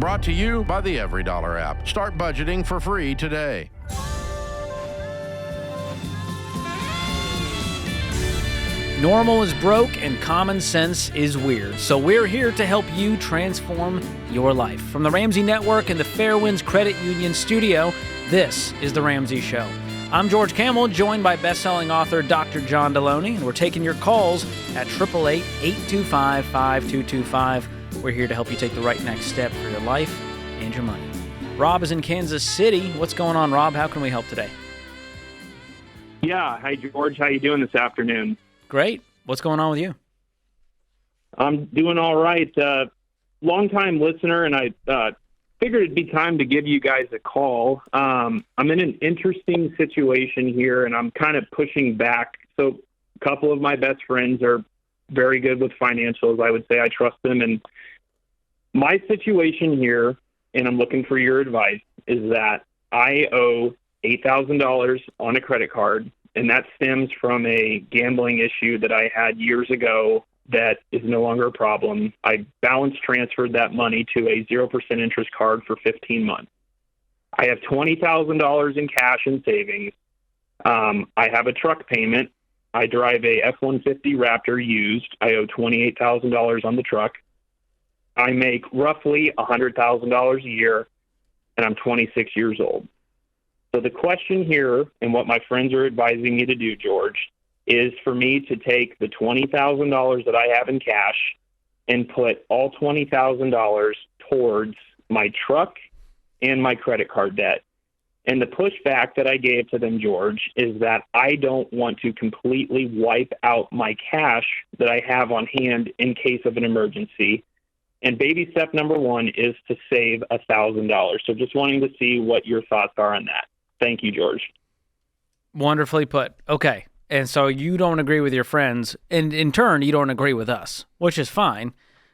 Brought to you by the EveryDollar app. Start budgeting for free today. Normal is broke and common sense is weird. So we're here to help you transform your life. From the Ramsey Network and the Fairwinds Credit Union studio, this is The Ramsey Show. I'm George Kamel, joined by best-selling author Dr. John Delony, and we're taking your calls at 888-825-5225. We're here to help you take the right next step for your life and your money. Rob is in Kansas City. What's going on, Rob? How can we help today? Yeah. Hi, George. How you doing this afternoon? Great. What's going on with you? I'm doing all right. Long-time listener, and I figured it'd be time to give you guys a call. I'm in an interesting situation here, and I'm kind of pushing back. So a couple of my best friends are very good with financials. I would say I trust them. And my situation here, and I'm looking for your advice, is that I owe $8,000 on a credit card, and that stems from a gambling issue that I had years ago that is no longer a problem. I balance transferred that money to a 0% interest card for 15 months. I have $20,000 in cash and savings. I have a truck payment. I drive a F-150 Raptor used. I owe $28,000 on the truck. I make roughly $100,000 a year, and I'm 26 years old. So the question here, and what my friends are advising me to do, George, is for me to take the $20,000 that I have in cash and put all $20,000 towards my truck and my credit card debt. And the pushback that I gave to them, George, is that I don't want to completely wipe out my cash that I have on hand in case of an emergency. And baby step number one is to save $1,000. So just wanting to see what your thoughts are on that. Thank you, George. Wonderfully put. Okay. And so you don't agree with your friends, and in turn, you don't agree with us, which is fine.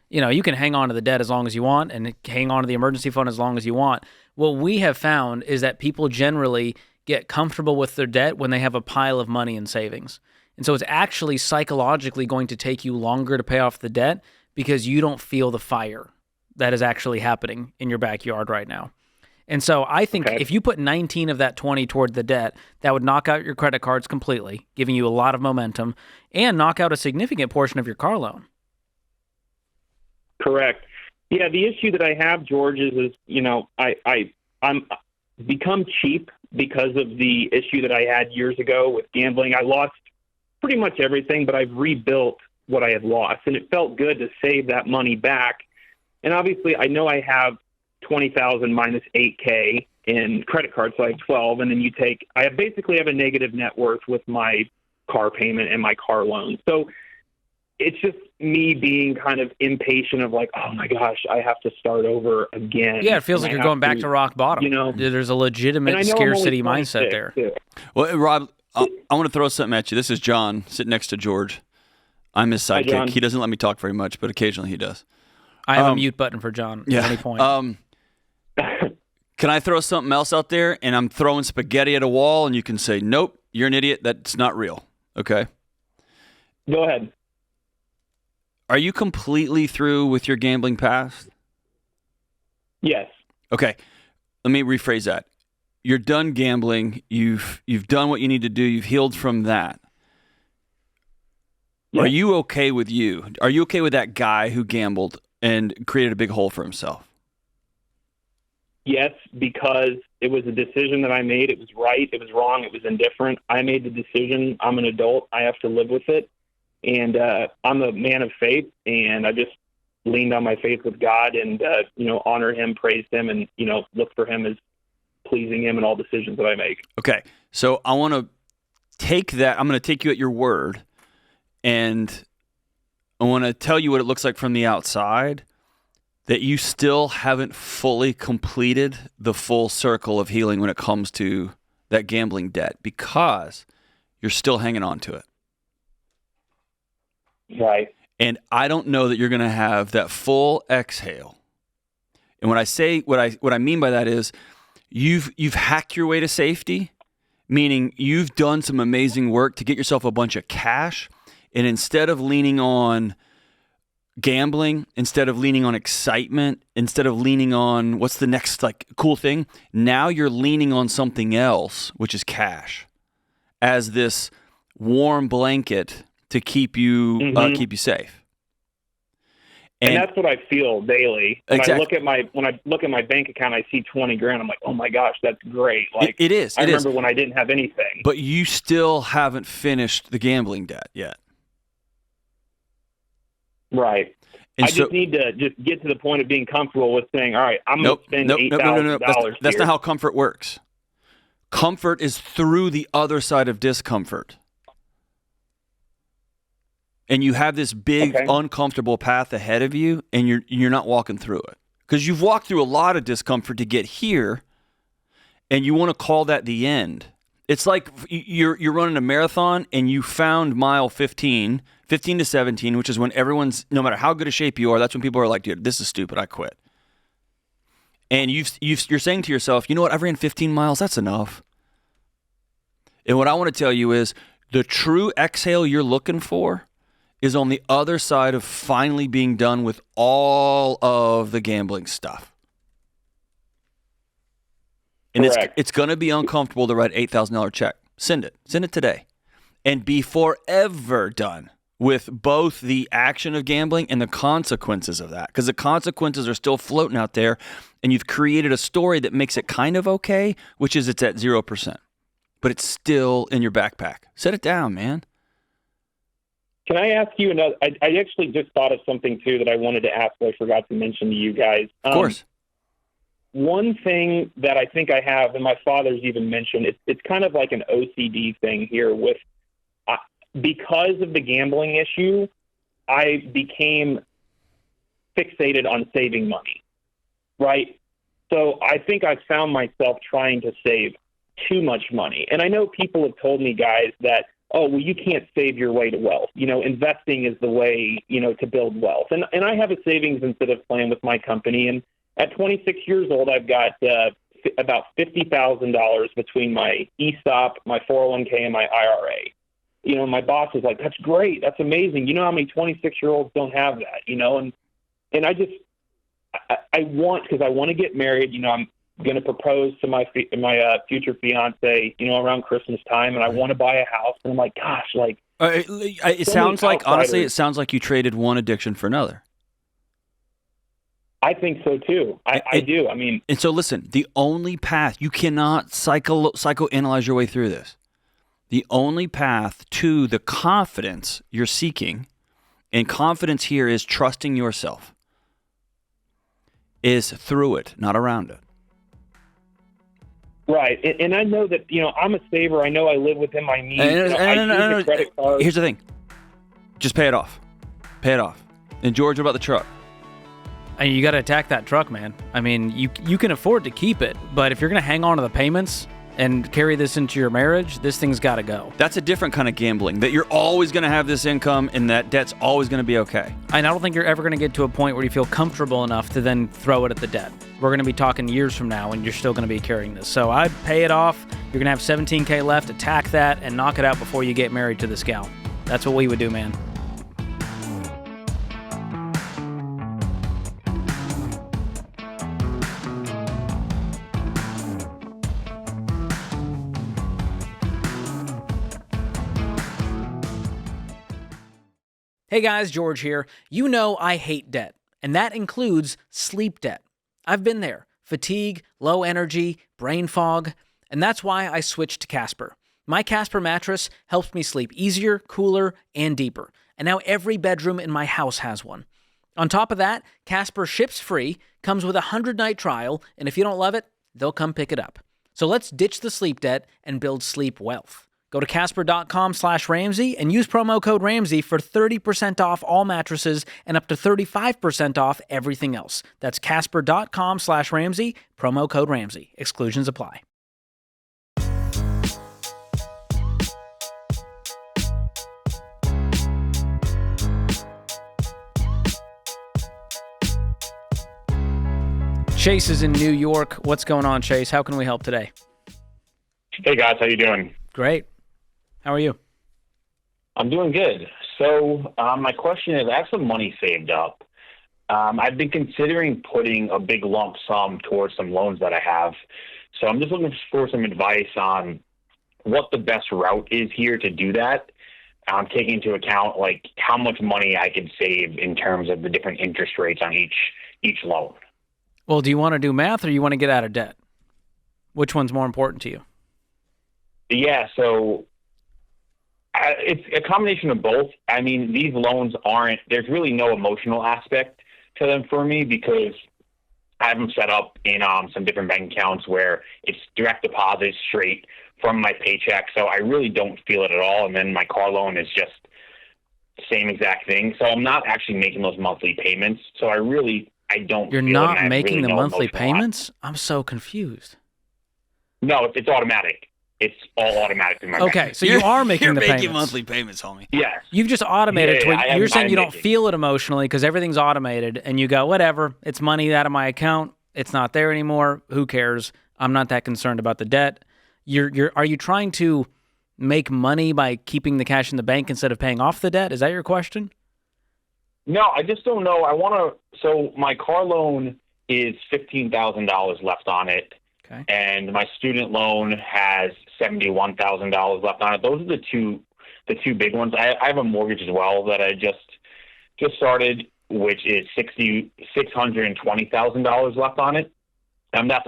You know, you can hang on to the debt as long as you want and hang on to the emergency fund as long as you want. What we have found is that people generally get comfortable with their debt when they have a pile of money in savings. And so it's actually psychologically going to take you longer to pay off the debt because you don't feel the fire that is actually happening in your backyard right now. And so I think if you put 19 of that 20 toward the debt, that would knock out your credit cards completely, giving you a lot of momentum, and knock out a significant portion of your car loan. Correct. Yeah, the issue that I have, George, is you know, I'm become cheap because of the issue that I had years ago with gambling. I lost pretty much everything, but I've rebuilt what I had lost, and it felt good to save that money back. And obviously, I know I have 20,000 minus 8K in credit cards, so I have 12, and then I basically have a negative net worth with my car payment and my car loan. So it's just me being kind of impatient of like, oh my gosh, I have to start over again. Yeah, it feels like you're going back to rock bottom. You know, there's a legitimate scarcity mindset there. Too. Well, Rob, I want to throw something at you. This is John sitting next to George. I'm his sidekick. Hi, he doesn't let me talk very much, but occasionally he does. I have a mute button for John at any point. Can I throw something else out there, and I'm throwing spaghetti at a wall, and you can say, nope, you're an idiot. That's not real. Okay? Go ahead. Are you completely through with your gambling past? Yes. Okay. Let me rephrase that. You're done gambling. You've done what you need to do. You've healed from that. Yes. Are you okay with you? Are you okay with that guy who gambled and created a big hole for himself? Yes, because it was a decision that I made. It was right. It was wrong. It was indifferent. I made the decision. I'm an adult. I have to live with it. And I'm a man of faith, and I just leaned on my faith with God and, honor him, praised him, and, look for him as pleasing him in all decisions that I make. Okay. So I want to take that. I'm going to take you at your word, and I want to tell you what it looks like from the outside, that you still haven't fully completed the full circle of healing when it comes to that gambling debt, because you're still hanging on to it. Right. And I don't know that you're going to have that full exhale. And when I say what I mean by that is you've hacked your way to safety, meaning you've done some amazing work to get yourself a bunch of cash, and instead of leaning on gambling, instead of leaning on excitement, instead of leaning on what's the next like cool thing, now you're leaning on something else, which is cash, as this warm blanket to keep you safe. And that's what I feel daily. When exactly. I look at my bank account, I see $20,000. I'm like, oh my gosh, that's great. Like it is. I remember when I didn't have anything. But you still haven't finished the gambling debt yet. Right. And I just need to just get to the point of being comfortable with saying, all right, I'm going to spend $8,000. That's not how comfort works. Comfort is through the other side of discomfort. And you have this big, uncomfortable path ahead of you, and you're not walking through it. Because you've walked through a lot of discomfort to get here, and you want to call that the end. It's like you're running a marathon, and you found mile 15 to 17, which is when everyone's, no matter how good a shape you are, that's when people are like, dude, this is stupid, I quit. And you're saying to yourself, you know what, I've ran 15 miles, that's enough. And what I want to tell you is, the true exhale you're looking for is on the other side of finally being done with all of the gambling stuff. And it's going to be uncomfortable to write $8,000 check. Send it today. And be forever done with both the action of gambling and the consequences of that. Because the consequences are still floating out there, and you've created a story that makes it kind of okay, which is it's at 0%. But it's still in your backpack. Set it down, man. Can I ask you another? I actually just thought of something, too, that I wanted to ask that I forgot to mention to you guys. Of course. One thing that I think I have, and my father's even mentioned, it's kind of like an OCD thing here with, because of the gambling issue, I became fixated on saving money, right? So I think I've found myself trying to save too much money. And I know people have told me, guys, that, oh, well, you can't save your way to wealth. You know, investing is the way, to build wealth. And I have a savings incentive plan with my company. And at 26 years old, I've got about $50,000 between my ESOP, my 401k, and my IRA. My boss is like, that's great. That's amazing. You know how many 26-year-olds don't have that, And I just, I want to get married. I'm going to propose to my future fiance, around Christmas time, and I want to buy a house. And I'm like, gosh, like it sounds like, honestly, it sounds like you traded one addiction for another. I think so too. I do. I mean, and so listen, the only path, you cannot psychoanalyze your way through this. The only path to the confidence you're seeking, and confidence here is trusting yourself, is through it, not around it. Right. And I know that, I'm a saver. I know I live within my means. No. Credit card. Here's the thing. Just pay it off. Pay it off. And George, what about the truck? And you got to attack that truck, man. I mean, you can afford to keep it, but if you're going to hang on to the payments and carry this into your marriage, this thing's got to go. That's a different kind of gambling, that you're always going to have this income and that debt's always going to be okay. And I don't think you're ever going to get to a point where you feel comfortable enough to then throw it at the debt. We're going to be talking years from now and you're still going to be carrying this. So I'd pay it off. You're going to have $17K left. Attack that and knock it out before you get married to this gal. That's what we would do, man. Hey guys, George here. You know I hate debt, and that includes sleep debt. I've been there. Fatigue, low energy, brain fog, and that's why I switched to Casper. My Casper mattress helps me sleep easier, cooler, and deeper, and now every bedroom in my house has one. On top of that, Casper ships free, comes with a 100-night trial, and if you don't love it, they'll come pick it up. So let's ditch the sleep debt and build sleep wealth. Go to Casper.com/Ramsey and use promo code Ramsey for 30% off all mattresses and up to 35% off everything else. That's Casper.com/Ramsey, promo code Ramsey. Exclusions apply. Chase is in New York. What's going on, Chase? How can we help today? Hey, guys. How you doing? Great. How are you? I'm doing good. So my question is, I have some money saved up. I've been considering putting a big lump sum towards some loans that I have. So I'm just looking for some advice on what the best route is here to do that. I'm taking into account like how much money I could save in terms of the different interest rates on each loan. Well, do you want to do math or you want to get out of debt? Which one's more important to you? Yeah, so it's a combination of both. I mean, these loans there's really no emotional aspect to them for me because I have them set up in some different bank accounts where it's direct deposits straight from my paycheck. So I really don't feel it at all. And then my car loan is just the same exact thing. So I'm not actually making those monthly payments. So I don't. You're feel not it, making the monthly payments? payments? I'm so confused. No, it's automatic. It's all automatic in my bank. Okay, so you are making the making payments. monthly payments, homie. Yes. You've just automated. Yeah, You're saying you don't making. feel it emotionally because everything's automated, and you go, whatever. It's money out of my account. It's not there anymore. Who cares? I'm not that concerned about the debt. Are you trying to make money by keeping the cash in the bank instead of paying off the debt? Is that your question? No, I just don't know. So my car loan is $15,000 left on it. Okay. And my student loan has $71,000 left on it. Those are the two big ones. I have a mortgage as well that I just started, which is $620,000 left on it. And that's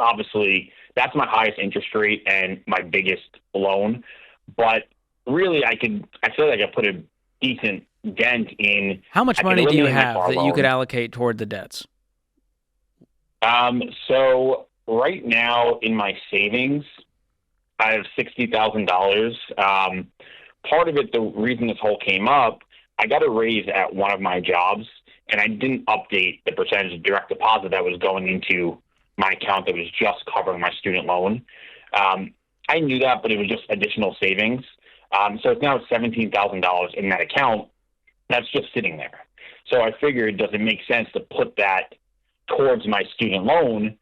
my highest interest rate and my biggest loan. But really, I feel like I put a decent dent in. How much money do you have that loan. you could allocate toward the debts? So right now in my savings, I have $60,000. Part of it, the reason this whole came up, I got a raise at one of my jobs, and I didn't update the percentage of direct deposit that was going into my account that was just covering my student loan. I knew that, but it was just additional savings. So it's now $17,000 in that account. That's just sitting there. So I figured, does it make sense to put that towards my student loan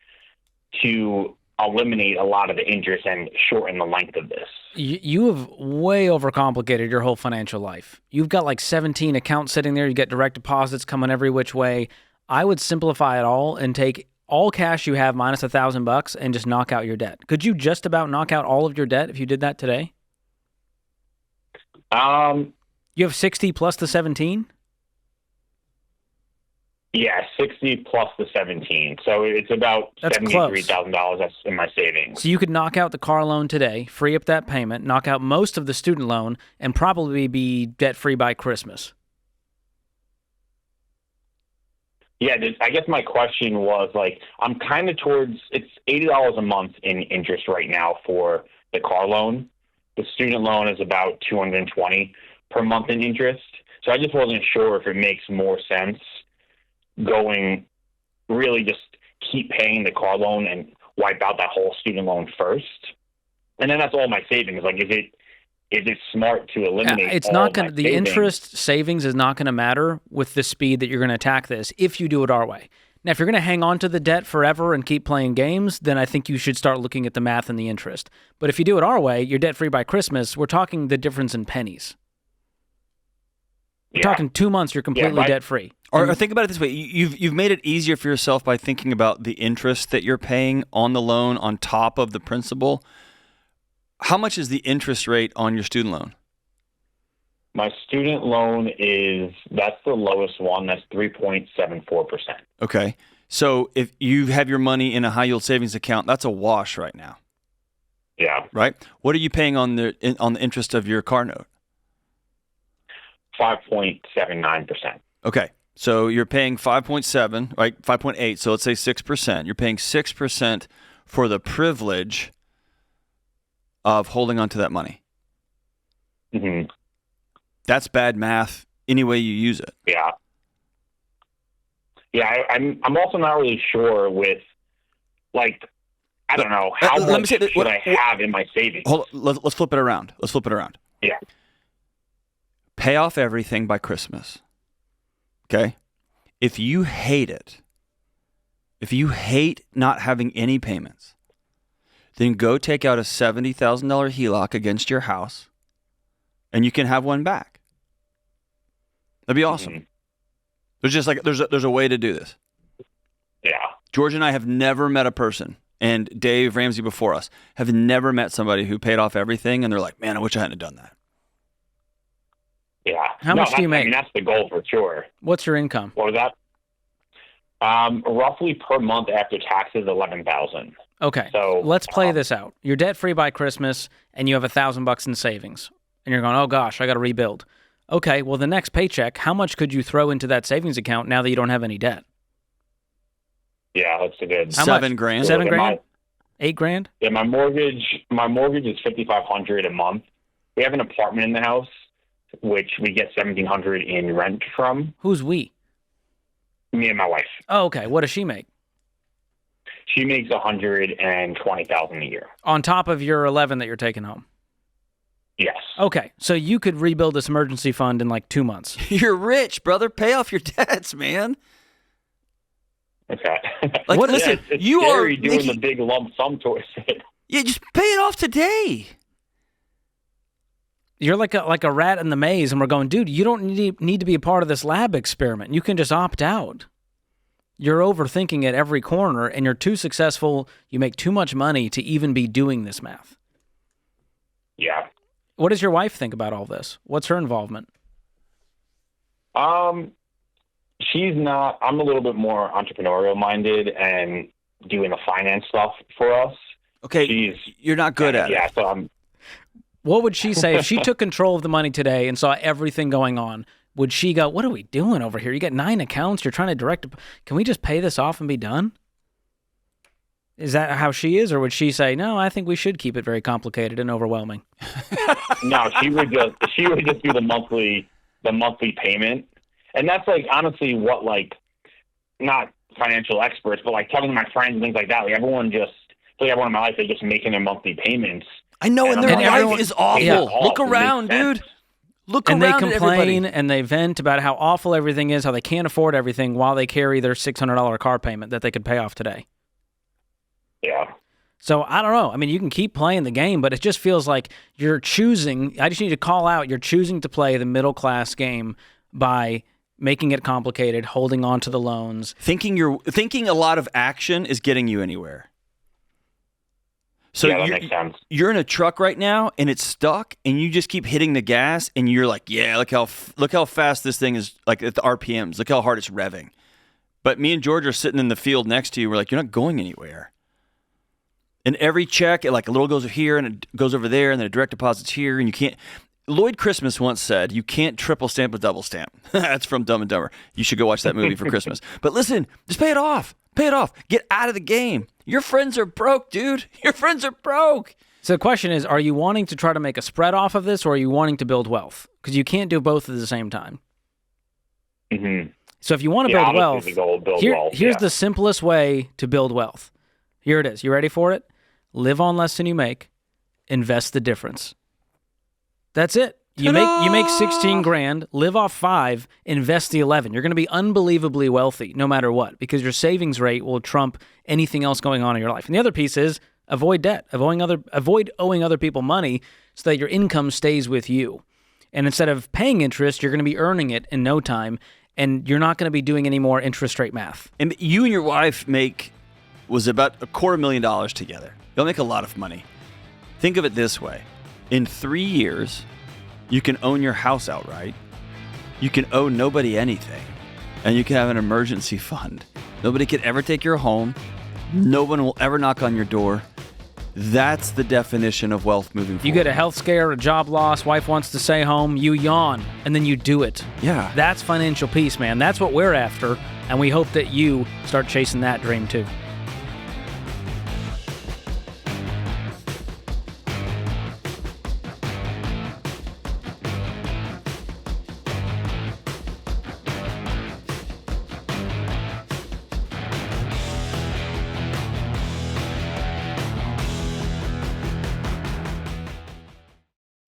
to eliminate a lot of the interest and shorten the length of this? You have way overcomplicated your whole financial life. You've got like 17 accounts sitting there. You get direct deposits coming every which way. I would simplify it all and take all cash you have minus $1,000 and just knock out your debt. Could you just about knock out all of your debt if you did that today? You have 60 plus the 17? Yeah, 60 plus the 17. So it's about $73,000 that's in my savings. So you could knock out the car loan today, free up that payment, knock out most of the student loan, and probably be debt-free by Christmas. Yeah, I guess my question was, like, I'm kind of it's $80 a month in interest right now for the car loan. The student loan is about $220 per month in interest. So I just wasn't sure if it makes more sense going really just keep paying the car loan and wipe out that whole student loan first. And then that's all my savings. Like, is it smart to eliminate it's all not of going my to the savings? interest savings is not going to matter with the speed that you're going to attack this if you do it our way. Now, if you're going to hang on to the debt forever and keep playing games, then I think you should start looking at the math and the interest. But if you do it our way, you're debt-free by Christmas, we're talking the difference in pennies. We're talking 2 months, you're completely debt-free. Or think about it this way. You've made it easier for yourself by thinking about the interest that you're paying on the loan on top of the principal. How much is the interest rate on your student loan? My student loan that's the lowest one. That's 3.74%. Okay. So if you have your money in a high yield savings account, that's a wash right now. Yeah. Right? What are you paying on the interest of your car note? 5.79%. Okay. So you're paying 5.7, right? 5.8. So let's say 6%. You're paying 6% for the privilege of holding on to that money. Mm-hmm. That's bad math any way you use it. Yeah. Yeah, I'm also not really sure with, like, I don't know, how much should I have in my savings? Hold on, let's flip it around. Yeah. Pay off everything by Christmas. Okay? If you hate it, if you hate not having any payments, then go take out a $70,000 HELOC against your house, and you can have one back. That'd be awesome. Mhm. There's just like there's a way to do this. Yeah. George and I have never met a person, and Dave Ramsey before us have never met somebody who paid off everything, and they're like, man, I wish I hadn't done that. Yeah. How much do you make? I mean, that's the goal for sure. What's your income? What was that? Roughly per month after taxes, $11,000. Okay. So let's play this out. You're debt free by Christmas, and you have $1,000 in savings, and you're going, oh gosh, I got to rebuild. Okay. Well, the next paycheck, how much could you throw into that savings account now that you don't have any debt? Yeah, that's a good. How $7 much? grand. $7 grand? $8 grand? Yeah, my mortgage is $5,500 a month. We have an apartment in the house, which we get $1,700 in rent from. Who's we? Me and my wife. Oh, okay. What does she make? She makes $120,000 a year. On top of your 11 that you're taking home. Yes. Okay. So you could rebuild this emergency fund in like 2 months. You're rich, brother. Pay off your debts, man. Okay. Like, What- listen, Yeah, it's you are scary doing making, the big lump sum towards it. yeah, just pay it off today. You're like a rat in the maze, and we're going, dude, you don't need to be a part of this lab experiment. You can just opt out. You're overthinking at every corner, and you're too successful. You make too much money to even be doing this math. Yeah. What does your wife think about all this? What's her involvement? She's not. I'm a little bit more entrepreneurial minded and doing the finance stuff for us. Okay, you're not good at it. Yeah, so I'm. What would she say if she took control of the money today and saw everything going on? Would she go, what are we doing over here? You got 9 accounts. You're trying to direct. Can we just pay this off and be done? Is that how she is? Or would she say, no, I think we should keep it very complicated and overwhelming? No, she would just do the monthly payment, and that's like honestly what like not financial experts, but like talking to my friends and things like that. Like everyone in my life, they're just making their monthly payments. I know, and their And life everyone- is awful. Yeah. Look around, dude. Look And around they at complain everybody. and they vent about how awful everything is, how they can't afford everything while they carry their $600 car payment that they could pay off today. Yeah. So I don't know. I mean, you can keep playing the game, but it just feels like you're choosing. I just need to call out. You're choosing to play the middle class game by making it complicated, holding on to the loans. Thinking a lot of action is getting you anywhere. So yeah, that makes sense. You're in a truck right now and it's stuck, and you just keep hitting the gas, and you're like, yeah, look how fast this thing is, like at the RPMs. Look how hard it's revving. But me and George are sitting in the field next to you. We're like, you're not going anywhere. And every check, like a little goes here and it goes over there, and then a direct deposit's here, and you can't. Lloyd Christmas once said, you can't triple stamp a double stamp. That's from Dumb and Dumber. You should go watch that movie for Christmas. But listen, just pay it off. Pay it off. Get out of the game. Your friends are broke, dude. Your friends are broke. So the question is, are you wanting to try to make a spread off of this, or are you wanting to build wealth? Because you can't do both at the same time. Mm-hmm. So if you want to build wealth, obviously the goal is build wealth, here's yeah. the simplest way to build wealth. Here it is. You ready for it? Live on less than you make. Invest the difference. That's it. You make 16 grand, live off 5, invest the 11. You're going to be unbelievably wealthy no matter what, because your savings rate will trump anything else going on in your life. And the other piece is avoid debt, avoid owing other people money so that your income stays with you. And instead of paying interest, you're going to be earning it in no time, and you're not going to be doing any more interest rate math. And you and your wife was about $250,000 together. You'll make a lot of money. Think of it this way. In 3 years, you can own your house outright. You can owe nobody anything. And you can have an emergency fund. Nobody could ever take your home. No one will ever knock on your door. That's the definition of wealth moving forward. You get a health scare, a job loss, wife wants to stay home, you yawn, and then you do it. Yeah. That's financial peace, man. That's what we're after, and we hope that you start chasing that dream too.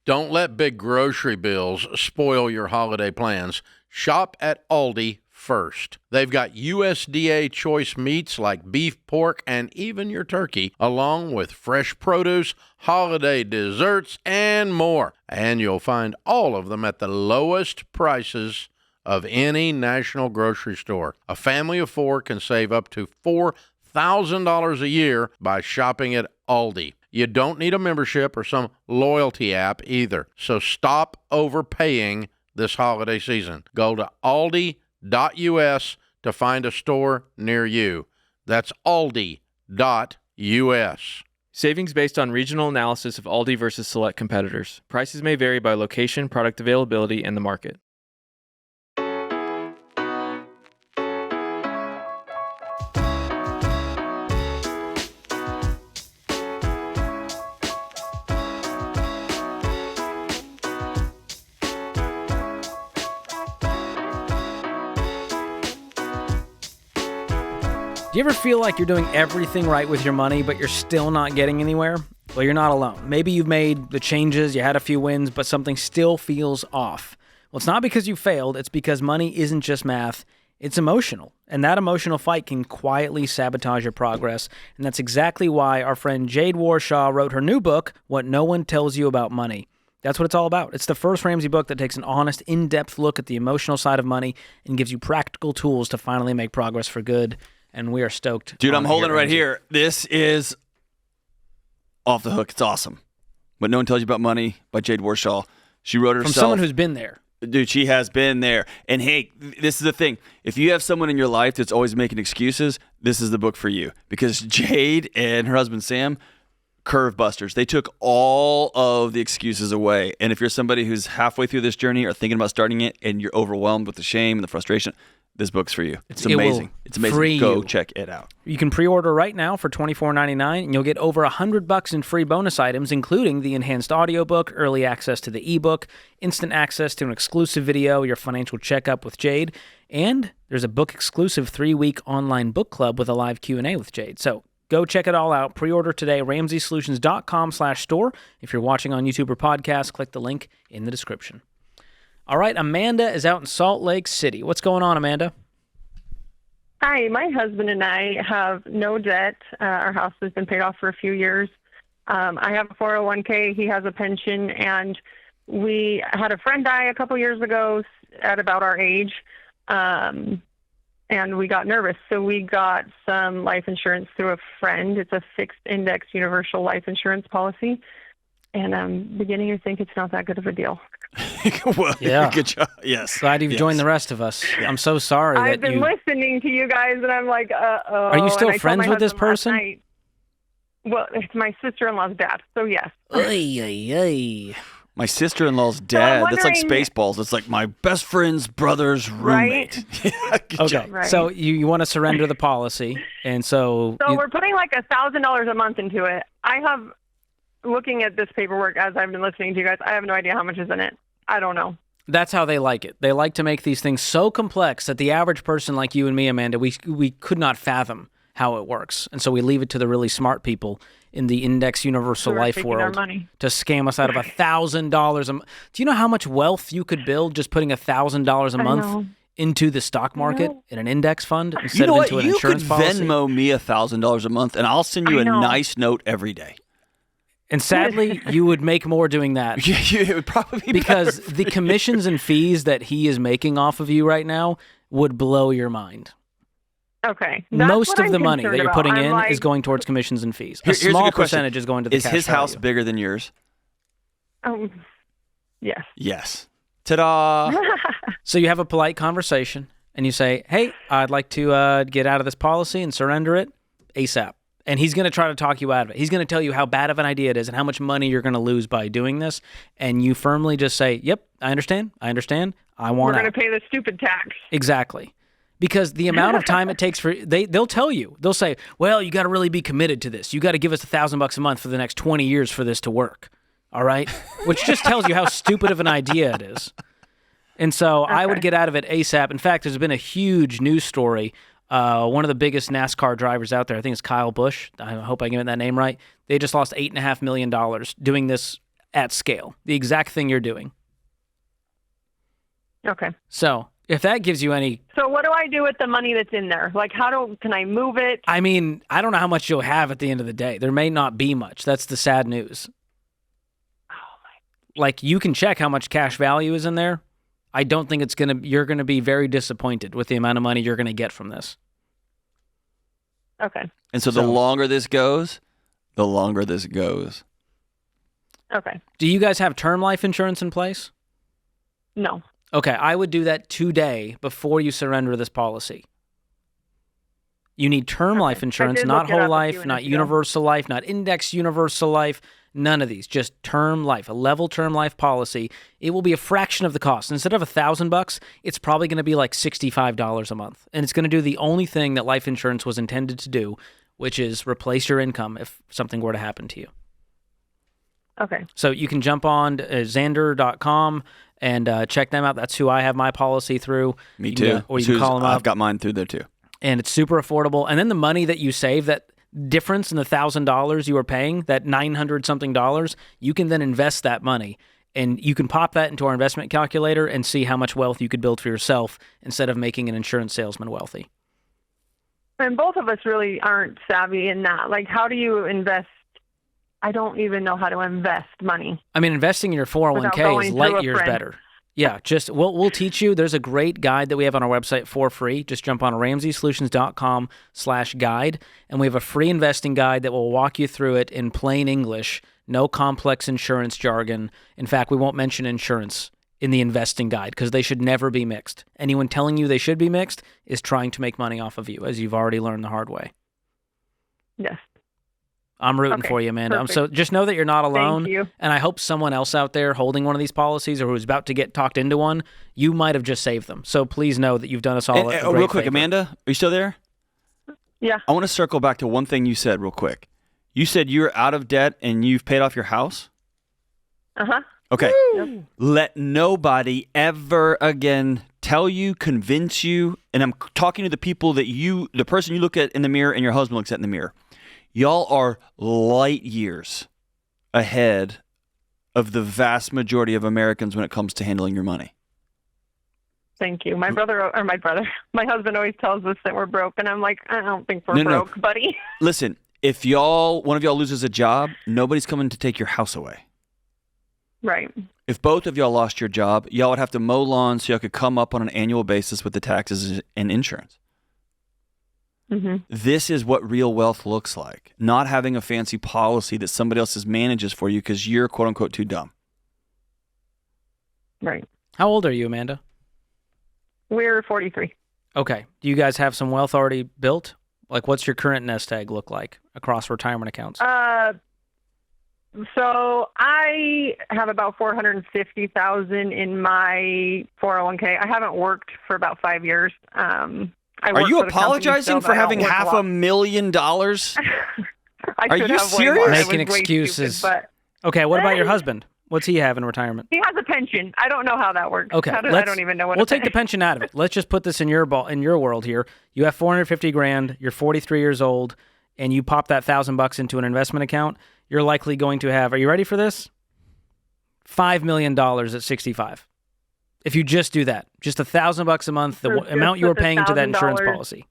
Don't let big grocery bills spoil your holiday plans. Shop at Aldi first. They've got USDA choice meats like beef, pork, and even your turkey, along with fresh produce, holiday desserts, and more. And you'll find all of them at the lowest prices of any national grocery store. A family of 4 can save up to $4,000 a year by shopping at Aldi. You don't need a membership or some loyalty app either. So stop overpaying this holiday season. Go to aldi.us to find a store near you. That's aldi.us. Savings based on regional analysis of Aldi versus select competitors. Prices may vary by location, product availability, and the market. Do you ever feel like you're doing everything right with your money, but you're still not getting anywhere? Well, you're not alone. Maybe you've made the changes, you had a few wins, but something still feels off. Well, it's not because you failed, it's because money isn't just math, it's emotional. And that emotional fight can quietly sabotage your progress. And that's exactly why our friend Jade Warshaw wrote her new book, What No One Tells You About Money. That's what it's all about. It's the first Ramsey book that takes an honest, in-depth look at the emotional side of money and gives you practical tools to finally make progress for good. And we are stoked. Dude, I'm holding it right Ramsey. here. This is off the hook. It's awesome. What No One Tells You About Money by Jade Warshaw. She wrote it herself. From someone who's been there. Dude, she has been there. And hey, this is the thing. If you have someone in your life that's always making excuses, this is the book for you. Because Jade and her husband Sam, curve busters. They took all of the excuses away. And if you're somebody who's halfway through this journey or thinking about starting it and you're overwhelmed with the shame and the frustration, this book's for you. It's amazing. It's amazing. Go check it out. You can pre-order right now for $24.99, and you'll get over $100 in free bonus items, including the enhanced audiobook, early access to the ebook, instant access to an exclusive video, your financial checkup with Jade, and there's a book-exclusive 3-week online book club with a live Q&A with Jade. So go check it all out. Pre-order today, RamseySolutions.com/store. If you're watching on YouTube or podcast, click the link in the description. All right, Amanda is out in Salt Lake City. What's going on, Amanda? Hi, my husband and I have no debt. Our house has been paid off for a few years. I have a 401k. He has a pension, and we had a friend die a couple years ago at about our age, and we got nervous. So we got some life insurance through a friend. It's a fixed index universal life insurance policy, and I'm beginning to think it's not that good of a deal. Well, yeah. Good job. Yes. Glad you've joined the rest of us. I'm so sorry I've that been listening to you guys, and I'm like, uh-oh. Are you still And I told friends my with this husband last person? night- Well, it's my sister-in-law's dad, so yes. Ay. My sister-in-law's dad. That's like wondering- Spaceballs. It's like my best friend's brother's roommate. Yeah, good Okay, job. Right. so you want to surrender the policy, and so We're putting like $1,000 a month into it. I have, looking at this paperwork as I've been listening to you guys, I have no idea how much is in it. I don't know. that's how they like it. They like to make these things so complex that the average person like you and me, Amanda, we could not fathom how it works. And so we leave it to the really smart people in the index universal Who are life taking our world money. to scam us out of $1,000 a month. Do you know how much wealth you could build just putting $1,000 a know. month into the stock market know. in an index fund You instead know of what? into an You could insurance policy? Venmo me $1,000 a month, and I'll send you I a know. nice note every day. And sadly, you would make more doing that. It would probably be Because better. the commissions and fees that he is making off of you right now would blow your mind. Okay. That's Most what of I'm the money that concerned you're about. putting I'm in like, is going towards commissions and fees. Here's A a small good question. percentage is going to the Is cash his house value. bigger than yours? Yes. Yes. Ta-da! So you have a polite conversation, and you say, hey, I'd like to get out of this policy and surrender it ASAP. And he's going to try to talk you out of it. He's going to tell you how bad of an idea it is and how much money you're going to lose by doing this. And you firmly just say, yep, I understand. I want We're out. going to pay the stupid tax. Exactly. Because the amount of time it takes for they'll tell you. They'll say, well, you got to really be committed to this. You got to give us $1,000 a month for the next 20 years for this to work. All right? Which just tells you how stupid of an idea it is. And so I would get out of it ASAP. In fact, there's been a huge news story. One of the biggest NASCAR drivers out there, I think it's Kyle Busch. I hope I get that name right. They just lost $8.5 million doing this at scale. The exact thing you're doing. Okay. So if that gives you any... So what do I do with the money that's in there? Like, can I move it? I mean, I don't know how much you'll have at the end of the day. There may not be much. That's the sad news. Like, you can check how much cash value is in there. I don't think you're going to be very disappointed with the amount of money you're going to get from this. Okay. And so the longer this goes, the longer this goes. Okay. Do you guys have term life insurance in place? No. Okay, I would do that today before you surrender this policy. You need term life insurance, not whole life, not universal life, not index universal life, none of these. Just term life, a level term life policy. It will be a fraction of the cost. Instead of $1,000, it's probably going to be like $65 a month. And it's going to do the only thing that life insurance was intended to do, which is replace your income if something were to happen to you. Okay. So you can jump on Zander.com and check them out. That's who I have my policy through. Me too. Or you can call them up. I've got mine through there too. And it's super affordable. And then the money that you save, that difference in the $1,000 you were paying, that $900 something, you can then invest that money. And you can pop that into our investment calculator and see how much wealth you could build for yourself instead of making an insurance salesman wealthy. And both of us really aren't savvy in that. Like, how do you invest? I don't even know how to invest money. I mean, investing in your 401k is light years better. Yeah, we'll teach you. There's a great guide that we have on our website for free. Just jump on RamseySolutions.com/guide, and we have a free investing guide that will walk you through it in plain English, no complex insurance jargon. In fact, we won't mention insurance in the investing guide because they should never be mixed. Anyone telling you they should be mixed is trying to make money off of you, as you've already learned the hard way. Yes. I'm rooting for you, Amanda. Perfect. So just know that you're not alone. Thank you. And I hope someone else out there holding one of these policies or who's about to get talked into one, you might have just saved them. So please know that you've done us all a great real quick, favor. Amanda, are you still there? Yeah. I want to circle back to one thing you said real quick. You said you're out of debt and you've paid off your house? Uh-huh. Okay. Yep. Let nobody ever again tell you, convince you, and I'm talking to the people that the person you look at in the mirror and your husband looks at in the mirror. Y'all are light years ahead of the vast majority of Americans when it comes to handling your money. Thank you. My husband always tells us that we're broke, and I'm like, I don't think we're No. broke, buddy. Listen, if one of y'all loses a job, nobody's coming to take your house away. Right. If both of y'all lost your job, y'all would have to mow lawns so y'all could come up on an annual basis with the taxes and insurance. Mm-hmm. This is what real wealth looks like. Not having a fancy policy that somebody else manages for you because you're quote unquote too dumb. Right. How old are you, Amanda? We're 43. Okay. Do you guys have some wealth already built? Like, what's your current nest egg look like across retirement accounts? So I have about $450,000 in my 401k. I haven't worked for about 5 years. Are you apologizing for having $500,000? Are you serious? Making excuses. Stupid, okay, what about your husband? What's he have in retirement? he has a pension. I don't know how that works. Okay, I don't even know what. We'll take the pension out of it. Let's just put this in your world here. You have $450,000. You're 43 years old, and you pop that $1,000 into an investment account. You're likely going to have. Are you ready for this? $5 million at 65. If you just do that, just $1,000 a month, the amount you were paying into that insurance policy.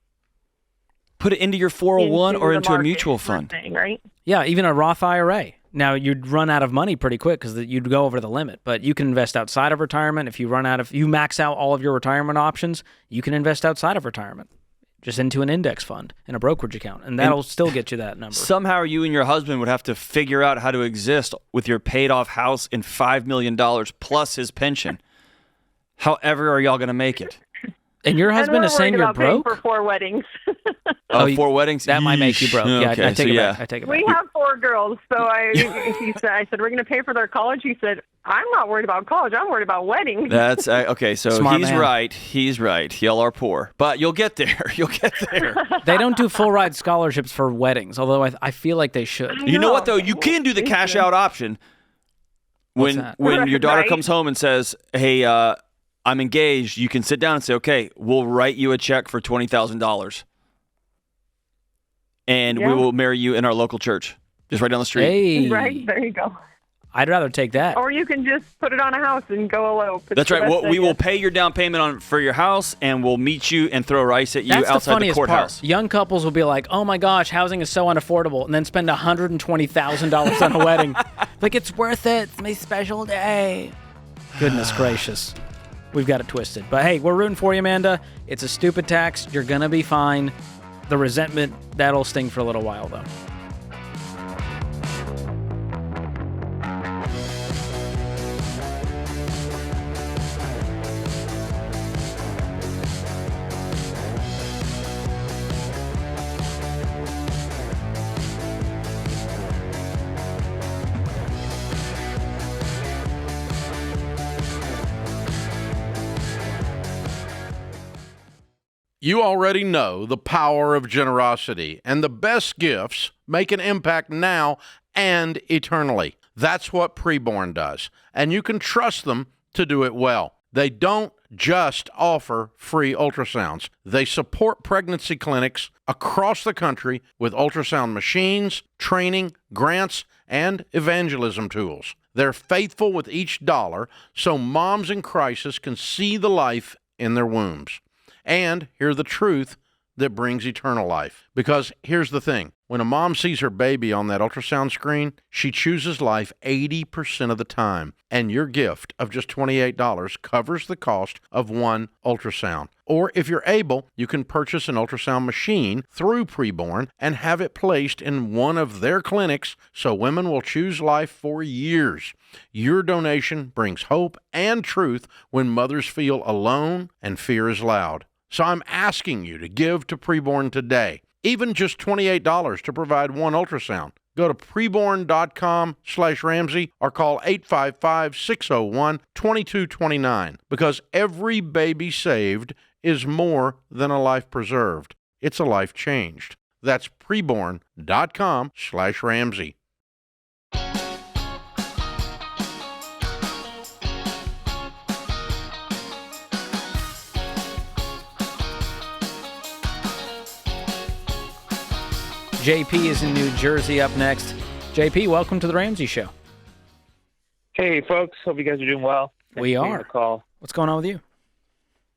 Put it into your 401 or into a mutual fund. Thing, right? Yeah, even a Roth IRA. Now, you'd run out of money pretty quick because you'd go over the limit, but you can invest outside of retirement. If you max out all of your retirement options, you can invest outside of retirement, just into an index fund and a brokerage account, and that'll still get you that number. Somehow you and your husband would have to figure out how to exist with your paid-off house and $5 million plus his pension. However are y'all going to make it? And your husband is saying you're broke? For 4 weddings. 4 weddings? That might make you broke. Yeah, Okay, I take it back. I take it back. We have 4 girls, so I said, we're going to pay for their college. He said, I'm not worried about college. I'm worried about weddings. That's okay. So Smart he's man. right. He's right. Y'all are poor, but you'll get there. You'll get there. They don't do full ride scholarships for weddings, although I feel like they should. You know what though? You can do the cash out option What's when that? when your daughter Right. comes home and says, "Hey, I'm engaged." You can sit down and say, "Okay, we'll write you a check for $20,000, and we will marry you in our local church, just right down the street." Hey, Right, there you go. I'd rather take that. Or you can just put it on a house and go elope. It's That's the right. best We will idea. pay your down payment for your house, and we'll meet you and throw rice at you That's the outside the funniest courthouse. part. Young couples will be like, "Oh my gosh, housing is so unaffordable," and then spend $120,000 on a wedding. Like, it's worth it. It's my special day. Goodness gracious. we've got it twisted. But hey, we're rooting for you, Amanda. It's a stupid tax. You're going to be fine. The resentment, that'll sting for a little while, though. You already know the power of generosity, and the best gifts make an impact now and eternally. That's what Preborn does, and you can trust them to do it well. They don't just offer free ultrasounds. They support pregnancy clinics across the country with ultrasound machines, training, grants, and evangelism tools. They're faithful with each dollar so moms in crisis can see the life in their wombs and hear the truth that brings eternal life. Because here's the thing. When a mom sees her baby on that ultrasound screen, she chooses life 80% of the time. And your gift of just $28 covers the cost of one ultrasound. Or if you're able, you can purchase an ultrasound machine through Preborn and have it placed in one of their clinics so women will choose life for years. Your donation brings hope and truth when mothers feel alone and fear is loud. So I'm asking you to give to Preborn today, even just $28 to provide one ultrasound. Go to preborn.com/Ramsey or call 855-601-2229 because every baby saved is more than a life preserved. It's a life changed. That's preborn.com/Ramsey. JP is in New Jersey up next. JP, welcome to the Ramsey Show. Hey, folks. Hope you guys are doing well. Thanks We for taking are. the call. What's going on with you?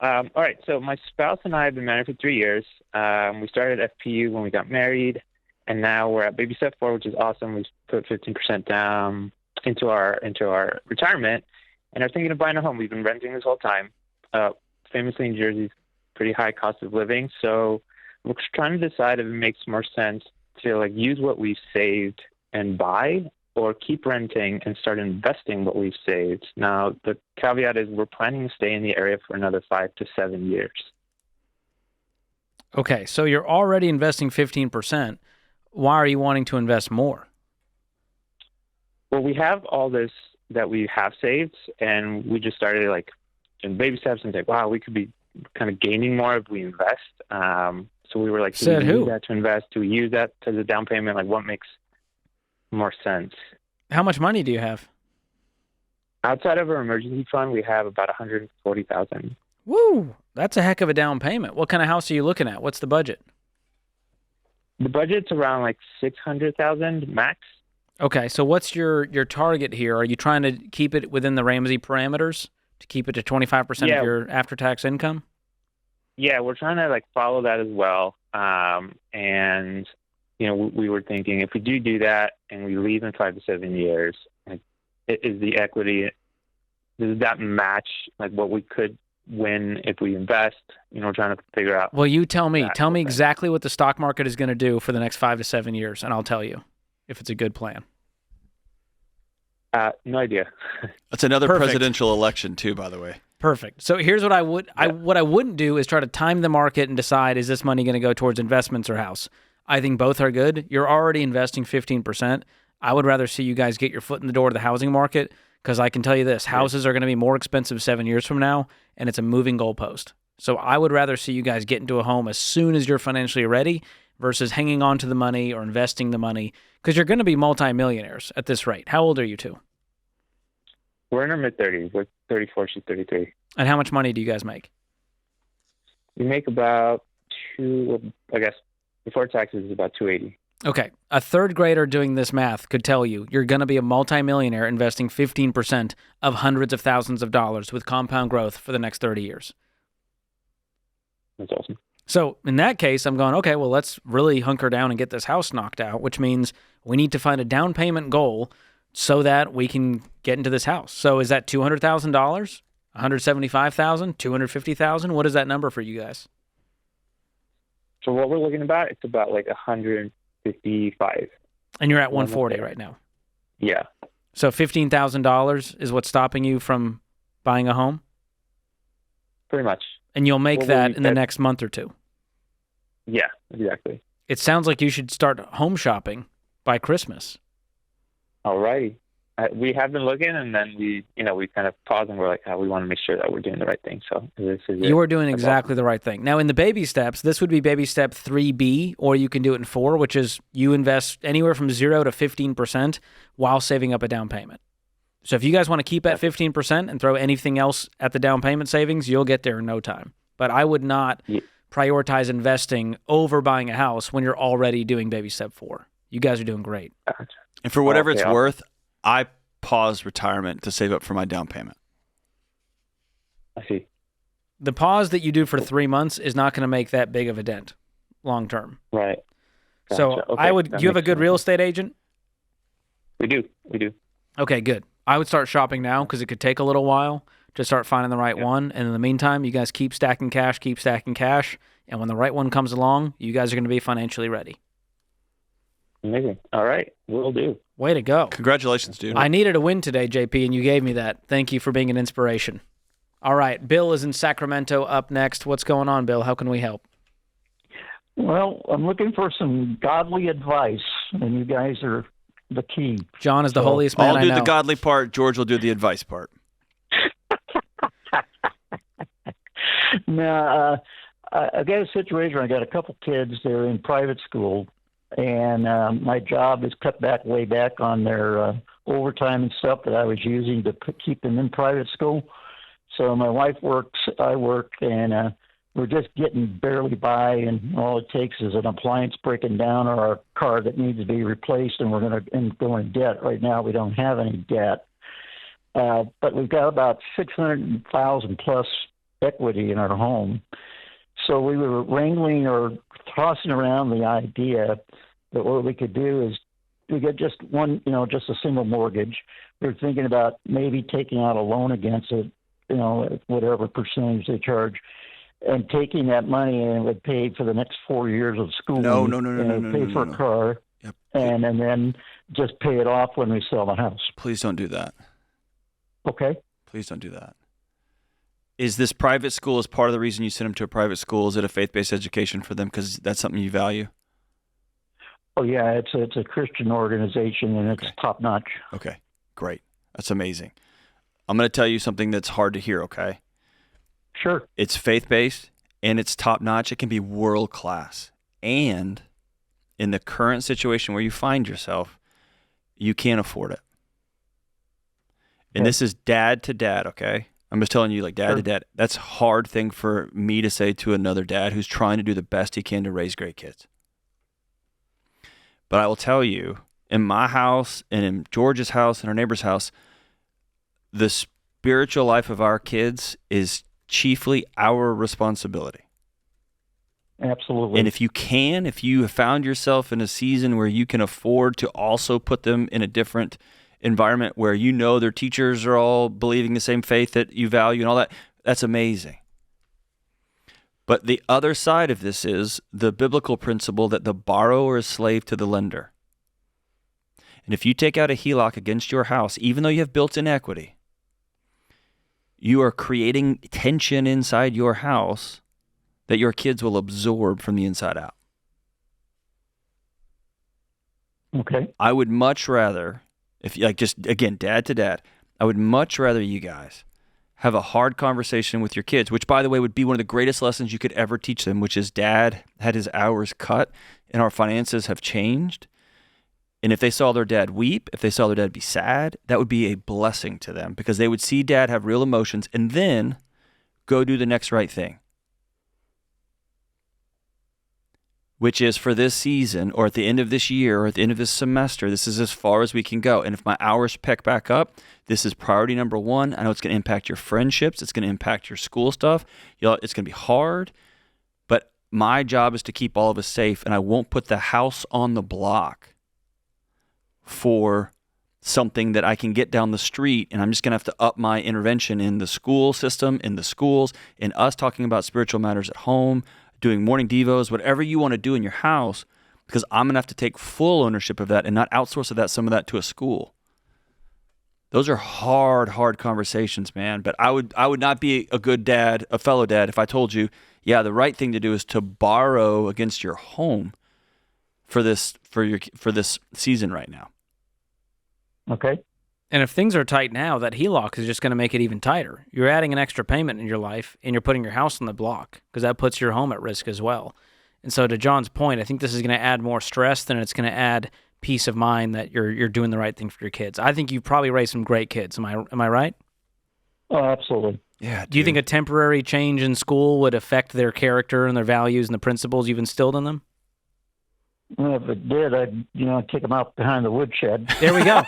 All right. So my spouse and I have been married for 3 years. We started FPU when we got married, and now we're at baby step 4, which is awesome. We've put 15% down into our retirement, and are thinking of buying a home. We've been renting this whole time. Famously in Jersey, pretty high cost of living. So we're trying to decide if it makes more sense to use what we've saved and buy, or keep renting and start investing what we've saved. Now, the caveat is we're planning to stay in the area for another 5 to 7 years. Okay, so you're already investing 15%. Why are you wanting to invest more? Well, we have all this that we have saved, and we just started in baby steps and think, wow, we could be kind of gaining more if we invest. So we were like, do we use that to invest? Do we use that as a down payment? What makes more sense? How much money do you have? Outside of our emergency fund, we have about $140,000. Woo! That's a heck of a down payment. What kind of house are you looking at? What's the budget? The budget's around $600,000 max. Okay, so what's your target here? Are you trying to keep it within the Ramsey parameters to keep it to 25% of your after-tax income? Yeah, we're trying to follow that as well. And we were thinking if we do that and we leave in 5 to 7 years, is the equity, does that match what we could win if we invest? We're trying to figure out. Well, you tell me. Tell me exactly what the stock market is going to do for the next 5 to 7 years, and I'll tell you if it's a good plan. No idea. That's another Perfect. presidential election too, by the way. Perfect. So here's what I wouldn't do is try to time the market and decide, is this money going to go towards investments or house? I think both are good. You're already investing 15%. I would rather see you guys get your foot in the door to the housing market, because I can tell you this, houses are going to be more expensive 7 years from now, and it's a moving goalpost. So I would rather see you guys get into a home as soon as you're financially ready versus hanging on to the money or investing the money, because you're going to be multimillionaires at this rate. How old are you two? We're in our mid-30s. We're 34, she's 33. And how much money do you guys make? We make about before taxes, about $280. Okay. A third grader doing this math could tell you you're going to be a multimillionaire investing 15% of hundreds of thousands of dollars with compound growth for the next 30 years. That's awesome. So in that case, I'm going, okay, well, let's really hunker down and get this house knocked out, which means we need to find a down payment goal so that we can get into this house. So is that $200,000? 175,000, 250,000? What is that number for you guys? So what we're looking about, it's about like 155. And you're at 140 right now. Yeah. So $15,000 is what's stopping you from buying a home? Pretty much. And you'll make Well, that in the next month or two. Yeah, exactly. It sounds like you should start home shopping by Christmas. All righty. We have been looking, and then we kind of paused, and we're like, we want to make sure that we're doing the right thing. So this is it. You are doing exactly the right thing. Now, in the baby steps, this would be baby step 3B, or you can do it in 4, which is you invest anywhere from 0 to 15% while saving up a down payment. So if you guys want to keep at 15% and throw anything else at the down payment savings, you'll get there in no time. But I would not prioritize investing over buying a house when you're already doing baby step 4. You guys are doing great. Gotcha. And for whatever it's worth, I paused retirement to save up for my down payment. I see. The pause that you do for 3 months is not going to make that big of a dent long term. Right. Gotcha. So Okay. do you have a good real estate agent? We do. Okay, good. I would start shopping now because it could take a little while to start finding the right one. And in the meantime, you guys keep stacking cash. And when the right one comes along, you guys are going to be financially ready. Amazing. All right. Will do. Way to go. Congratulations, dude. I needed a win today, JP, and you gave me that. Thank you for being an inspiration. All right. Bill is in Sacramento up next. What's going on, Bill? How can we help? Well, I'm looking for some godly advice, and you guys are the key. John is the holiest man I know. I'll do the godly part. George will do the advice part. Now, I got a situation where I got a couple kids. They're in private school, and my job is cut back way back on their overtime and stuff that I was using to keep them in private school. So my wife works, I work, and we're just getting barely by, and all it takes is an appliance breaking down or a car that needs to be replaced, and we're going to go in debt. Right now, we don't have any debt, but we've got about $600,000 plus equity in our home. So we were wrangling or tossing around the idea that what we could do is we get just one, just a single mortgage. We were thinking about maybe taking out a loan against it, whatever percentage they charge, and taking that money and it would pay for the next 4 years of school. No. Pay for a car, Yep. and then just pay it off when we sell the house. Please don't do that. Okay. Please don't do that. Is this private school as part of the reason you sent them to a private school? Is it a faith-based education for them because that's something you value? Oh yeah, it's a Christian organization and it's top notch. Okay, great. That's amazing. I'm going to tell you something that's hard to hear, okay? Sure. It's faith-based and it's top notch. It can be world-class. And in the current situation where you find yourself, you can't afford it. And this is dad to dad, okay? I'm just telling you, like, dad to dad. That's a hard thing for me to say to another dad who's trying to do the best he can to raise great kids. But I will tell you, in my house and in George's house and our neighbor's house, the spiritual life of our kids is chiefly our responsibility. Absolutely. And if you have found yourself in a season where you can afford to also put them in a different environment where their teachers are all believing the same faith that you value and all that, that's amazing. But the other side of this is the biblical principle that the borrower is slave to the lender. And if you take out a HELOC against your house, even though you have built-in equity, you are creating tension inside your house that your kids will absorb from the inside out. Okay. I would much rather, dad to dad, I would much rather you guys have a hard conversation with your kids, which, by the way, would be one of the greatest lessons you could ever teach them, which is dad had his hours cut and our finances have changed. And if they saw their dad weep, if they saw their dad be sad, that would be a blessing to them because they would see dad have real emotions and then go do the next right thing. Which is for this season or at the end of this year or at the end of this semester, this is as far as we can go. And if my hours pick back up, this is priority number one. I know it's going to impact your friendships. It's going to impact your school stuff. It's going to be hard. But my job is to keep all of us safe, and I won't put the house on the block for something that I can get down the street, and I'm just going to have to up my intervention in the school system, in the schools, in us talking about spiritual matters at home, doing morning devos, whatever you want to do in your house, because I'm going to have to take full ownership of that and not outsource some of that to a school. Those are hard conversations, man. But I would not be a good dad, a fellow dad, if I told you, yeah, the right thing to do is to borrow against your home for this season right now. Okay. And if things are tight now, that HELOC is just going to make it even tighter. You're adding an extra payment in your life, and you're putting your house on the block because that puts your home at risk as well. And so to John's point, I think this is going to add more stress than it's going to add peace of mind that you're doing the right thing for your kids. I think you've probably raised some great kids. Am I right? Oh, absolutely. Yeah. Do you think a temporary change in school would affect their character and their values and the principles you've instilled in them? Well, if it did, I'd take them out behind the woodshed. There we go.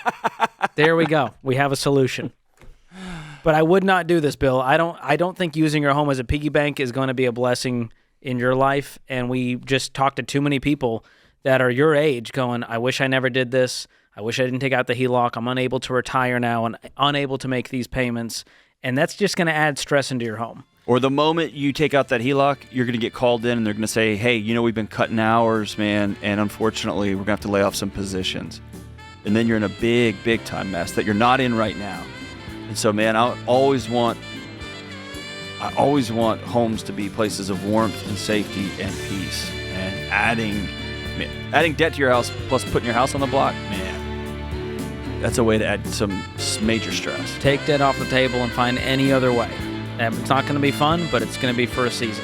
There we go. We have a solution. But I would not do this, Bill. I don't think using your home as a piggy bank is going to be a blessing in your life. And we just talked to too many people that are your age going, I wish I never did this. I wish I didn't take out the HELOC. I'm unable to retire now and unable to make these payments. And that's just going to add stress into your home. Or the moment you take out that HELOC, you're going to get called in and they're going to say, hey, we've been cutting hours, man, and unfortunately we're going to have to lay off some positions. And then you're in a big time mess that you're not in right now. And so, man, I always want homes to be places of warmth and safety and peace. And adding debt to your house plus putting your house on the block, man, that's a way to add some major stress. Take debt off the table and find any other way. It's not going to be fun, but it's going to be for a season.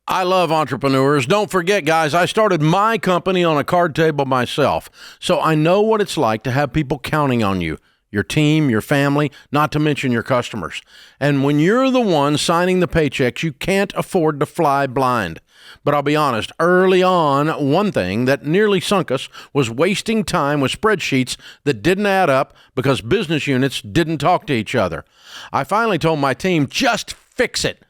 I love entrepreneurs. Don't forget, guys, I started my company on a card table myself, so I know what it's like to have people counting on you, your team, your family, not to mention your customers. And when you're the one signing the paychecks, you can't afford to fly blind. But I'll be honest, early on, one thing that nearly sunk us was wasting time with spreadsheets that didn't add up because business units didn't talk to each other. I finally told my team, just fix it.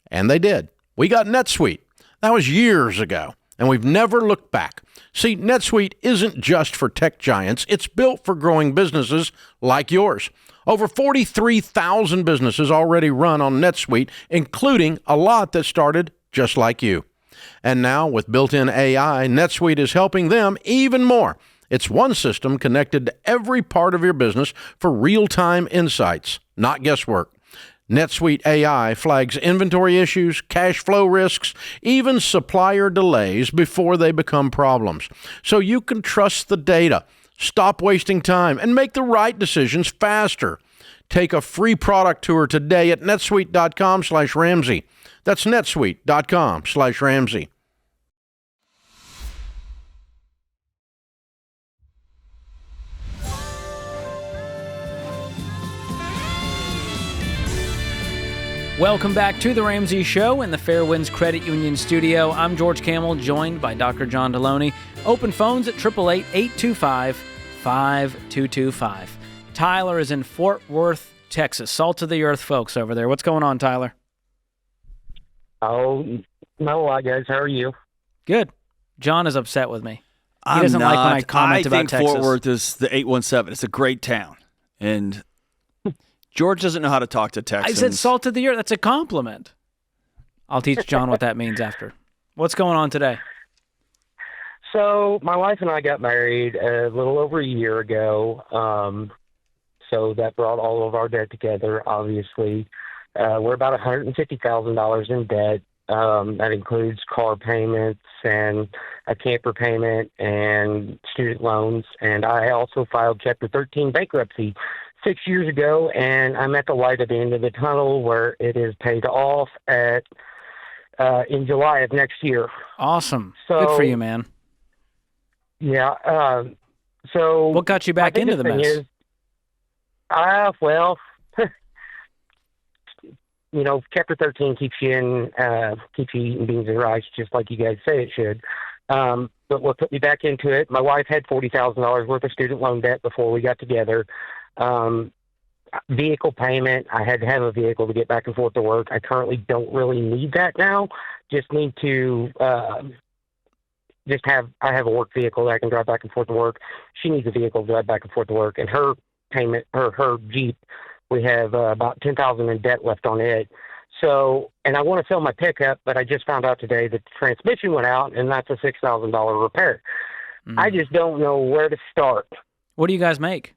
And they did. We got NetSuite. That was years ago, and we've never looked back. See, NetSuite isn't just for tech giants. It's built for growing businesses like yours. Over 43,000 businesses already run on NetSuite, including a lot that started just like you. And now, with built-in AI, NetSuite is helping them even more. It's one system connected to every part of your business for real-time insights, not guesswork. NetSuite AI flags inventory issues, cash flow risks, even supplier delays before they become problems. So you can trust the data, stop wasting time, and make the right decisions faster. Take a free product tour today at netsuite.com/Ramsey. That's netsuite.com/Ramsey. Welcome back to The Ramsey Show in the Fairwinds Credit Union studio. I'm George Kamel, joined by Dr. John Delony. Open phones at 888-825-5225. Tyler is in Fort Worth, Texas. Salt of the earth folks over there. What's going on, Tyler? Oh, not a lot, guys. How are you? Good. John is upset with me. He doesn't like when I comment about Texas. I think Fort Worth is the 817. It's a great town. And George doesn't know how to talk to Texans. I said salt of the earth. That's a compliment. I'll teach John what that means after. What's going on today? So my wife and I got married a little over a year ago. So that brought all of our debt together, obviously. We're about $150,000 in debt. That includes car payments and a camper payment and student loans. And I also filed Chapter 13 bankruptcy 6 years ago, and I'm at the light at the end of the tunnel where it is paid off in July of next year. Awesome. Good for you, man. Yeah. So what got you back into the mess? Well, Chapter 13 keeps you eating beans and rice, just like you guys say it should. But what put me back into it, my wife had $40,000 worth of student loan debt before we got together. I vehicle payment. I had to have a vehicle to get back and forth to work. I currently don't really need that now. Just need to I have a work vehicle that I can drive back and forth to work. She needs a vehicle to drive back and forth to work. And her payment, her Jeep, we have about $10,000 in debt left on it. So, and I want to sell my pickup, but I just found out today that the transmission went out, and that's a $6,000 repair. I just don't know where to start. What do you guys make?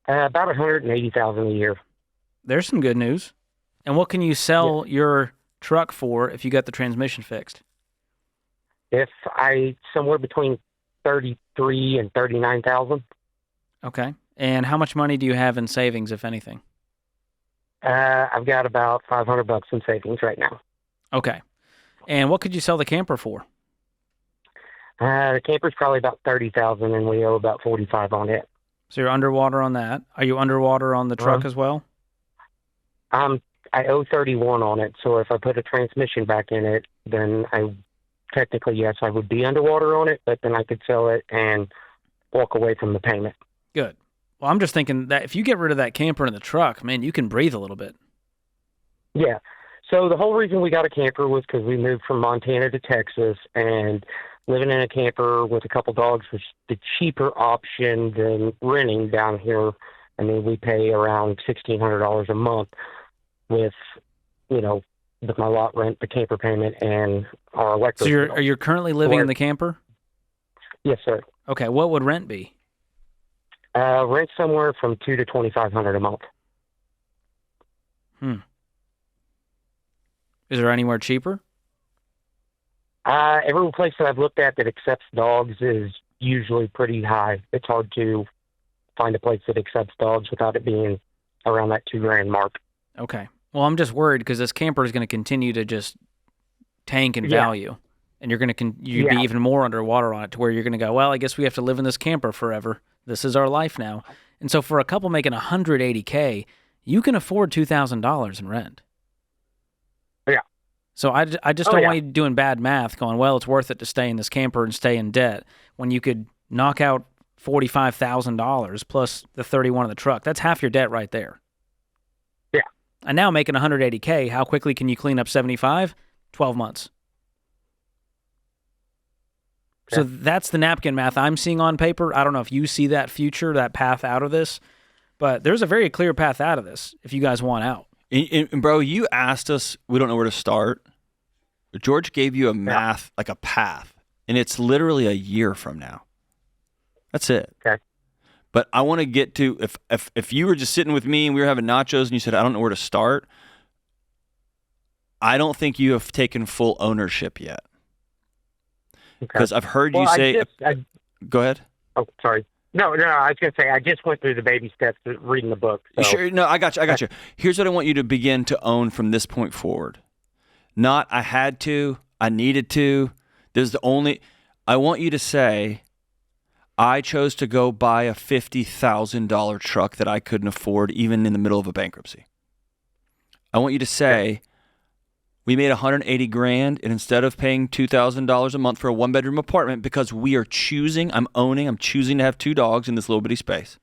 About $180,000 a year. There's some good news. And what can you sell your truck for if you got the transmission fixed? Somewhere between 33 and 39,000. Okay. And how much money do you have in savings, if anything? I've got about $500 in savings right now. Okay. And what could you sell the camper for? The camper's probably about 30,000, and we owe about 45 on it. So you're underwater on that. Are you underwater on the truck as well? I owe 31 on it. So if I put a transmission back in it, then technically, yes, I would be underwater on it, but then I could sell it and walk away from the payment. Good. Well, I'm just thinking that if you get rid of that camper in the truck, man, you can breathe a little bit. Yeah. So the whole reason we got a camper was because we moved from Montana to Texas, and living in a camper with a couple dogs was the cheaper option than renting down here. I mean, we pay around $1,600 a month with my lot rent, the camper payment, and our electric. So are you currently living in the camper? Yes, sir. Okay. What would rent be? Rent somewhere from $2,000 to $2,500 a month. Is there anywhere cheaper? Every place that I've looked at that accepts dogs is usually pretty high. It's hard to find a place that accepts dogs without it being around that $2,000 mark. Okay. Well, I'm just worried because this camper is going to continue to just tank in value, and you're going to be even more underwater on it to where you're going to go, well, I guess we have to live in this camper forever. This is our life now. And so for a couple making $180K, you can afford $2,000 in rent. Yeah. So I just don't want you doing bad math going, well, it's worth it to stay in this camper and stay in debt when you could knock out $45,000 plus the 31 of the truck. That's half your debt right there. Yeah. And now making $180K, how quickly can you clean up 75? 12 months. So that's the napkin math I'm seeing on paper. I don't know if you see that future, that path out of this, but there's a very clear path out of this if you guys want out. And bro, you asked us, we don't know where to start. George gave you a math, like a path, and it's literally a year from now. That's it. Okay. But I want to get to, if you were just sitting with me and we were having nachos and you said, I don't know where to start, I don't think you have taken full ownership yet. Because I've heard you say, go ahead. Oh, sorry. No, I was going to say, I just went through the baby steps reading the book. So. Sure, no, I got you. Here's what I want you to begin to own from this point forward. Not, I had to, I needed to. I want you to say, I chose to go buy a $50,000 truck that I couldn't afford even in the middle of a bankruptcy. I want you to say, we made $180,000, and instead of paying $2,000 a month for a one-bedroom apartment, because we are choosing, I'm choosing to have 2 dogs in this little bitty space,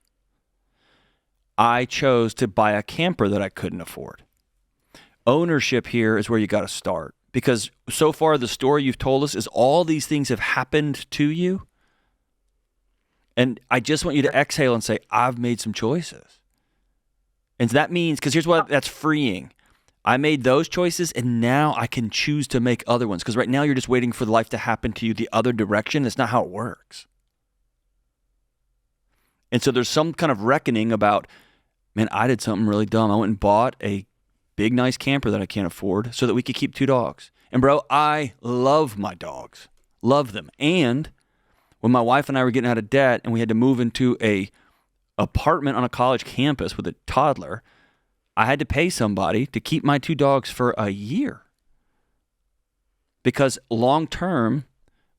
I chose to buy a camper that I couldn't afford. Ownership here is where you got to start, because so far the story you've told us is all these things have happened to you, and I just want you to exhale and say, I've made some choices. And that means, because here's what that's freeing. I made those choices, and now I can choose to make other ones. Because right now you're just waiting for life to happen to you the other direction. That's not how it works. And so there's some kind of reckoning about, man, I did something really dumb. I went and bought a big, nice camper that I can't afford so that we could keep 2 dogs. And bro, I love my dogs. Love them. And when my wife and I were getting out of debt and we had to move into a apartment on a college campus with a toddler, I had to pay somebody to keep my 2 dogs for a year. Because long term,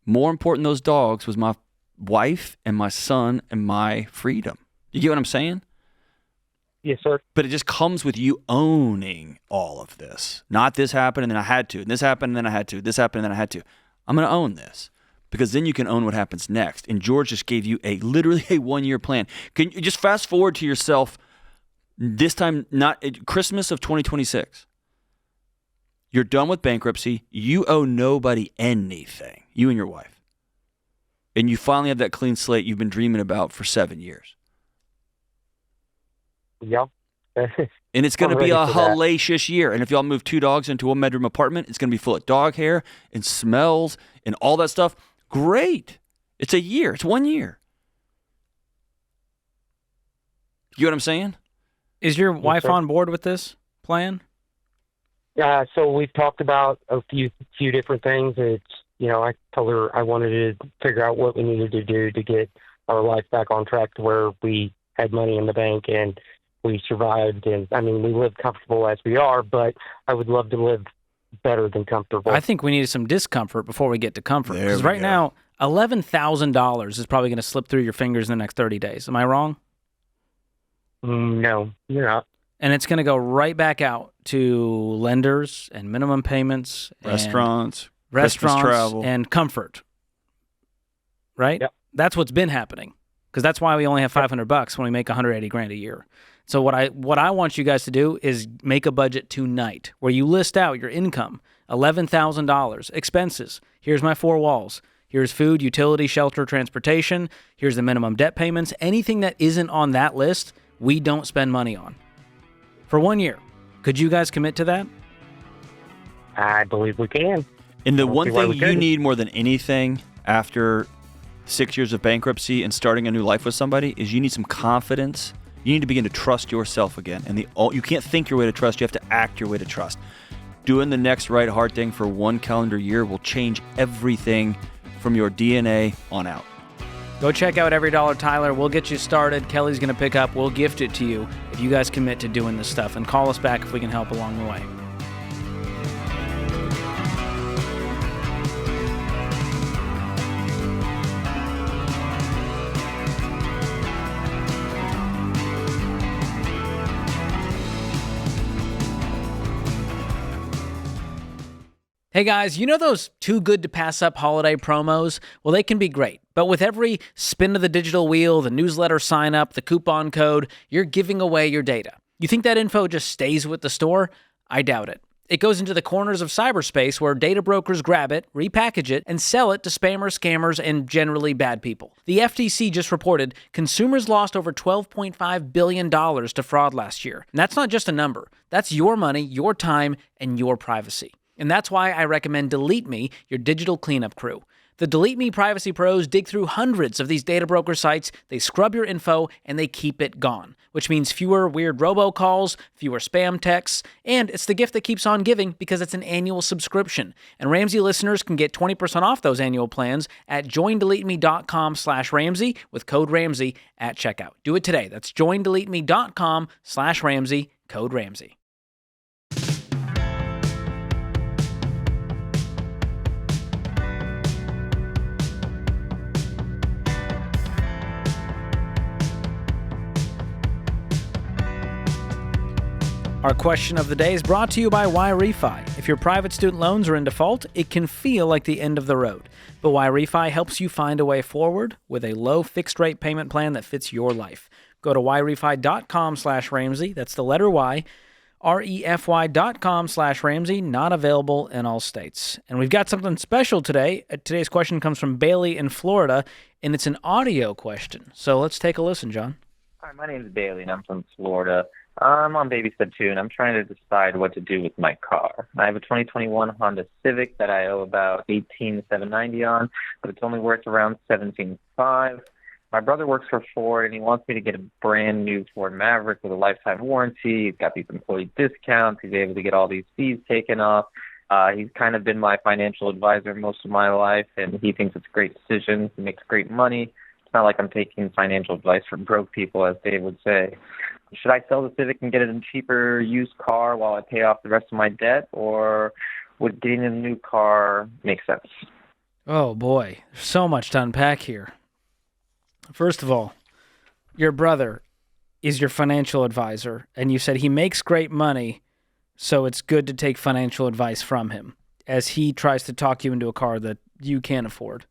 more important than those dogs was my wife and my son and my freedom. You get what I'm saying? Yes, sir. But it just comes with you owning all of this. Not this happened and then I had to, and this happened and then I had to, this happened and then I had to. I'm going to own this. Because then you can own what happens next. And George just gave you literally a 1-year plan. Can you just fast forward to yourself This time, not Christmas of 2026. You're done with bankruptcy. You owe nobody anything, you and your wife. And you finally have that clean slate you've been dreaming about for 7 years. Yep. And it's going to I'm be a ready for that. hellacious year. And if y'all move 2 dogs into a one-bedroom apartment, it's going to be full of dog hair and smells and all that stuff. Great. It's a year. It's 1 year. You know what I'm saying? Is your wife sir. on board with this plan? So we've talked about a few different things. It's, I told her I wanted to figure out what we needed to do to get our life back on track to where we had money in the bank and we survived. And I mean, we live comfortable as we are, but I would love to live better than comfortable. I think we needed some discomfort before we get to comfort. There Because we right go. now, $11,000 is probably going to slip through your fingers in the next 30 days. Am I wrong? No, you're not. And it's going to go right back out to lenders and minimum payments, and Restaurants, Christmas travel. and comfort. Right? Yep. That's what's been happening. Because that's why we only have $500 when we make $180,000 a year. So what I want you guys to do is make a budget tonight where you list out your income, $11,000, expenses. Here's my 4 walls. Here's food, utility, shelter, transportation. Here's the minimum debt payments. Anything that isn't on that list, we don't spend money on. For 1 year. Could you guys commit to that? I believe we can. And the Don't one see why thing we you couldn't. need more than anything after 6 years of bankruptcy and starting a new life with somebody is you need some confidence. You need to begin to trust yourself again. And you can't think your way to trust. You have to act your way to trust. Doing the next right hard thing for 1 calendar year will change everything from your DNA on out. Go check out EveryDollar Tyler. We'll get you started. Kelly's going to pick up. We'll gift it to you if you guys commit to doing this stuff. And call us back if we can help along the way. Hey guys, you know those too good to pass up holiday promos? Well, they can be great, but with every spin of the digital wheel, the newsletter sign up, the coupon code, you're giving away your data. You think that info just stays with the store? I doubt it. It goes into the corners of cyberspace where data brokers grab it, repackage it, and sell it to spammers, scammers, and generally bad people. The FTC just reported consumers lost over $12.5 billion to fraud last year. And that's not just a number. That's your money, your time, and your privacy. And that's why I recommend DeleteMe, your digital cleanup crew. The DeleteMe privacy pros dig through hundreds of these data broker sites, they scrub your info, and they keep it gone, which means fewer weird robocalls, fewer spam texts, and it's the gift that keeps on giving because it's an annual subscription. And Ramsey listeners can get 20% off those annual plans at joindeleteme.com/Ramsey with code Ramsey at checkout. Do it today. That's joindeleteme.com/Ramsey, code Ramsey. Our question of the day is brought to you by Yrefi. If your private student loans are in default, it can feel like the end of the road. But Yrefi helps you find a way forward with a low fixed rate payment plan that fits your life. Go to yrefi.com/Ramsey. That's the letter Y. REFY.com/Ramsey, not available in all states. And we've got something special today. Today's question comes from Bailey in Florida, and it's an audio question. So let's take a listen, John. Hi, my name is Bailey, and I'm from Florida. I'm on baby step 2, and I'm trying to decide what to do with my car. I have a 2021 Honda Civic that I owe about $18,790 on, but it's only worth around $17,500. My brother works for Ford, and he wants me to get a brand new Ford Maverick with a lifetime warranty. He's got these employee discounts. He's able to get all these fees taken off. He's kind of been my financial advisor most of my life, and he thinks it's a great decision. He makes great money. It's not like I'm taking financial advice from broke people, as Dave would say. Should I sell the Civic and get a cheaper used car while I pay off the rest of my debt, or would getting a new car make sense? Oh, boy. So much to unpack here. First of all, your brother is your financial advisor, and you said he makes great money, so it's good to take financial advice from him as he tries to talk you into a car that you can't afford.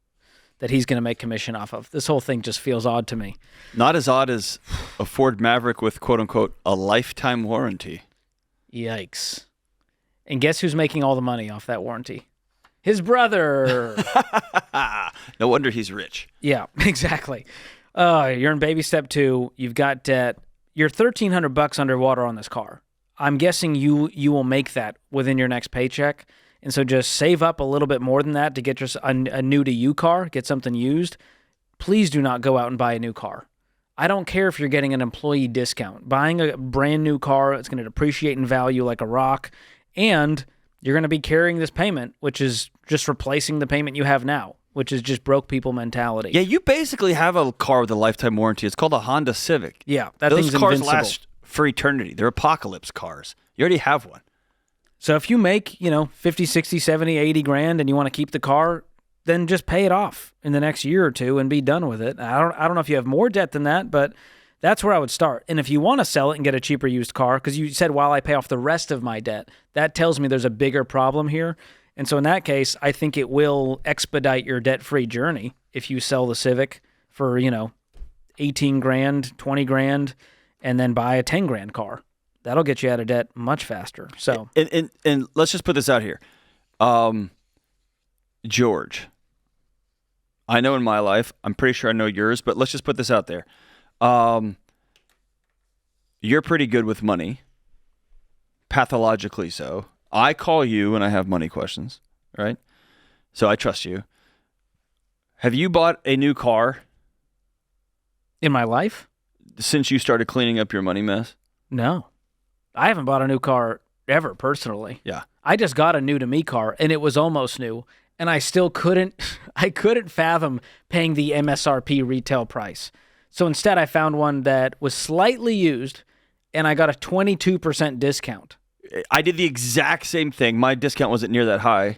that he's going to make commission off of. This whole thing just feels odd to me. Not as odd as a Ford Maverick with quote unquote a lifetime warranty. Yikes. And guess who's making all the money off that warranty? His brother. No wonder he's rich. Yeah, exactly. You're in baby step 2. You've got debt. You're $1,300 underwater on this car. I'm guessing you will make that within your next paycheck. And so just save up a little bit more than that to get a new to you car, get something used. Please do not go out and buy a new car. I don't care if you're getting an employee discount. Buying a brand new car, it's going to depreciate in value like a rock. And you're going to be carrying this payment, which is just replacing the payment you have now, which is just broke people mentality. Yeah, you basically have a car with a lifetime warranty. It's called a Honda Civic. Yeah, that Those thing's cars invincible. last for eternity. They're apocalypse cars. You already have one. So if you make, 50, 60, 70, 80 grand and you want to keep the car, then just pay it off in the next year or two and be done with it. I don't know if you have more debt than that, but that's where I would start. And if you want to sell it and get a cheaper used car, because you said while I pay off the rest of my debt, that tells me there's a bigger problem here. And so in that case, I think it will expedite your debt-free journey if you sell the Civic for, 18 grand, 20 grand, and then buy a 10 grand car. That'll get you out of debt much faster. So And let's just put this out here. George, I know in my life, I'm pretty sure I know yours, but let's just put this out there. You're pretty good with money, pathologically so. I call you when I have money questions, right? So I trust you. Have you bought a new car in my life since you started cleaning up your money mess? No. I haven't bought a new car ever personally. Yeah. I just got a new to me car and it was almost new. And I still couldn't fathom paying the MSRP retail price. So instead I found one that was slightly used and I got a 22% discount. I did the exact same thing. My discount wasn't near that high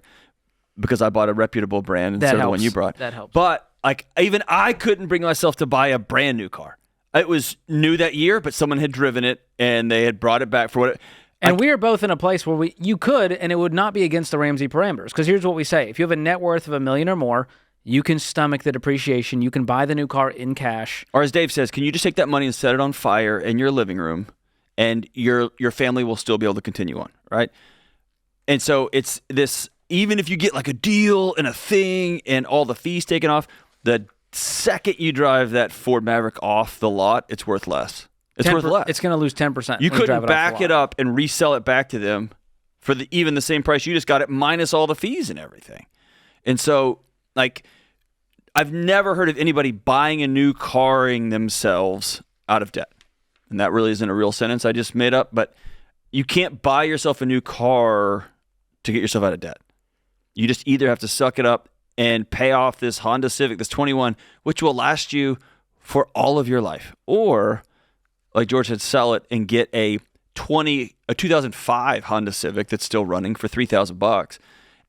because I bought a reputable brand instead of the one you brought. That helps. But even I couldn't bring myself to buy a brand new car. It was new that year, but someone had driven it and they had brought it back for what it... And we are both in a place where you could, and it would not be against the Ramsey parameters. Because here's what we say. If you have a net worth of $1 million or more, you can stomach the depreciation. You can buy the new car in cash. Or as Dave says, can you just take that money and set it on fire in your living room and your family will still be able to continue on, right? And so it's this, even if you get like a deal and a thing and all the fees taken off, the second you drive that Ford Maverick off the lot, it's worth less. It's worth less. It's going to lose 10%. You couldn't back it up and resell it back to them for even the same price you just got it, minus all the fees and everything. And so, I've never heard of anybody buying a new caring themselves out of debt. And that really isn't a real sentence I just made up, but you can't buy yourself a new car to get yourself out of debt. You just either have to suck it up and pay off this Honda Civic, this 21, which will last you for all of your life, or like George said, sell it and get a 2005 Honda Civic that's still running for $3,000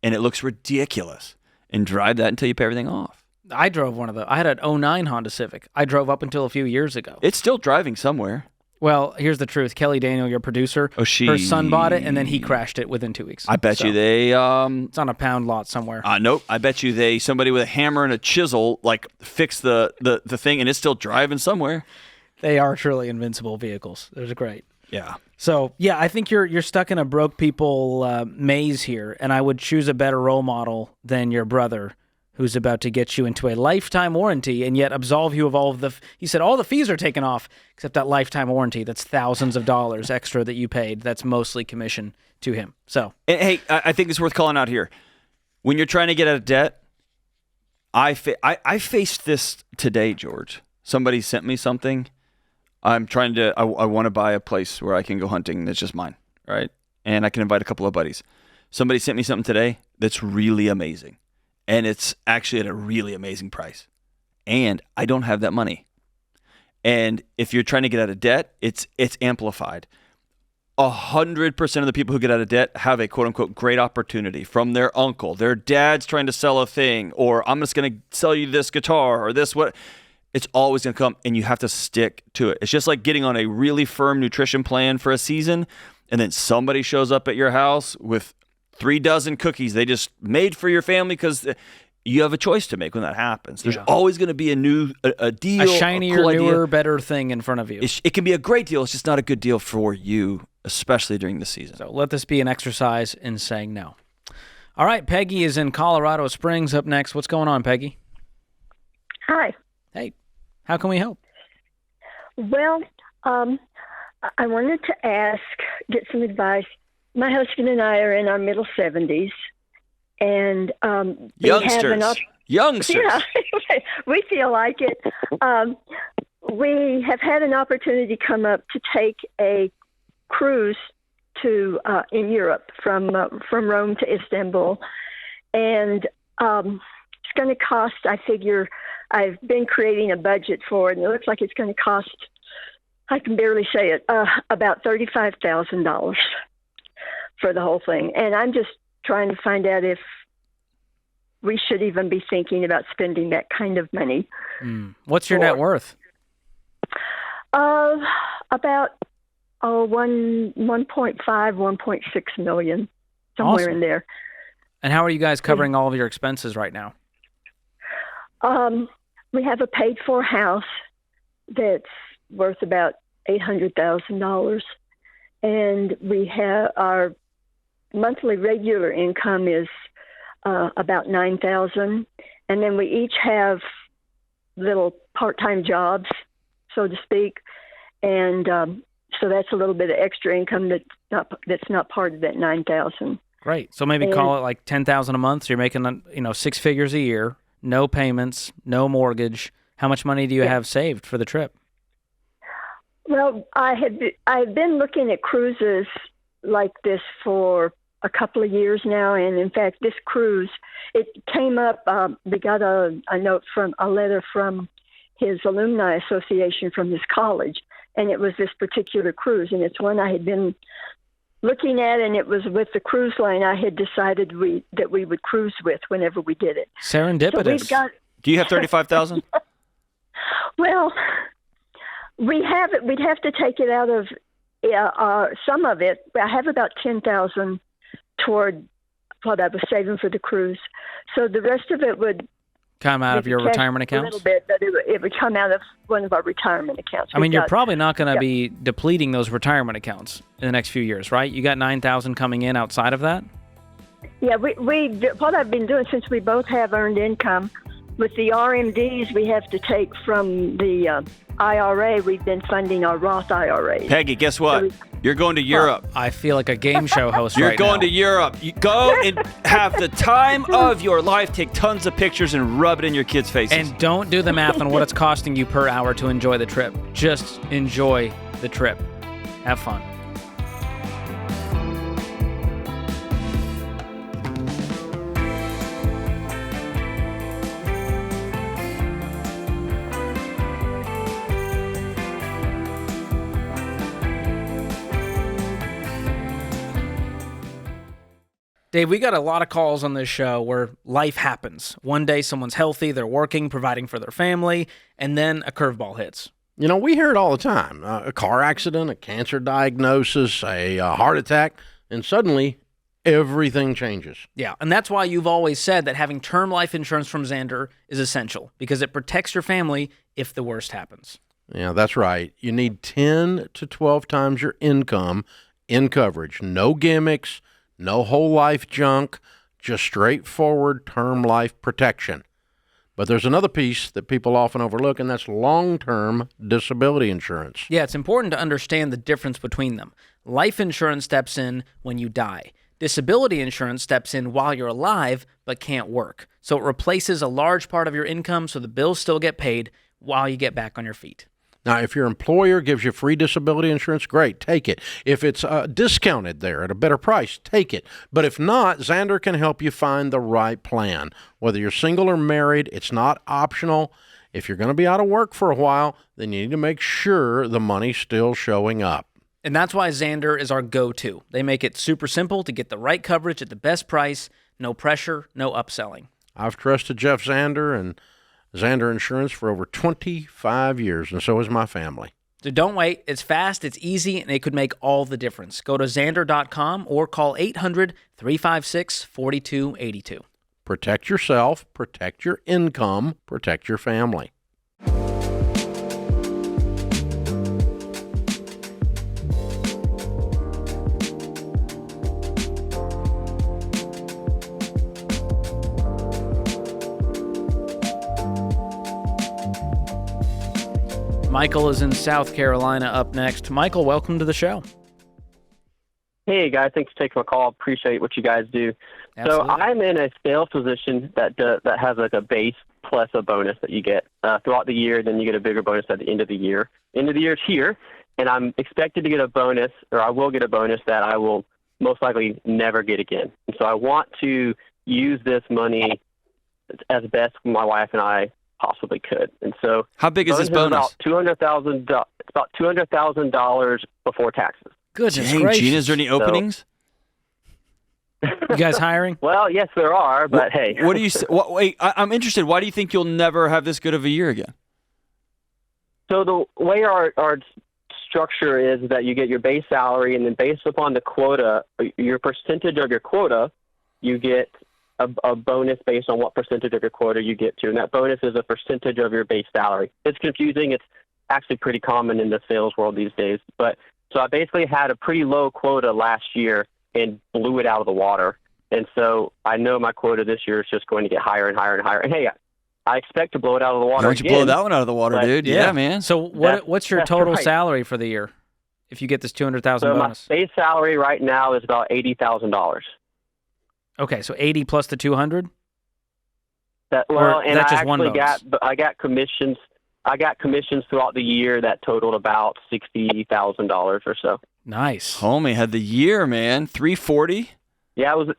and it looks ridiculous, and drive that until you pay everything off. I drove one of those. I had an 09 Honda Civic. I drove up until a few years ago. It's still driving somewhere. Well, here's the truth. Kelly Daniel, your producer, her son bought it and then he crashed it within 2 weeks. I bet you they it's on a pound lot somewhere. Nope. I bet you somebody with a hammer and a chisel fixed the thing and it's still driving somewhere. They are truly invincible vehicles. They're great. Yeah. So, yeah, I think you're stuck in a broke people maze here, and I would choose a better role model than your brother, who's about to get you into a lifetime warranty and yet absolve you of all of the... He said all the fees are taken off, except that lifetime warranty. That's thousands of dollars extra that you paid. That's mostly commission to him. So, and hey, I think it's worth calling out here. When you're trying to get out of debt, I faced this today, George. Somebody sent me something. I want to buy a place where I can go hunting that's just mine, right? And I can invite a couple of buddies. Somebody sent me something today that's really amazing. And it's actually at a really amazing price. And I don't have that money. And if you're trying to get out of debt, it's amplified. 100% of the people who get out of debt have a quote-unquote great opportunity from their uncle. Their dad's trying to sell a thing, or I'm just going to sell you this guitar or this what. It's always going to come, and you have to stick to it. It's just like getting on a really firm nutrition plan for a season, and then somebody shows up at your house with 3 dozen cookies they just made for your family because you have a choice to make when that happens. There's Yeah. always going to be a new a deal, A shinier, cool idea. newer, better thing in front of you. It can be a great deal. It's just not a good deal for you, especially during the season. So let this be an exercise in saying no. All right, Peggy is in Colorado Springs up next. What's going on, Peggy? Hi. Hey, how can we help? Well, I wanted to get some advice. My husband and I are in our middle 70s, and Youngsters. Youngsters. Yeah, we feel like it. We have had an opportunity come up to take a cruise to in Europe from Rome to Istanbul, and it's going to cost. I figure I've been creating a budget for it, and it looks like it's going to cost. I can barely say it. About $35,000 for the whole thing, and I'm just trying to find out if we should even be thinking about spending that kind of money. What's your net worth? About 1.5, 1.6 million, somewhere Awesome. in there. And how are you guys covering all of your expenses right now? We have a paid-for house that's worth about $800,000, and we have our monthly regular income is about $9,000, and then we each have little part-time jobs, so to speak, and so that's a little bit of extra income that's not part of that $9,000. Great. So maybe call it like $10,000 a month. So you're making 6 figures a year, no payments, no mortgage. How much money do you have saved for the trip? Well, I've been looking at cruises like this for a couple of years now, and in fact, this cruise, it came up. We got a letter from his alumni association from his college, and it was this particular cruise, and it's one I had been looking at, and it was with the cruise line I had decided that we would cruise with whenever we did it. Serendipitous. So Do you have $35,000? Well, we have it. We'd have to take it out of some of it. I have about $10,000 toward what I was saving for the cruise. So the rest of it would come out of your retirement accounts? A little bit, but it would come out of one of our retirement accounts. I mean, you're probably not going to be depleting those retirement accounts in the next few years, right? You got $9,000 coming in outside of that? Yeah, we what I've been doing since we both have earned income, with the RMDs we have to take from the IRA, we've been funding our Roth IRAs. Peggy, guess what? You're going to Europe. I feel like a game show host You're right now. You're going to Europe. You go and have the time of your life. Take tons of pictures and rub it in your kids' faces. And don't do the math on what it's costing you per hour to enjoy the trip. Just enjoy the trip. Have fun. Dave, we got a lot of calls on this show where life happens. One day someone's healthy, they're working, providing for their family, and then a curveball hits. You know, we hear it all the time. A car accident, a cancer diagnosis, a heart attack, and suddenly everything changes. Yeah, and that's why you've always said that having term life insurance from Zander is essential, because it protects your family if the worst happens. Yeah, that's right. You need 10 to 12 times your income in coverage. No gimmicks. No whole life junk, just straightforward term life protection. But there's another piece that people often overlook, and that's long-term disability insurance. Yeah, it's important to understand the difference between them. Life insurance steps in when you die. Disability insurance steps in while you're alive but can't work. So it replaces a large part of your income so the bills still get paid while you get back on your feet. Now, if your employer gives you free disability insurance, great, take it. If it's discounted there at a better price, take it. But if not, Zander can help you find the right plan. Whether you're single or married, it's not optional. If you're going to be out of work for a while, then you need to make sure the money's still showing up. And that's why Zander is our go-to. They make it super simple to get the right coverage at the best price, no pressure, no upselling. I've trusted Jeff Zander and Zander Insurance for over 25 years, and so has my family. So don't wait. It's fast, it's easy, and it could make all the difference. Go to Zander.com or call 800-356-4282. Protect yourself, protect your income, protect your family. Michael is in South Carolina up next. Michael, welcome to the show. Hey, guys. Thanks for taking my call. Appreciate what you guys do. Absolutely. So I'm in a sales position that has like a base plus a bonus that you get throughout the year. Then you get a bigger bonus at the end of the year. End of the year is here, and I'm expected to get a bonus, or I will get a bonus that I will most likely never get again. And so I want to use this money as best my wife and I possibly could. And so how big is this bonus? About $200,000. It's about $200,000 before taxes. Goodness Dang, gracious. Gene, is there any openings? You guys hiring? Well, yes, there are, but hey. What do you? Wait, I'm interested. Why do you think you'll never have this good of a year again? So the way our structure is that you get your base salary, and then based upon the quota, your percentage of your quota, you get a bonus based on what percentage of your quota you get to, and that bonus is a percentage of your base salary. It's confusing. It's actually pretty common in the sales world these days. But so I basically had a pretty low quota last year and blew it out of the water. And so I know my quota this year is just going to get higher and higher and higher. And hey, I expect to blow it out of the water. Why don't you blow that one out of the water, dude? Yeah, man. So what's your total salary for the year if you get this $200,000 so bonus? My base salary right now is about $80,000. Okay, so 80 plus the 200. And that's I just one actually bonus? I got commissions. I got commissions throughout the year that totaled about $60,000 or so. Nice. Homie had the year, man. 340. Yeah, it was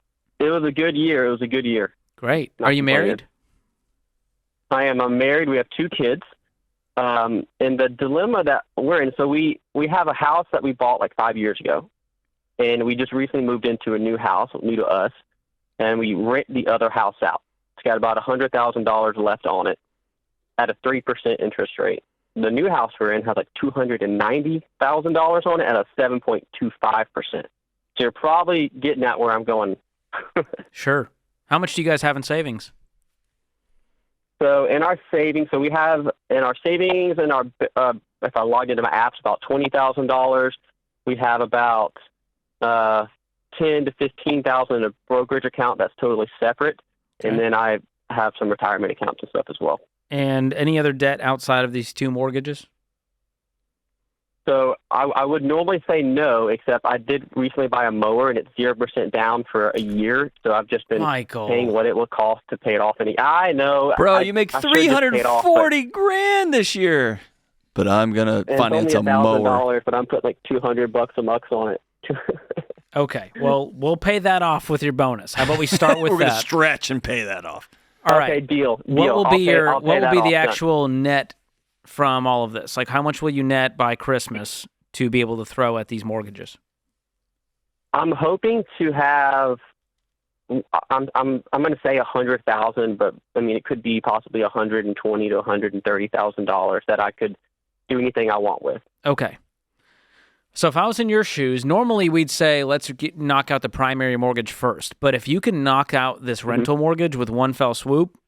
a good year. It was a good year. Great. Are you married? I am. I'm married. We have 2 kids. And the dilemma that we're in, so we have a house that we bought like 5 years ago, and we just recently moved into a new house, new to us, and we rent the other house out. It's got about $100,000 left on it at a 3% interest rate. The new house we're in has like $290,000 on it at a 7.25%. So you're probably getting at where I'm going. Sure. How much do you guys have in savings? So in our savings, and if I logged into my apps, about $20,000. We have about $10,000 to $15,000 in a brokerage account that's totally separate, and then I have some retirement accounts and stuff as well. And any other debt outside of these 2 mortgages? So I would normally say no, except I did recently buy a mower, and it's 0% down for a year. So I've just been paying what it will cost to pay it off. I know, bro, you make $340 grand this year. But I'm gonna finance a mower. But I'm putting like $200 a month on it. Okay, well, we'll pay that off with your bonus. How about we start with We're that? gonna stretch and pay that off. All right. Okay, deal. What will be the off actual net from all of this? Like, how much will you net by Christmas to be able to throw at these mortgages? I'm hoping to have. I'm going to say $100,000, but I mean it could be possibly $120,000 to $130,000 that I could do anything I want with. Okay. So if I was in your shoes, normally we'd say let's knock out the primary mortgage first. But if you can knock out this rental mortgage with one fell swoop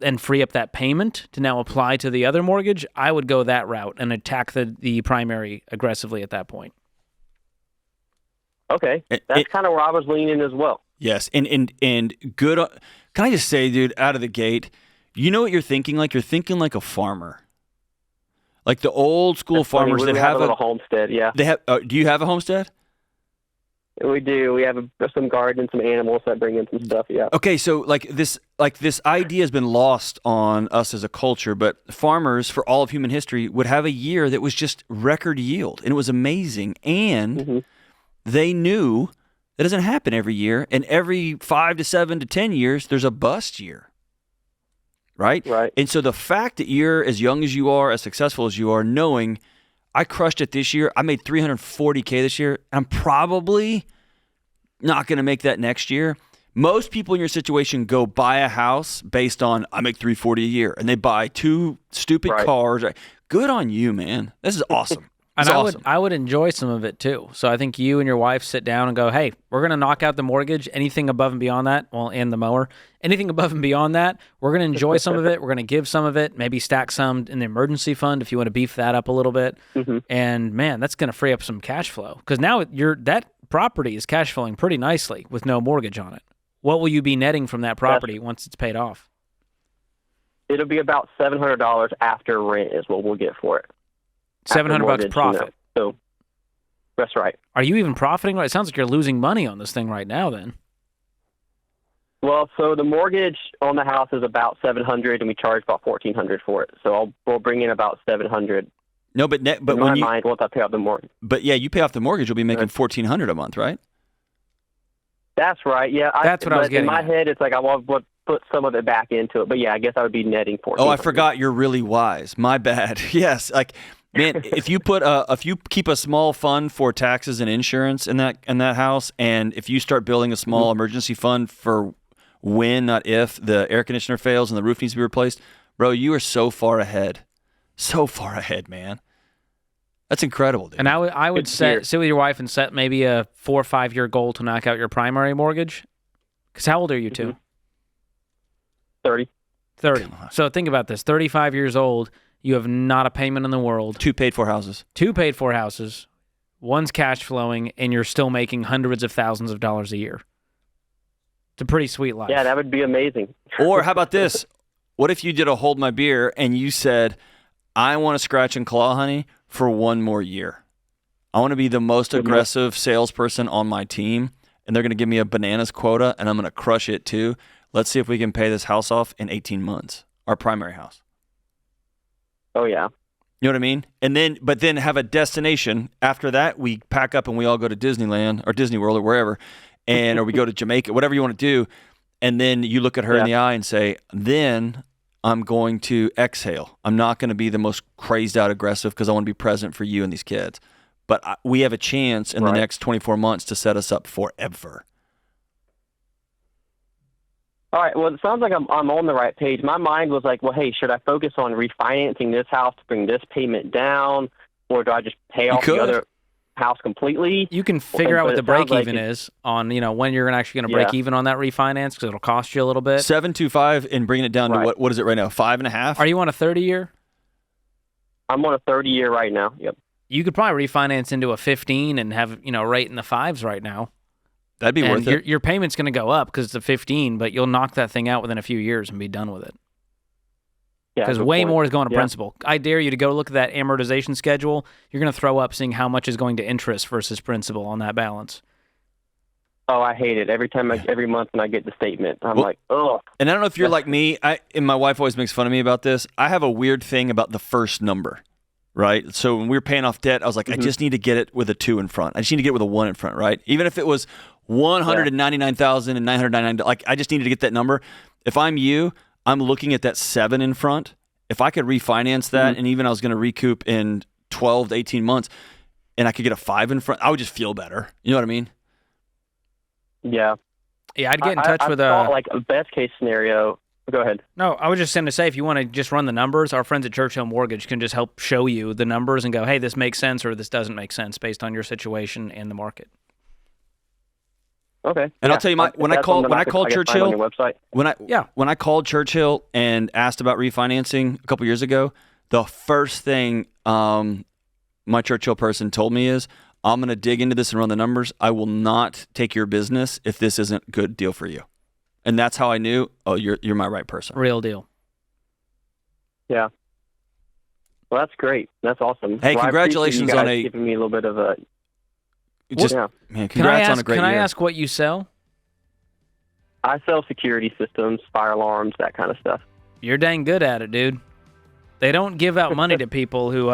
and free up that payment to now apply to the other mortgage, I would go that route and attack the primary aggressively at that point. Okay. That's kind of where I was leaning as well. Yes. And good. Can I just say, dude, out of the gate, you know what you're thinking like? You're thinking like a farmer. Like the old school farmers that have a little homestead, yeah. They have. Do you have a homestead? We do. We have some garden and some animals that bring in some stuff, yeah. Okay, so this idea has been lost on us as a culture, but farmers for all of human history would have a year that was just record yield, and it was amazing. And they knew that doesn't happen every year, and every 5 to 7 to 10 years, there's a bust year. Right? Right. And so the fact that you're as young as you are, as successful as you are, knowing I crushed it this year, I made $340K this year, I'm probably not going to make that next year. Most people in your situation go buy a house based on I make $340 a year, and they buy 2 stupid cars. Good on you, man. This is awesome. And It's awesome. I would enjoy some of it too. So I think you and your wife sit down and go, hey, we're going to knock out the mortgage. Anything above and beyond that, well, and the mower, anything above and beyond that, we're going to enjoy some of it. We're going to give some of it, maybe stack some in the emergency fund if you want to beef that up a little bit. And man, that's going to free up some cash flow because now that property is cash flowing pretty nicely with no mortgage on it. What will you be netting from that property once it's paid off? It'll be about $700 after rent is what we'll get for it. $700 profit. So that's right. Are you even profiting? It sounds like you're losing money on this thing right now then. Well, so the mortgage on the house is about $700 and we charge about $1,400 for it. So we'll bring in about $700. No, but in when my you mind, once I pay off the mortgage. But yeah, you pay off the mortgage, you'll be making $1,400 a month, right? That's right. Yeah, That's what I was in getting my at. head, it's like I want to put some of it back into it. But yeah, I guess I would be netting $1,400. Oh, I forgot. You're really wise. My bad. Yes, like man, if you keep a small fund for taxes and insurance in that house, and if you start building a small emergency fund for when, not if, the air conditioner fails and the roof needs to be replaced, bro, you are so far ahead. So far ahead, man. That's incredible, dude. And I would sit with your wife and set maybe a 4 or 5 year goal to knock out your primary mortgage. Because how old are you two? 30. 30. So think about this. 35 years old. You have not a payment in the world. 2 paid for houses. 2 paid for houses. One's cash flowing, and you're still making hundreds of thousands of dollars a year. It's a pretty sweet life. Yeah, that would be amazing. Or how about this? What if you did a hold my beer and you said, I want to scratch and claw, honey, for 1 more year. I want to be the most aggressive salesperson on my team, and they're going to give me a bananas quota, and I'm going to crush it too. Let's see if we can pay this house off in 18 months, our primary house. Oh, yeah. You know what I mean? But then have a destination. After that, we pack up and we all go to Disneyland or Disney World or wherever, or we go to Jamaica, whatever you want to do. And then you look at her in the eye and say, then I'm going to exhale. I'm not going to be the most crazed out aggressive because I want to be present for you and these kids. But we have a chance in the next 24 months to set us up forever. All right. Well, it sounds like I'm on the right page. My mind was like, well, hey, should I focus on refinancing this house to bring this payment down, or do I just pay off the other house completely? You can figure out what the break even is on, when you're actually going to break even on that refinance because it'll cost you a little bit. 7.25 and bringing it down to what is it right now? 5.5? Are you on a 30-year? I'm on a 30-year right now. Yep. You could probably refinance into a 15 and have rate in the 5s right now. That'd be worth it. Your payment's going to go up because it's a 15, but you'll knock that thing out within a few years and be done with it. Yeah, because way more is going to principal. I dare you to go look at that amortization schedule. You're going to throw up seeing how much is going to interest versus principal on that balance. Oh, I hate it. Every month when I get the statement, I'm like, oh. And I don't know if you're like me, and my wife always makes fun of me about this. I have a weird thing about the first number, right? So when we were paying off debt, I was like, I just need to get it with a 2 in front. I just need to get it with a 1 in front, right? Even if it was $199,999, like I just needed to get that number. If I'm you, I'm looking at that 7 in front. If I could refinance that, and even I was going to recoup in 12 to 18 months, and I could get a 5 in front, I would just feel better. You know what I mean? Yeah. Yeah, I'd get in touch with like a best case scenario. Go ahead. No, I was just going to say, if you want to just run the numbers, our friends at Churchill Mortgage can just help show you the numbers and go, hey, this makes sense or this doesn't make sense based on your situation and the market. Okay. And I'll tell you, when I called Churchill, when I called Churchill and asked about refinancing a couple years ago, the first thing my Churchill person told me is, I'm going to dig into this and run the numbers. I will not take your business if this isn't a good deal for you. And that's how I knew, oh, you're my right person. Real deal. Yeah. Well, that's great. That's awesome. Hey, congratulations on giving me a little bit of a. Man, congrats on a great year. Can I ask what you sell? I sell security systems, fire alarms, that kind of stuff. You're dang good at it, dude. They don't give out money to people who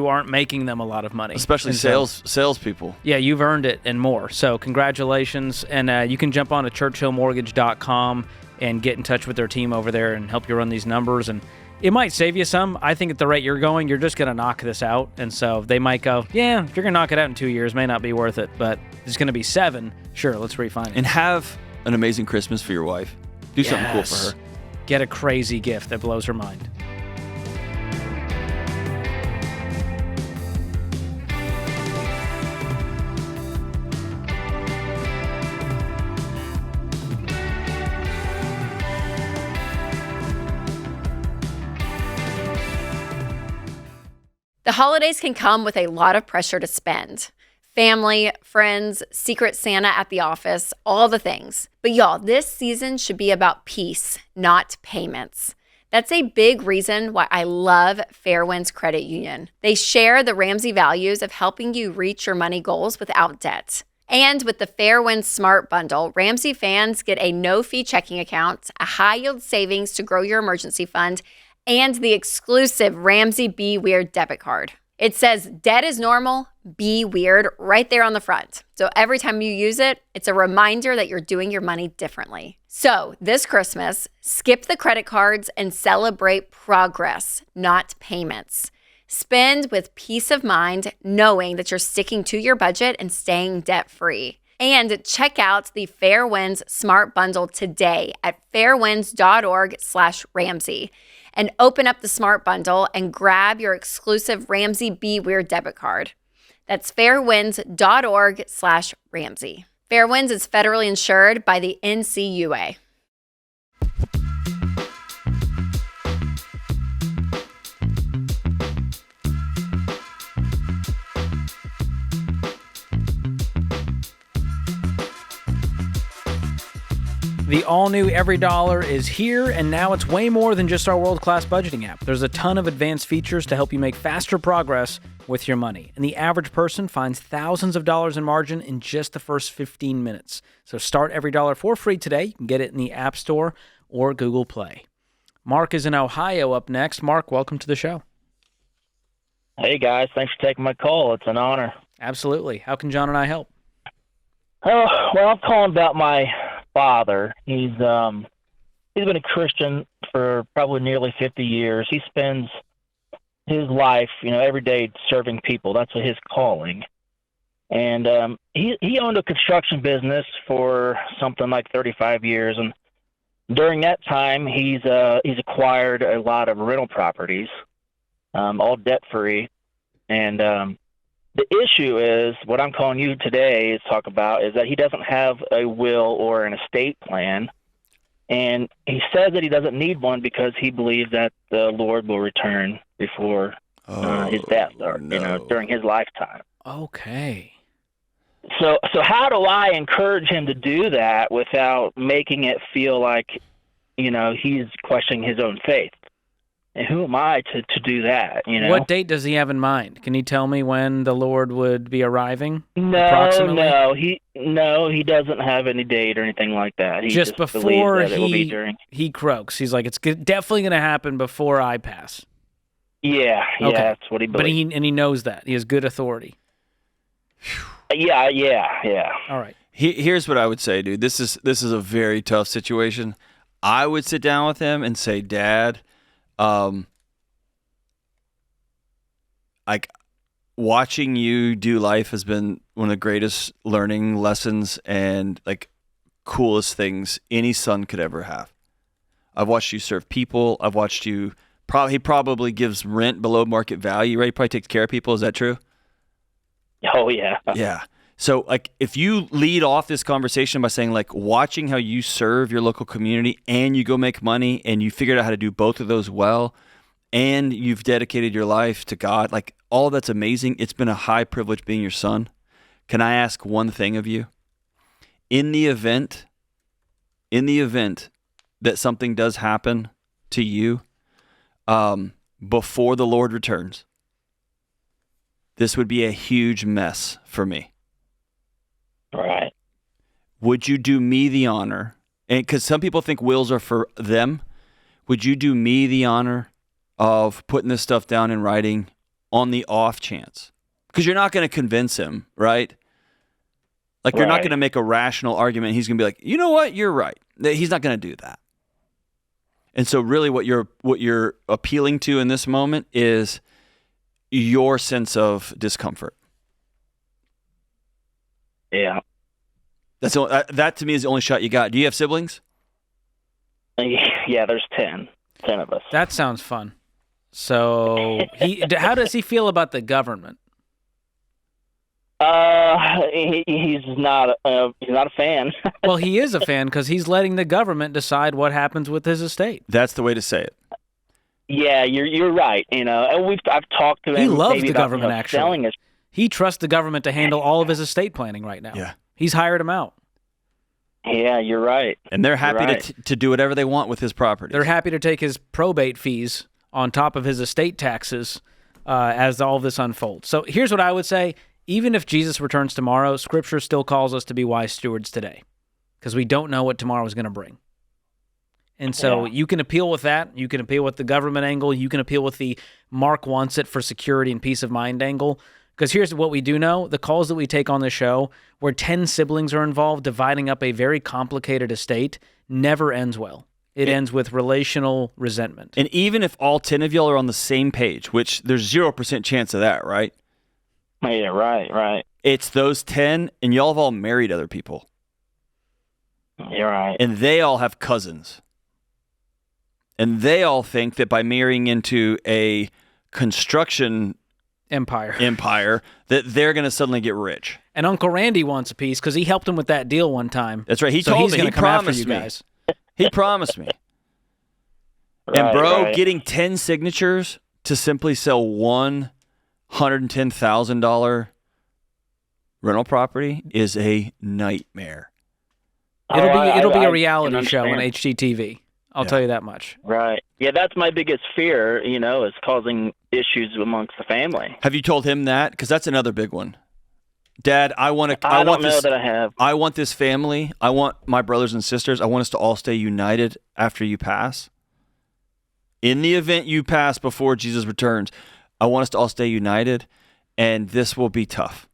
aren't making them a lot of money. Especially salespeople. Yeah, you've earned it and more. So congratulations. And you can jump on to churchillmortgage.com and get in touch with their team over there and help you run these numbers. And it might save you some. I think at the rate you're going, you're just going to knock this out. And so they might go, yeah, if you're going to knock it out in 2 years, may not be worth it. But if it's going to be 7, sure, let's refinance. And have an amazing Christmas for your wife. Do something cool for her. Get a crazy gift that blows her mind. The holidays can come with a lot of pressure to spend. Family, friends, Secret Santa at the office, all the things. But y'all, this season should be about peace, not payments. That's a big reason why I love Fairwinds Credit Union. They share the Ramsey values of helping you reach your money goals without debt. And with the Fairwinds Smart Bundle, Ramsey fans get a no-fee checking account, a high-yield savings to grow your emergency fund, and the exclusive Ramsey Be Weird debit card. It says, debt is normal, be weird, right there on the front. So every time you use it, it's a reminder that you're doing your money differently. So this Christmas, skip the credit cards and celebrate progress, not payments. Spend with peace of mind, knowing that you're sticking to your budget and staying debt-free. And check out the Fairwinds Smart Bundle today at fairwinds.org/Ramsey. And open up the Smart Bundle and grab your exclusive Ramsey Be Weird debit card. That's fairwinds.org/Ramsey. Fairwinds is federally insured by the NCUA. The all-new EveryDollar is here, and now it's way more than just our world-class budgeting app. There's a ton of advanced features to help you make faster progress with your money. And the average person finds thousands of dollars in margin in just the first 15 minutes. So start EveryDollar for free today. You can get it in the App Store or Google Play. Mark is in Ohio up next. Mark, welcome to the show. Hey, guys. Thanks for taking my call. It's an honor. Absolutely. How can John and I help? Oh, well, I'm calling about my father. He's been a Christian for probably nearly 50 years. He spends his life, every day serving people. That's his calling. And he owned a construction business for something like 35 years. And during that time, he's acquired a lot of rental properties, all debt-free. And the issue is, what I'm calling you today to talk about, is that he doesn't have a will or an estate plan. And he says that he doesn't need one because he believes that the Lord will return before his death, or during his lifetime. Okay. So how do I encourage him to do that without making it feel like, he's questioning his own faith? And who am I to do that? What date does he have in mind? Can he tell me when the Lord would be arriving? No, he doesn't have any date or anything like that. He just before that it will be during. He croaks. He's like, it's definitely going to happen before I pass. Yeah, okay. That's what he believes. But he knows that. He has good authority. Yeah. All right. Here's what I would say, dude. This is a very tough situation. I would sit down with him and say, Dad, like, watching you do life has been one of the greatest learning lessons and like coolest things any son could ever have. I've watched you serve people. I've watched you. He probably gives rent below market value, right? He probably takes care of people. Is that true? Oh yeah. Yeah. So like, if you lead off this conversation by saying like, watching how you serve your local community and you go make money and you figured out how to do both of those well, and you've dedicated your life to God, like, all that's amazing. It's been a high privilege being your son. Can I ask one thing of you? In the event that something does happen to you before the Lord returns, this would be a huge mess for me. Right. Would you do me the honor? And because some people think wills are for them, would you do me the honor of putting this stuff down in writing on the off chance? Because you're not going to convince him, right? Like, you're not going to make a rational argument. He's going to be like, you know what? You're right. He's not going to do that. And so really what you're appealing to in this moment is your sense of discomfort. Yeah. That to me is the only shot you got. Do you have siblings? Yeah, there's 10 of us. That sounds fun. So how does he feel about the government? He's not a fan. Well, he is a fan because he's letting the government decide what happens with his estate. That's the way to say it. Yeah, you're right. And I've talked to him. He loves maybe the about, government, actually. selling his. He trusts the government to handle all of his estate planning right now. Yeah. He's hired him out. Yeah, you're right. And they're happy Right. to do whatever they want with his property. They're happy to take his probate fees on top of his estate taxes as all of this unfolds. So here's what I would say. Even if Jesus returns tomorrow, Scripture still calls us to be wise stewards today because we don't know what tomorrow is going to bring. And so you can appeal with that. You can appeal with the government angle. You can appeal with the Mark wants it for security and peace of mind angle. Because here's what we do know. The calls that we take on this show, where 10 siblings are involved, dividing up a very complicated estate, never ends well. It ends with relational resentment. And even if all 10 of y'all are on the same page, which there's 0% chance of that, right? Yeah, right. It's those 10, and y'all have all married other people. You're right. And they all have cousins. And they all think that by marrying into a construction empire that they're going to suddenly get rich. And Uncle Randy wants a piece because he helped him with that deal one time. That's right. He so told he's me. Gonna He come after promised you me. guys. He promised me. And bro, getting 10 signatures to simply sell one $110,000 rental property is a nightmare. It'll be a reality show on HGTV. I'll tell you that much. Right. Yeah, that's my biggest fear, is causing issues amongst the family. Have you told him that? Because that's another big one. Dad, I want to. I don't know that I have. I want this family. I want my brothers and sisters. I want us to all stay united after you pass. In the event you pass before Jesus returns, I want us to all stay united, and this will be tough.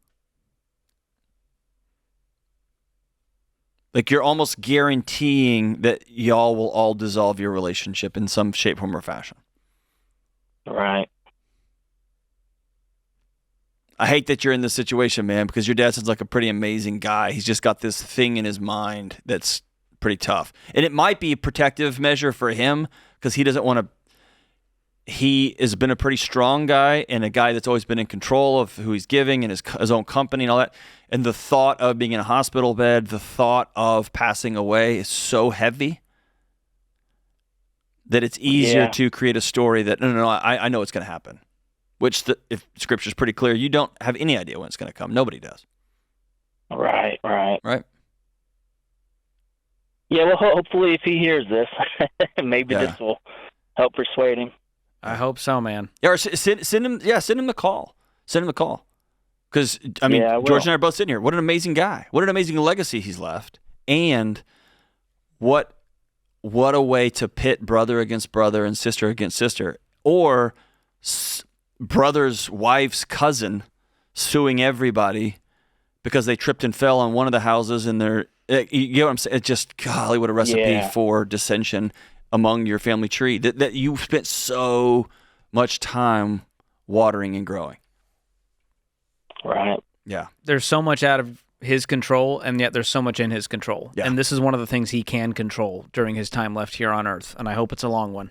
Like you're almost guaranteeing that y'all will all dissolve your relationship in some shape, form, or fashion. Right. I hate that you're in this situation, man, because your dad sounds like a pretty amazing guy. He's just got this thing in his mind that's pretty tough. And it might be a protective measure for him because he doesn't want to. He has been a pretty strong guy and a guy that's always been in control of who he's giving and his own company and all that. And the thought of being in a hospital bed, the thought of passing away is so heavy that it's easier to create a story that, no, I know it's going to happen. Which, if Scripture's pretty clear, you don't have any idea when it's going to come. Nobody does. Right. Right. Yeah, well, hopefully if he hears this, maybe this will help persuade him. I hope so, man. Yeah, or send him the call. Send him the call. Because, I mean, George and I are both sitting here. What an amazing guy. What an amazing legacy he's left. And what a way to pit brother against brother and sister against sister. Or brother's wife's cousin suing everybody because they tripped and fell on one of the houses and you know what I'm saying? It's just, golly, what a recipe for dissension among your family tree that you spent so much time watering and growing. Right. Yeah. There's so much out of his control, and yet there's so much in his control. Yeah. And this is one of the things he can control during his time left here on Earth, and I hope it's a long one.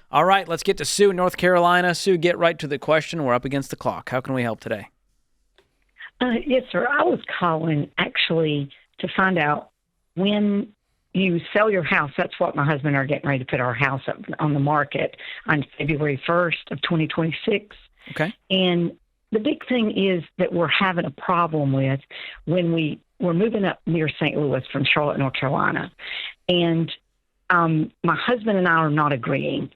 All right, let's get to Sue in North Carolina. Sue, get right to the question. We're up against the clock. How can we help today? Yes, sir. I was calling actually to find out when you sell your house. That's what my husband and I are getting ready to put our house up on the market on February 1st of 2026. Okay. And the big thing is that we're having a problem with when we're moving up near St. Louis from Charlotte, North Carolina. And my husband and I are not agreeing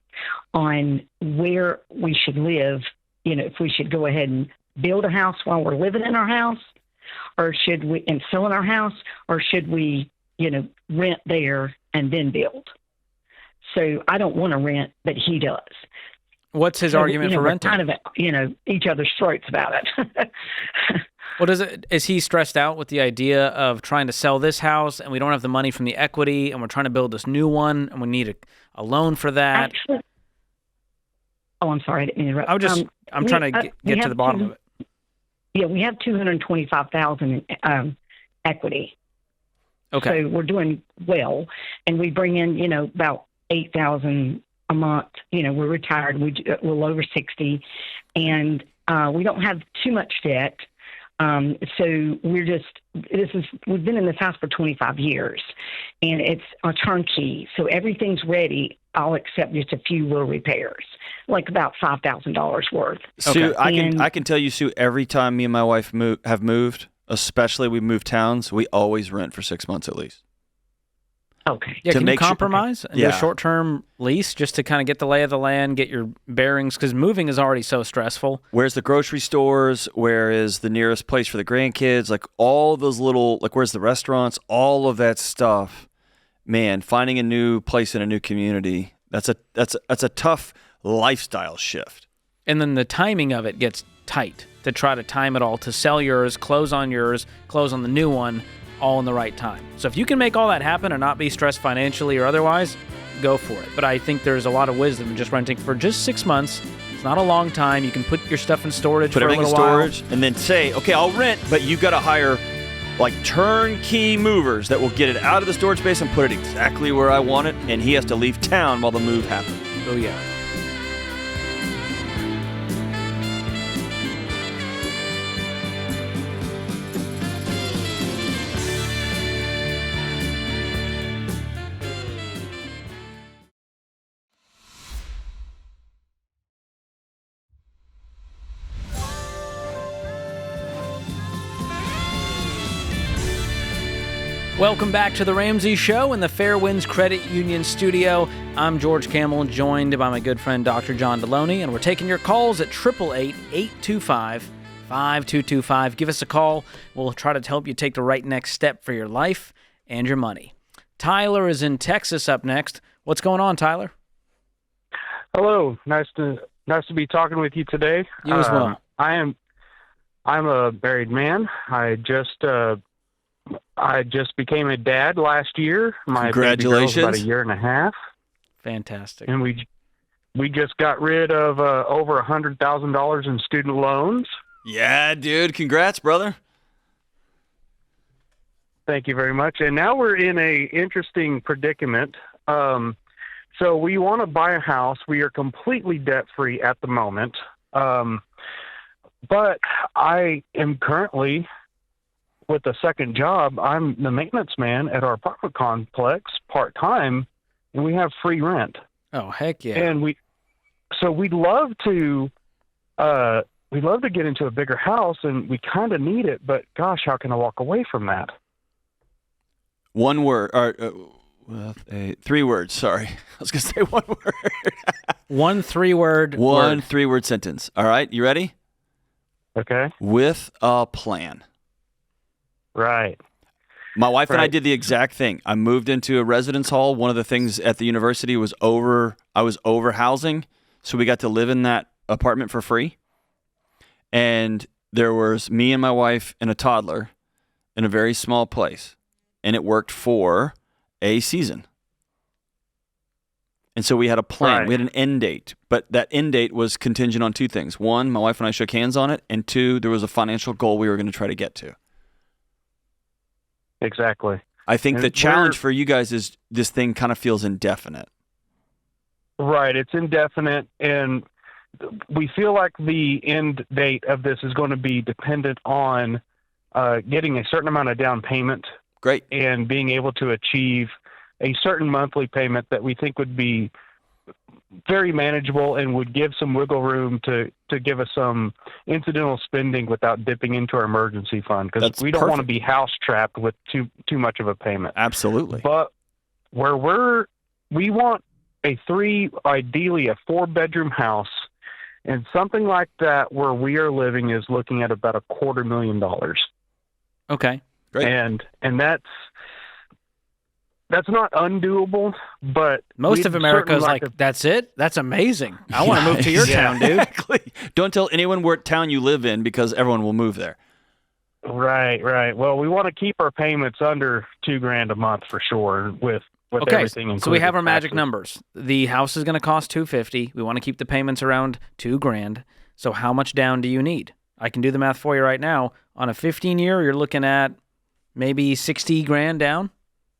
on where we should live, if we should go ahead and build a house while we're living in our house, or should we, and selling our house, or should we, rent there and then build. So I don't want to rent, but he does. What's his argument for renting? We're kind of, each other's throats about it. Well, is he stressed out with the idea of trying to sell this house and we don't have the money from the equity and we're trying to build this new one and we need a loan for that? Actually, I'm sorry, I didn't mean to interrupt. I'm trying to get to the bottom of it. Yeah, we have $225,000 in equity. Okay. So we're doing well, and we bring in, about $8,000 a month. We're retired. We're over 60, and we don't have too much debt. So we've been in this house for 25 years, and it's a turnkey. So everything's ready, all except just a few little repairs, like about $5,000 worth. Sue, Okay. I can tell you, Sue, every time me and my wife have moved, especially we moved towns, we always rent for 6 months at least. Okay. Yeah, To can you make sure- compromise and do Yeah. a short-term lease just to kind of get the lay of the land, get your bearings? Because moving is already so stressful. Where's the grocery stores? Where is the nearest place for the grandkids? Like all those little, like where's the restaurants? All of that stuff. Man, finding a new place in a new community, that's a tough lifestyle shift. And then the timing of it gets tight to try to time it all to sell yours, close on the new one, all in the right time. So if you can make all that happen and not be stressed financially or otherwise, go for it. But I think there's a lot of wisdom in just renting for just 6 months. It's not a long time. You can put your stuff in storage Put for a everything in little storage while. and then say, okay, I'll rent, but you got to hire like turnkey movers that will get it out of the storage space and put it exactly where I want it. And he has to leave town while the move happens. Oh, yeah. Welcome back to the Ramsey Show in the Fairwinds Credit Union studio. I'm George Kamel, joined by my good friend Dr. John Delony, and we're taking your calls at 888-825-5225. Give us a call. We'll try to help you take the right next step for your life and your money. Tyler is in Texas up next. What's going on, Tyler? Hello. Nice to be talking with you today. You as well. I'm a married man. I just became a dad last year. My baby girl's about a year and a half. Fantastic. And we just got rid of over $100,000 in student loans. Yeah, dude. Congrats, brother. Thank you very much. And now we're in a interesting predicament. So we want to buy a house. We are completely debt-free at the moment. But I am currently with a second job. I'm the maintenance man at our apartment complex part-time, and we have free rent. Oh, heck yeah. And we'd love to get into a bigger house, and we kind of need it, but gosh, how can I walk away from that? One word, or 3 words, sorry. I was going to say one word. One 3-word One word. 3-word sentence. All right, you ready? Okay. With a plan. Right. My wife and I Right. did the exact thing. I moved into a residence hall. One of the things at the university was I was over housing, so we got to live in that apartment for free. And there was me and my wife and a toddler in a very small place, and it worked for a season. And so we had a plan. Right. We had an end date, but that end date was contingent on 2 things. 1, my wife and I shook hands on it, and 2, there was a financial goal we were going to try to get to. Exactly. I think And the challenge we're- for you guys is this thing kind of feels indefinite. Right. It's indefinite, and we feel like the end date of this is going to be dependent on getting a certain amount of down payment. Great. And being able to achieve a certain monthly payment that we think would be very manageable and would give some wiggle room to give us some incidental spending without dipping into our emergency fund, because That's we don't want to perfect. be house trapped with too much of a payment. Absolutely. But where we want ideally a 4-bedroom house, and something like that where we are living is looking at about $250,000. Okay. Great. And that's not undoable, but Most we'd of America is certainly like, that's it? That's amazing. I want to move to your town, dude. Exactly. Don't tell anyone what town you live in, because everyone will move there. Right. Well, we want to keep our payments under $2,000 a month for sure, with Okay, everything included. so we have our magic taxes. numbers. The house is going to cost $250,000. We want to keep the payments around $2,000. So how much down do you need? I can do the math for you right now. On a 15-year, you're looking at maybe $60,000 down.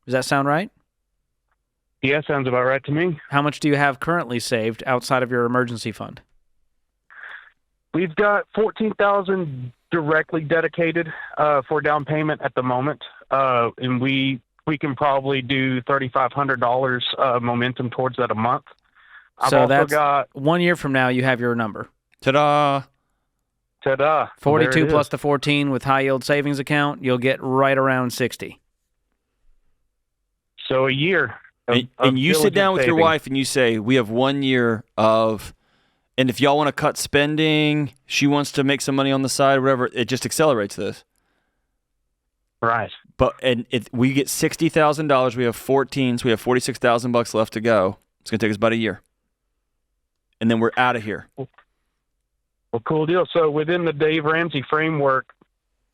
Does that sound right? Yeah, sounds about right to me. How much do you have currently saved outside of your emergency fund? We've got $14,000 directly dedicated for down payment at the moment, and we can probably do $3,500 momentum towards that a month. I've So also that's got 1 year from now, you have your number. Ta-da. 42 plus the 14 with high yield savings account, you'll get right around 60. So a year. And you sit down with your wife and you say, we have 1 year of, and if y'all want to cut spending, she wants to make some money on the side, whatever, it just accelerates this. Right. We get $60,000. We have 14, so we have $46,000 left to go. It's going to take us about a year. And then we're out of here. Well, cool deal. So within the Dave Ramsey framework,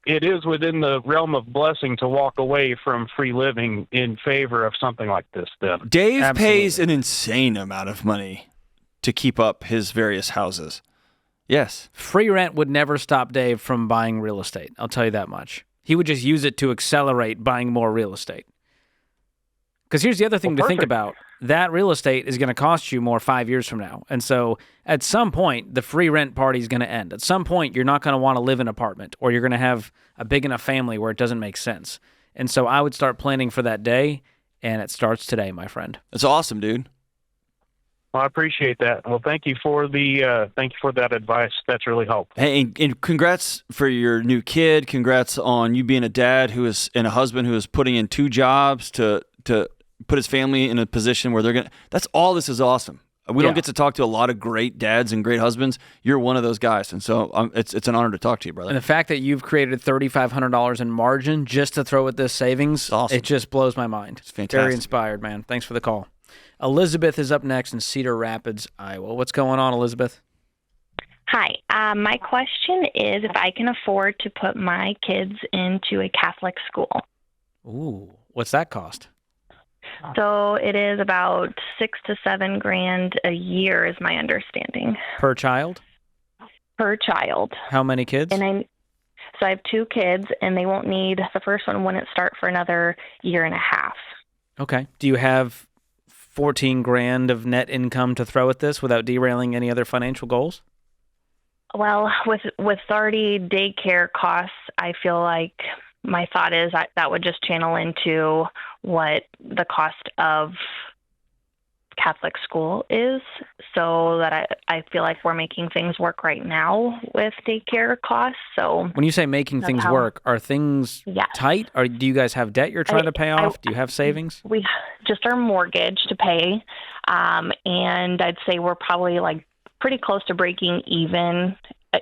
it is within the realm of blessing to walk away from free living in favor of something like this, then. Dave pays an insane amount of money to keep up his various houses. Yes. Free rent would never stop Dave from buying real estate. I'll tell you that much. He would just use it to accelerate buying more real estate. Because here's the other thing to think about. That real estate is going to cost you more 5 years from now. And so at some point, the free rent party is going to end. At some point, you're not going to want to live in an apartment, or you're going to have a big enough family where it doesn't make sense. And so I would start planning for that day, and it starts today, my friend. That's awesome, dude. Well, I appreciate that. Well, thank you for that advice. That's really helpful. Hey, and congrats for your new kid. Congrats on you being a dad and a husband who is putting in 2 jobs to put his family in a position where they're going to... That's all. This is awesome. We don't get to talk to a lot of great dads and great husbands. You're one of those guys, and so it's an honor to talk to you, brother. And the fact that you've created $3,500 in margin just to throw at this savings, awesome. It just blows my mind. It's fantastic. Very inspired, man. Thanks for the call. Elizabeth is up next in Cedar Rapids, Iowa. What's going on, Elizabeth? Hi. My question is if I can afford to put my kids into a Catholic school. Ooh, what's that cost? So it is about $6,000 to $7,000 a year, is my understanding. Per child? Per child. How many kids? So I have 2 kids, and they won't need, the first one wouldn't start for another year and a half. Okay. Do you have $14,000 of net income to throw at this without derailing any other financial goals? Well, with already daycare costs, I feel like my thought is that would just channel into what the cost of Catholic school is, so that I feel like we're making things work right now with daycare costs. So when you say making things work, are things tight? Or do you guys have debt you're trying to pay off? Do you have savings? We just our mortgage to pay, and I'd say we're probably like pretty close to breaking even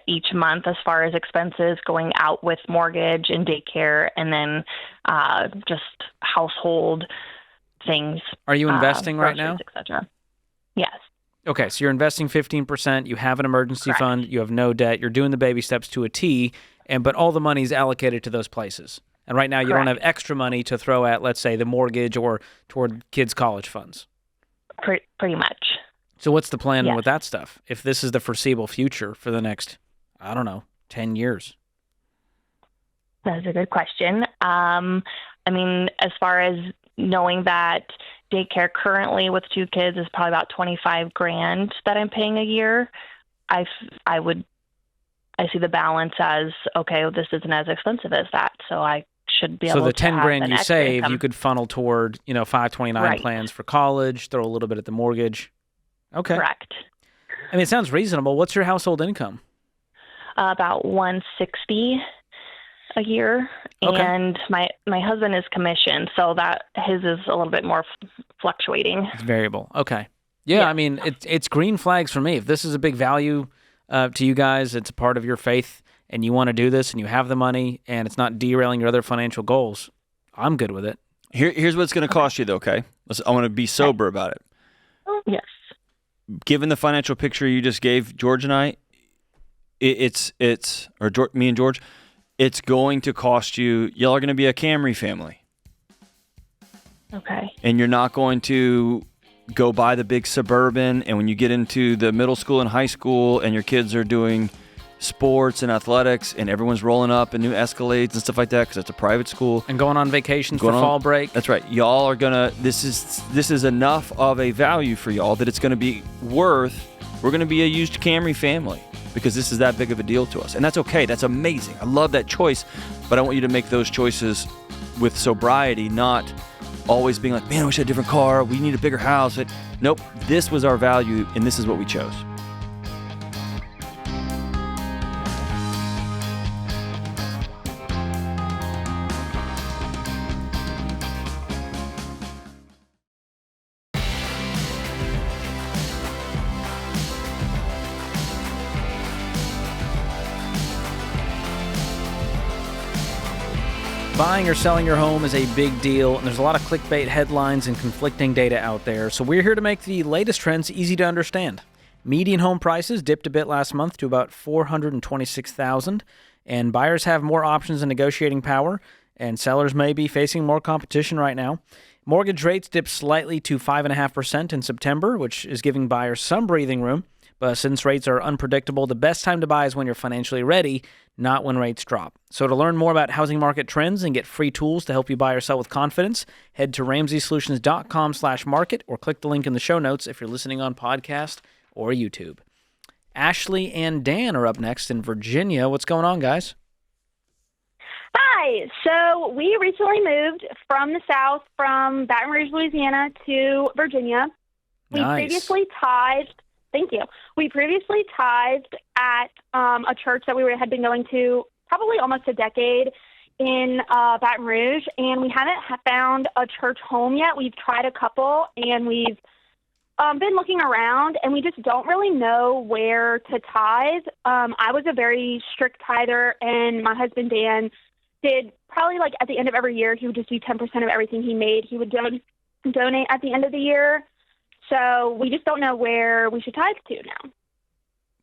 each month as far as expenses going out with mortgage and daycare, and then just household things. Are you investing right now? Etc. Yes. Okay, so you're investing 15%. You have an emergency fund. You have no debt. You're doing the baby steps to a T, but all the money is allocated to those places. And right now you don't have extra money to throw at, let's say, the mortgage or toward kids' college funds. Pretty much. So what's the plan with that stuff? If this is the foreseeable future for the next, 10 years? That's a good question. As far as knowing that daycare currently with 2 kids is probably about $25,000 that I'm paying a year, I see the balance as, okay, this isn't as expensive as that, so I should be able to. So the $10,000 you save, income. you could funnel toward 529 plans for college, throw a little bit at the mortgage. Okay. Correct. It sounds reasonable. What's your household income? About $160 a year, and my husband is commissioned, so that his is a little bit more fluctuating. It's variable. Okay. Yeah. It's green flags for me. If this is a big value to you guys, it's a part of your faith, and you want to do this, and you have the money, and it's not derailing your other financial goals, I'm good with it. Here's what it's going to cost you, though. Okay, I want to be sober about it. Yes. Given the financial picture you just gave George and I, me and George, it's going to cost you. Y'all are going to be a Camry family. Okay. And you're not going to go buy the big Suburban. And when you get into the middle school and high school, and your kids are doing sports and athletics, and everyone's rolling up in new Escalades and stuff like that because it's a private school and going on vacations for fall break. That's right. Y'all are gonna. This is enough of a value for y'all that it's going to be worth. We're going to be a used Camry family. because this is that big of a deal to us. And that's okay. That's amazing. I love that choice, but I want you to make those choices with sobriety, not always being like, man, I wish I had a different car. We need a bigger house. Nope. This was our value, and this is what we chose. Buying or selling your home is a big deal, and there's a lot of clickbait headlines and conflicting data out there, so we're here to make the latest trends easy to understand. Median home prices dipped a bit last month to about $426,000, and buyers have more options and negotiating power, and sellers may be facing more competition right now. Mortgage rates dipped slightly to 5.5% in September, which is giving buyers some breathing room, but since rates are unpredictable, the best time to buy is when you're financially ready, not when rates drop. So to learn more about housing market trends and get free tools to help you buy or sell with confidence, head to RamseySolutions.com/market or click the link in the show notes if you're listening on podcast or YouTube. Ashley and Dan are up next in Virginia. What's going on, guys? Hi. So we recently moved from the South, from Baton Rouge, Louisiana to Virginia. We Nice. previously tithed. Thank you. We previously tithed at a church that we had been going to probably almost a decade in Baton Rouge, and we haven't found a church home yet. We've tried a couple, and we've been looking around, and we just don't really know where to tithe. I was a very strict tither, and my husband, Dan, did probably like at the end of every year, he would just do 10% of everything he made. He would donate at the end of the year. So we just don't know where we should tithe to now.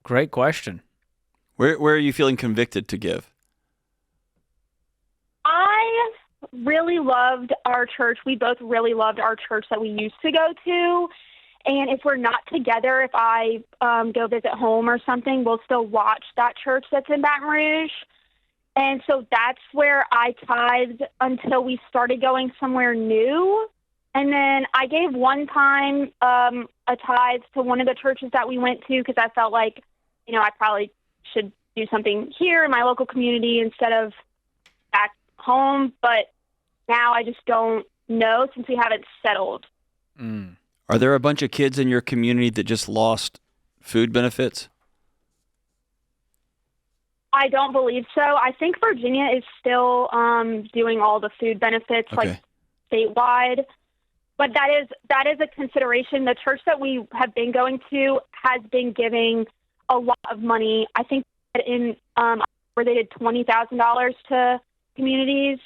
Great question. Where are you feeling convicted to give? I really loved our church. We both really loved our church that we used to go to. And if we're not together, if I go visit home or something, we'll still watch that church that's in Baton Rouge. And so that's where I tithed until we started going somewhere new. And then I gave one time a tithe to one of the churches that we went to because I felt like, I probably should do something here in my local community instead of back home. But now I just don't know since we haven't settled. Are there a bunch of kids in your community that just lost food benefits? I don't believe so. I think Virginia is still doing all the food benefits like statewide. But that is a consideration. The church that we have been going to has been giving a lot of money. I think in where they did $20,000 to communities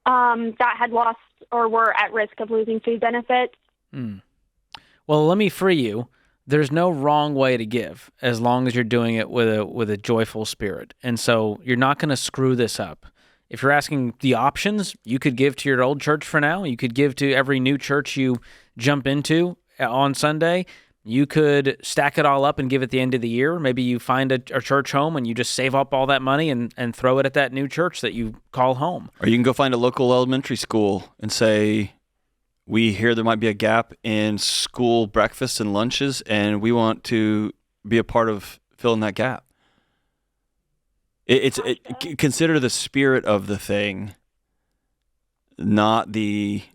that had lost or were at risk of losing food benefits. Well, let me free you. There's no wrong way to give as long as you're doing it with a joyful spirit. And so you're not going to screw this up. If you're asking the options, you could give to your old church for now. You could give to every new church you jump into on Sunday. You could stack it all up and give at the end of the year. Maybe you find a church home and you just save up all that money and throw it at that new church that you call home. Or you can go find a local elementary school and say, we hear there might be a gap in school breakfasts and lunches, and we want to be a part of filling that gap. Consider the spirit of the thing, not maybe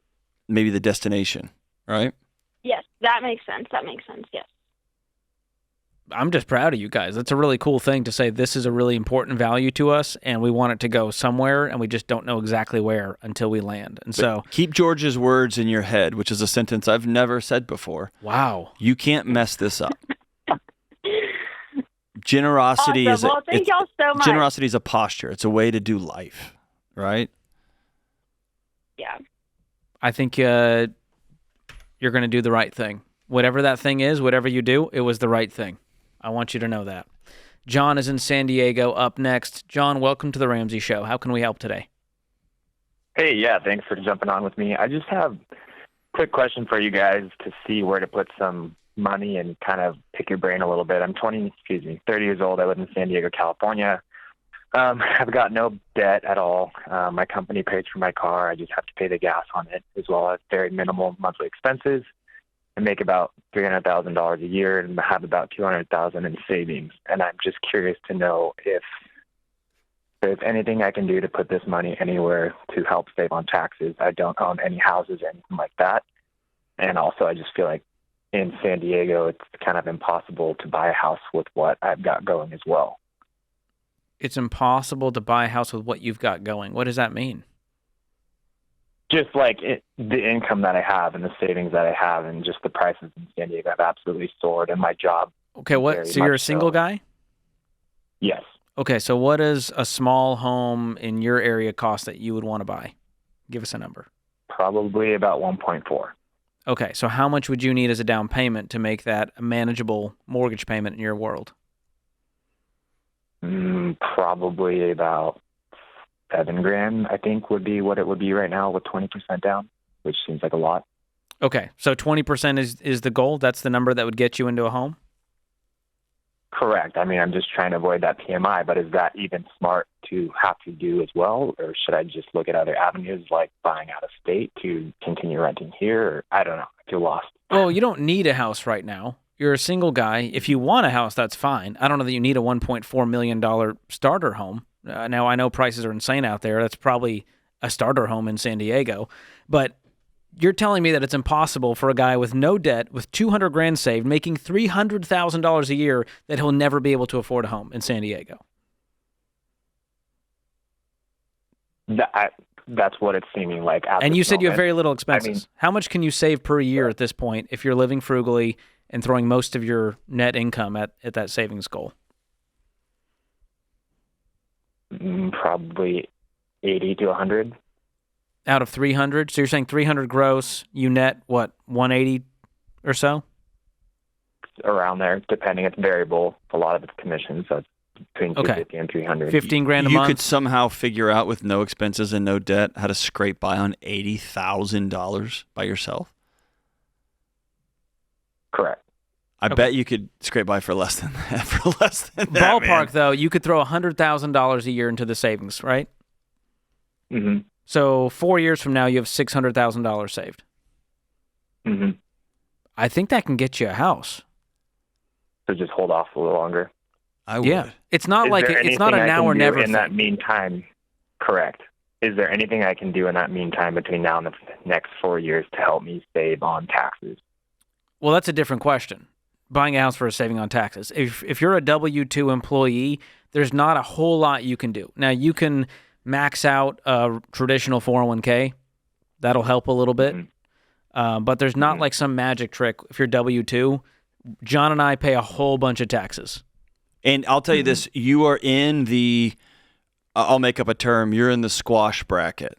the destination, right? Yes, that makes sense. Yes. I'm just proud of you guys. That's a really cool thing to say. This is a really important value to us, and we want it to go somewhere, and we just don't know exactly where until we land. And so keep George's words in your head, which is a sentence I've never said before. Wow. You can't mess this up. Generosity awesome. Well, thank y'all so much. Generosity is a posture. It's a way to do life, right? Yeah. I think you're going to do the right thing. Whatever that thing is, whatever you do, it was the right thing. I want you to know that. John is in San Diego up next. John, welcome to the Ramsey Show. How can we help today? Hey, yeah, thanks for jumping on with me. I just have a quick question for you guys to see where to put some money and kind of pick your brain a little bit. I'm 30 years old. I live in San Diego, California. I've got no debt at all. My company pays for my car. I just have to pay the gas on it, as well as very minimal monthly expenses. I make about $300,000 a year and have about $200,000 in savings. And I'm just curious to know if there's anything I can do to put this money anywhere to help save on taxes. I don't own any houses or anything like that. And also, I just feel like in San Diego, it's kind of impossible to buy a house with what I've got going as well. It's impossible to buy a house with what you've got going. What does that mean? Just like the income that I have and the savings that I have, and just the prices in San Diego have absolutely soared, and my job. Okay, what? So you're a single guy? Yes. Okay, so what does a small home in your area cost that you would want to buy? Give us a number. Probably about 1.4. Okay, so how much would you need as a down payment to make that a manageable mortgage payment in your world? Probably about $7,000, I think, would be what it would be right now with 20% down, which seems like a lot. Okay, so 20% is the goal? That's the number that would get you into a home? Correct. I mean, I'm just trying to avoid that PMI, but is that even smart to have to do as well? Or should I just look at other avenues like buying out of state to continue renting here? Or, I don't know. I feel lost. Well, you don't need a house right now. You're a single guy. If you want a house, that's fine. I don't know that you need a $1.4 million starter home. Now, I know prices are insane out there. That's probably a starter home in San Diego. But you're telling me that it's impossible for a guy with no debt, with $200,000 saved, making $300,000 a year, that he'll never be able to afford a home in San Diego. That's what it's seeming like. And you said you have very little expenses. I mean, how much can you save per year at this point if you're living frugally and throwing most of your net income at that savings goal? Probably 80 to 100. Out of 300? So you're saying 300 gross, you net, what, 180 or so? Around there, depending. It's variable. A lot of it's commissions, so it's between 250 and 300. $15,000 a You month? could somehow figure out with no expenses and no debt how to scrape by on $80,000 by yourself? Correct. I bet you could scrape by for less than that. Ballpark, though, you could throw $100,000 a year into the savings, right? Mm-hmm. So 4 years from now, you have $600,000 saved. Mm-hmm. I think that can get you a house. So just hold off a little longer. I would. Yeah, it's not like it's not a anything I now can or do never in thing. that meantime. Correct. Is there anything I can do in that meantime between now and the next 4 years to help me save on taxes? Well, that's a different question. Buying a house for saving on taxes. If you're a W-2 employee, there's not a whole lot you can do. Now, you can max out a traditional 401k. That'll help a little bit. But there's not like some magic trick. If you're W-2, John and I pay a whole bunch of taxes. And I'll tell you this, you are in the, I'll make up a term, you're in the squash bracket,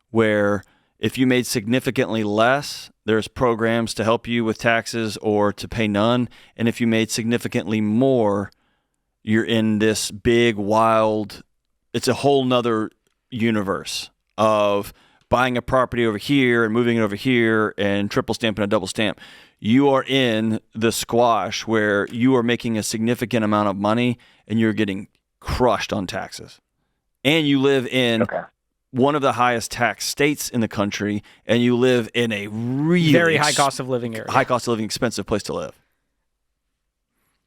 where if you made significantly less, there's programs to help you with taxes or to pay none. And if you made significantly more, you're in this big, wild, it's a whole nother universe of buying a property over here and moving it over here and triple stamp and a double stamp. You are in the squash where you are making a significant amount of money and you're getting crushed on taxes. And you live in one of the highest tax states in the country, and you live in a really very high cost of living area. High cost of living, expensive place to live.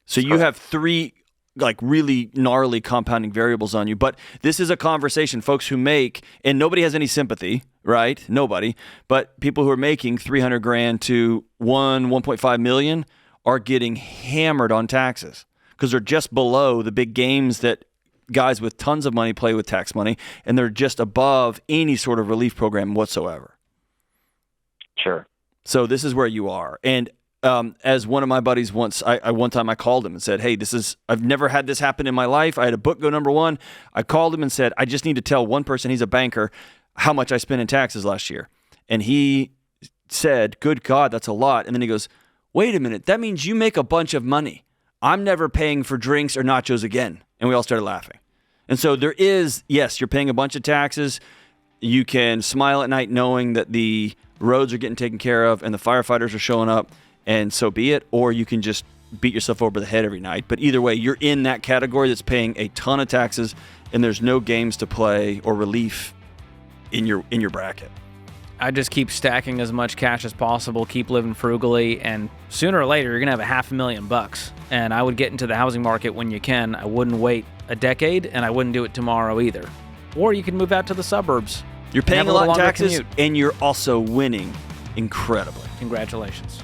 So you have three like really gnarly compounding variables on you. But this is a conversation, folks who make, and nobody has any sympathy, right? Nobody. But people who are making $300,000 to $1.5 million are getting hammered on taxes because they're just below the big games that guys with tons of money play with tax money, and they're just above any sort of relief program whatsoever. Sure. So this is where you are. And as one of my buddies once, one time I called him and said, hey, I've never had this happen in my life. I had a book go number one. I called him and said, I just need to tell one person, he's a banker, how much I spent in taxes last year. And he said, good God, that's a lot. And then he goes, wait a minute, that means you make a bunch of money. I'm never paying for drinks or nachos again. And we all started laughing. And so there is, yes, you're paying a bunch of taxes. You can smile at night knowing that the roads are getting taken care of and the firefighters are showing up, and so be it. Or you can just beat yourself over the head every night. But either way, you're in that category that's paying a ton of taxes, and there's no games to play or relief in your bracket. I just keep stacking as much cash as possible, keep living frugally, and sooner or later, you're going to have $500,000. And I would get into the housing market when you can. I wouldn't wait a decade, and I wouldn't do it tomorrow either. Or you can move out to the suburbs. You're paying a lot in taxes, commute. and you're also winning incredibly. Congratulations.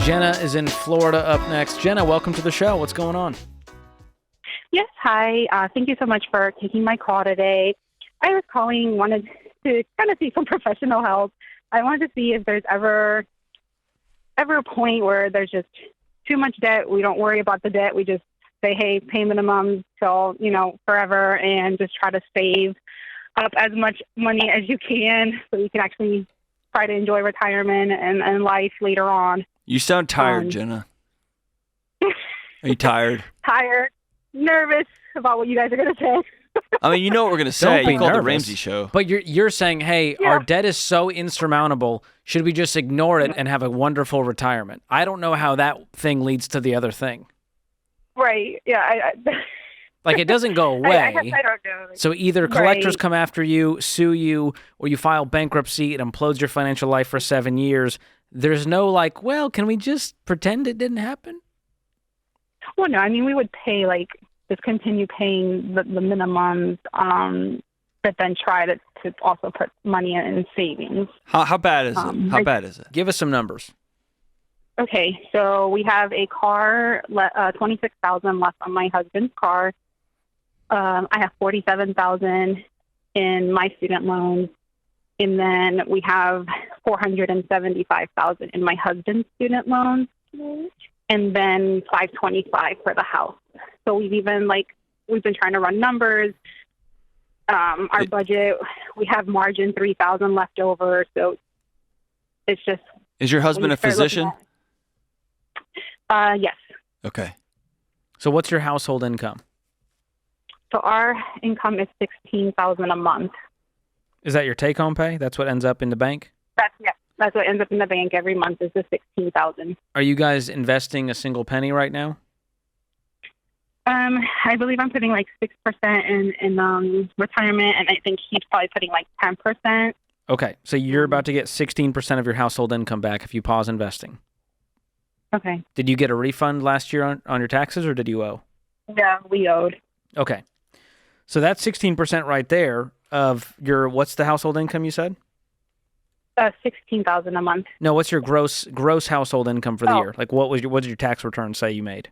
Jenna is in Florida up next. Jenna, welcome to the show. What's going on? Yes, hi. Thank you so much for taking my call today. I was wanted to kind of seek some professional help. I wanted to see if there's ever a point where there's just too much debt. We don't worry about the debt. We just say, hey, pay minimum till, forever, and just try to save up as much money as you can so you can actually try to enjoy retirement and life later on. You sound tired, Jenna. Are you tired? Tired, nervous about what you guys are going to say. I mean, you know what we're going to say. You called the Ramsey show. But you're saying, hey, our debt is so insurmountable, should we just ignore it and have a wonderful retirement? I don't know how that thing leads to the other thing. Right, yeah. Like, it doesn't go away. I don't know. So either collectors come after you, sue you, or you file bankruptcy, it implodes your financial life for 7 years. There's no can we just pretend it didn't happen? Well, no, I mean, we would pay, just continue paying the minimums, but then try to also put money in savings. How bad is it? How bad is it? Give us some numbers. Okay, so we have a car, $26,000 left on my husband's car. I have $47,000 in my student loans. And then we have $475,000 in my husband's student loans, and then $525,000 for the house. So we've been trying to run numbers. Our budget, we have margin $3,000 left over. So it's just. Is your husband a physician? Yes. Okay. So what's your household income? So our income is $16,000 a month. Is that your take-home pay? That's what ends up in the bank? That's what ends up in the bank every month is the $16,000. Are you guys investing a single penny right now? I believe I'm putting 6% in retirement, and I think he's probably putting 10%. Okay, so you're about to get 16% of your household income back if you pause investing. Okay. Did you get a refund last year on your taxes, or did you owe? Yeah, we owed. Okay. So that's 16% right there of your, what's the household income you said? $16,000 a month. No, what's your gross household income for the year? What did your tax return say you made?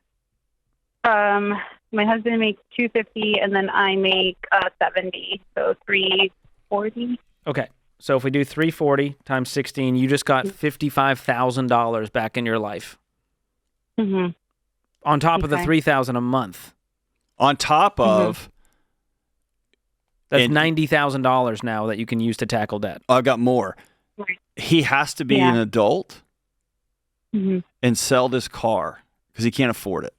My husband makes $250, and then I make $70, so $340. Okay, so if we do $340 times 16, you just got $55,000 back in your life. Mm-hmm. On top of the $3,000 a month. On top of. That's $90,000 now that you can use to tackle debt. I've got more. Right. He has to be an adult and sell this car because he can't afford it.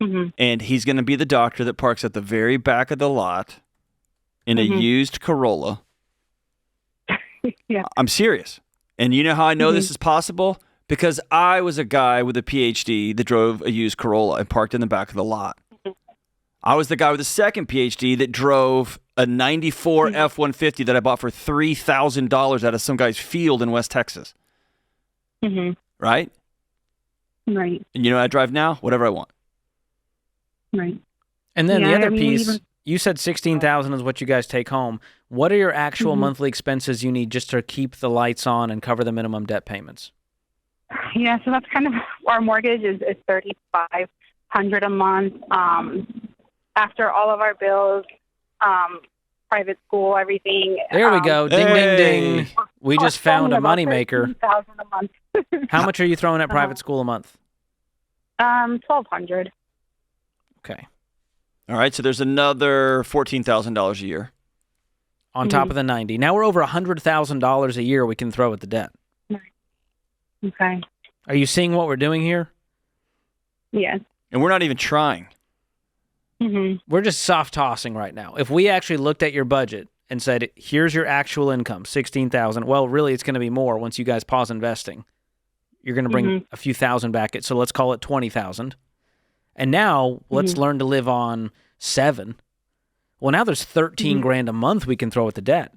Mm-hmm. And he's going to be the doctor that parks at the very back of the lot in a used Corolla. Yeah. I'm serious. And you know how I know this is possible? Because I was a guy with a PhD that drove a used Corolla and parked in the back of the lot. I was the guy with the second PhD that drove a 94 F-150 that I bought for $3,000 out of some guy's field in West Texas. Mm-hmm. Right? Right. And you know what I drive now? Whatever I want. Right. And then the other piece, you said $16,000 is what you guys take home. What are your actual monthly expenses you need just to keep the lights on and cover the minimum debt payments? Yeah, so that's kind of, our mortgage is $3,500 a month. After all of our bills, private school, everything. There we go. Ding, ding, ding. We just found a moneymaker. $13,000 a month. How much are you throwing at private school a month? $1,200. Okay. All right, so there's another $14,000 a year. on top of the 90. Now we're over $100,000 a year we can throw at the debt. Okay. Are you seeing what we're doing here? Yes. And we're not even trying. We're just soft tossing right now. If we actually looked at your budget and said, here's your actual income, $16,000. Well, really, it's going to be more once you guys pause investing. You're going to bring a few thousand back. So let's call it $20,000. And now let's learn to live on $7,000. Well, now there's $13,000 a month we can throw at the debt.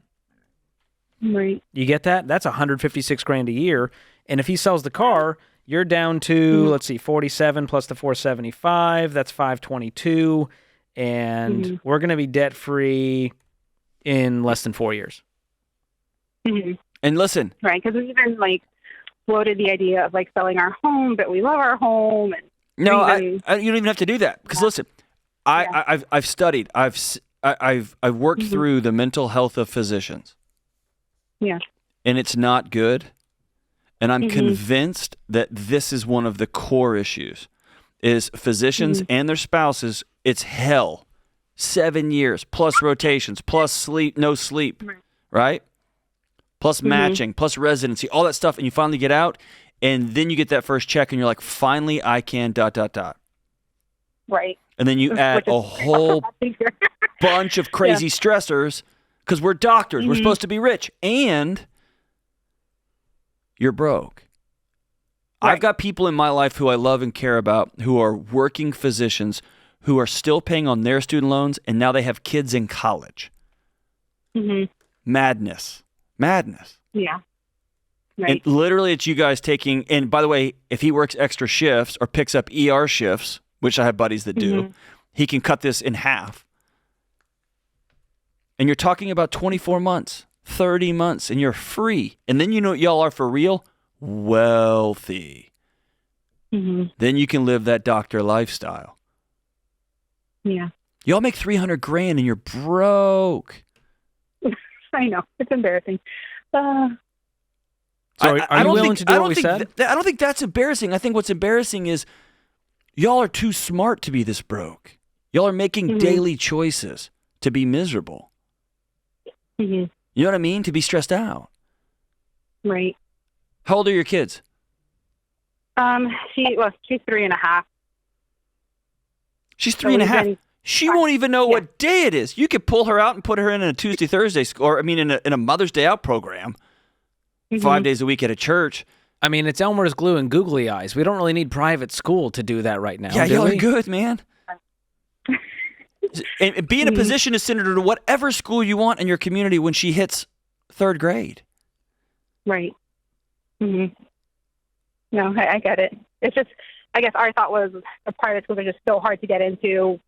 Right. You get that? That's $156,000 a year. And if he sells the car, you're down to, let's see, 47 plus the 475. That's 522. And we're going to be debt free in less than 4 years. And listen. Right. Because we even like floated the idea of like selling our home, but we love our home. And no, you don't even have to do that. Because listen, I've studied. I've worked through the mental health of physicians. Yeah. And it's not good. And I'm convinced that this is one of the core issues, is physicians and their spouses, it's hell. 7 years, plus rotations, plus sleep, no sleep, right? Plus matching, plus residency, all that stuff. And you finally get out, and then you get that first check, and you're like, finally, I can ... Right. And then you add a whole bunch of crazy stressors, because we're doctors. We're supposed to be rich. And you're broke. Right. I've got people in my life who I love and care about who are working physicians who are still paying on their student loans, and now they have kids in college. Madness. Yeah. Right. And literally it's you guys taking, and by the way, if he works extra shifts or picks up ER shifts, which I have buddies that do, he can cut this in half. And you're talking about 24 months. 30 months, and you're free. And then you know what y'all are for real? Wealthy. Then you can live that doctor lifestyle. Yeah. Y'all make $300,000 and you're broke. I know. It's embarrassing. So are you willing to do what we said? I don't think that's embarrassing. I think what's embarrassing is y'all are too smart to be this broke. Y'all are making daily choices to be miserable. You know what I mean? To be stressed out. Right. How old are your kids? She's 3.5. She's 3.5. She won't even know what day it is. You could pull her out and put her in a Tuesday, Thursday, in a Mother's Day out program, 5 days a week at a church. I mean, it's Elmer's glue and googly eyes. We don't really need private school to do that right now. Yeah, do y'all we? are good, man. And be in a position to send her to whatever school you want in your community when she hits 3rd grade. Right. No, I get it. It's just, I guess our thought was the private schools are just so hard to get into.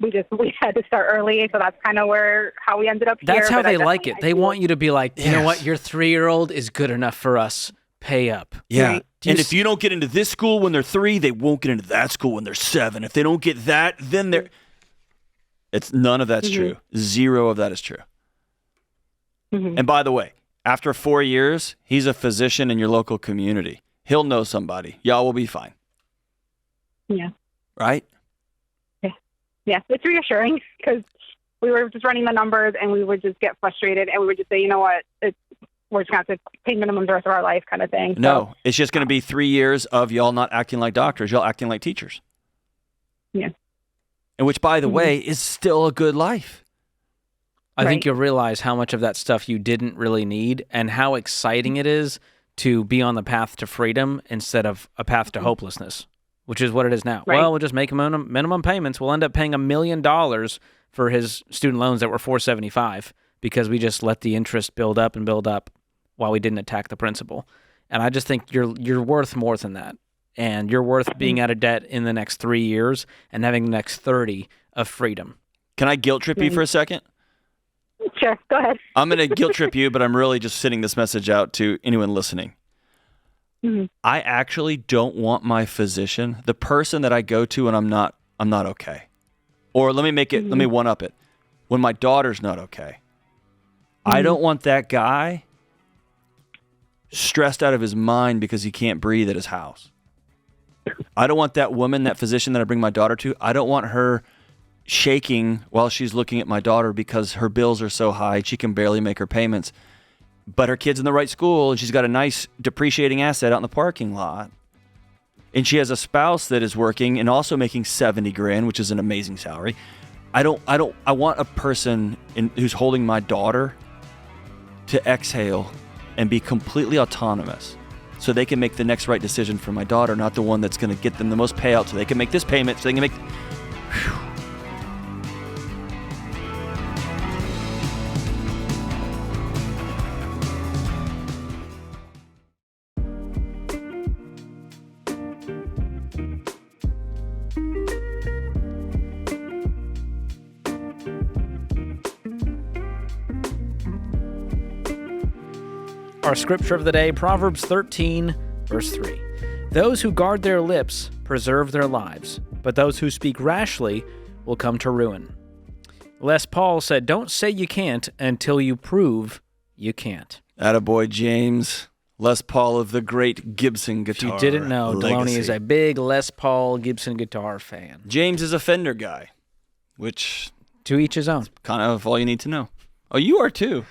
We had to start early, so that's kind of how we ended up here. That's how they like it. They want you to be like, you know what, your 3-year-old is good enough for us. Pay up. Yeah. Right. And if you don't get into this school when they're 3, they won't get into that school when they're 7. If they don't get that, then they're... It's none of that's true. 0 of that is true. And by the way, after 4 years, he's a physician in your local community. He'll know somebody. Y'all will be fine. Yeah. Right? Yeah. It's reassuring because we were just running the numbers and we would just get frustrated and we would just say, you know what, we're just going to have to pay minimum the rest of our life kind of thing. No, it's just going to be 3 years of y'all not acting like doctors, y'all acting like teachers. Yeah. And which, by the way, is still a good life. I think you'll realize how much of that stuff you didn't really need and how exciting it is to be on the path to freedom instead of a path to hopelessness, which is what it is now. Right. Well, we'll just make minimum payments. We'll end up paying $1 million for his student loans that were $475 because we just let the interest build up while we didn't attack the principal. And I just think you're worth more than that. And you're worth being out of debt in the next 3 years and having the next 30 of freedom. Can I guilt trip you for a second? Sure, go ahead. I'm going to guilt trip you, but I'm really just sending this message out to anyone listening. I actually don't want my physician, the person that I go to when I'm not okay. Or let me one up it. When my daughter's not okay. I don't want that guy stressed out of his mind because he can't breathe at his house. I don't want that woman, that physician that I bring my daughter to, I don't want her shaking while she's looking at my daughter because her bills are so high, she can barely make her payments. But her kid's in the right school, and she's got a nice depreciating asset out in the parking lot. And she has a spouse that is working and also making $70,000, which is an amazing salary. I want a person who's holding my daughter to exhale and be completely autonomous so they can make the next right decision for my daughter, not the one that's going to get them the most payout so they can make this payment, so they can make... Whew. Our scripture of the day, Proverbs 13, verse 3. Those who guard their lips preserve their lives, but those who speak rashly will come to ruin. Les Paul said, don't say you can't until you prove you can't. Attaboy, James. Les Paul of the great Gibson guitar. If you didn't know, legacy. Delony is a big Les Paul Gibson guitar fan. James is a Fender guy, which... To each his own. Kind of all you need to know. Oh, you are too.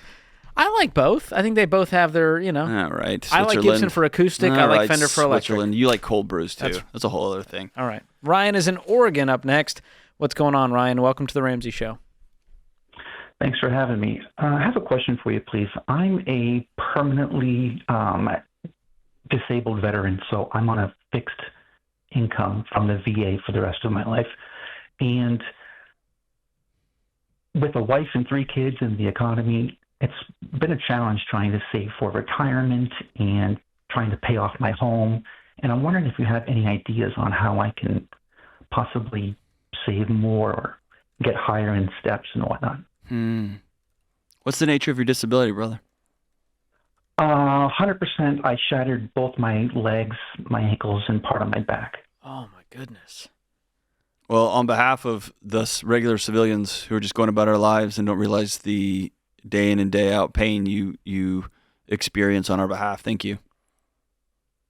I like both. I think they both have their, All right. I like Gibson for acoustic. I like Fender for electric. Switzerland. You like cold brews too. That's a whole other thing. All right. Ryan is in Oregon up next. What's going on, Ryan? Welcome to the Ramsey Show. Thanks for having me. I have a question for you, please. I'm a permanently disabled veteran, so I'm on a fixed income from the VA for the rest of my life. And with a wife and 3 kids and the economy, it's been a challenge trying to save for retirement and trying to pay off my home. And I'm wondering if you have any ideas on how I can possibly save more or get higher in steps and whatnot. What's the nature of your disability, brother? 100%. I shattered both my legs, my ankles, and part of my back. Oh, my goodness. Well, on behalf of us regular civilians who are just going about our lives and don't realize the day in and day out pain you experience on our behalf, thank you.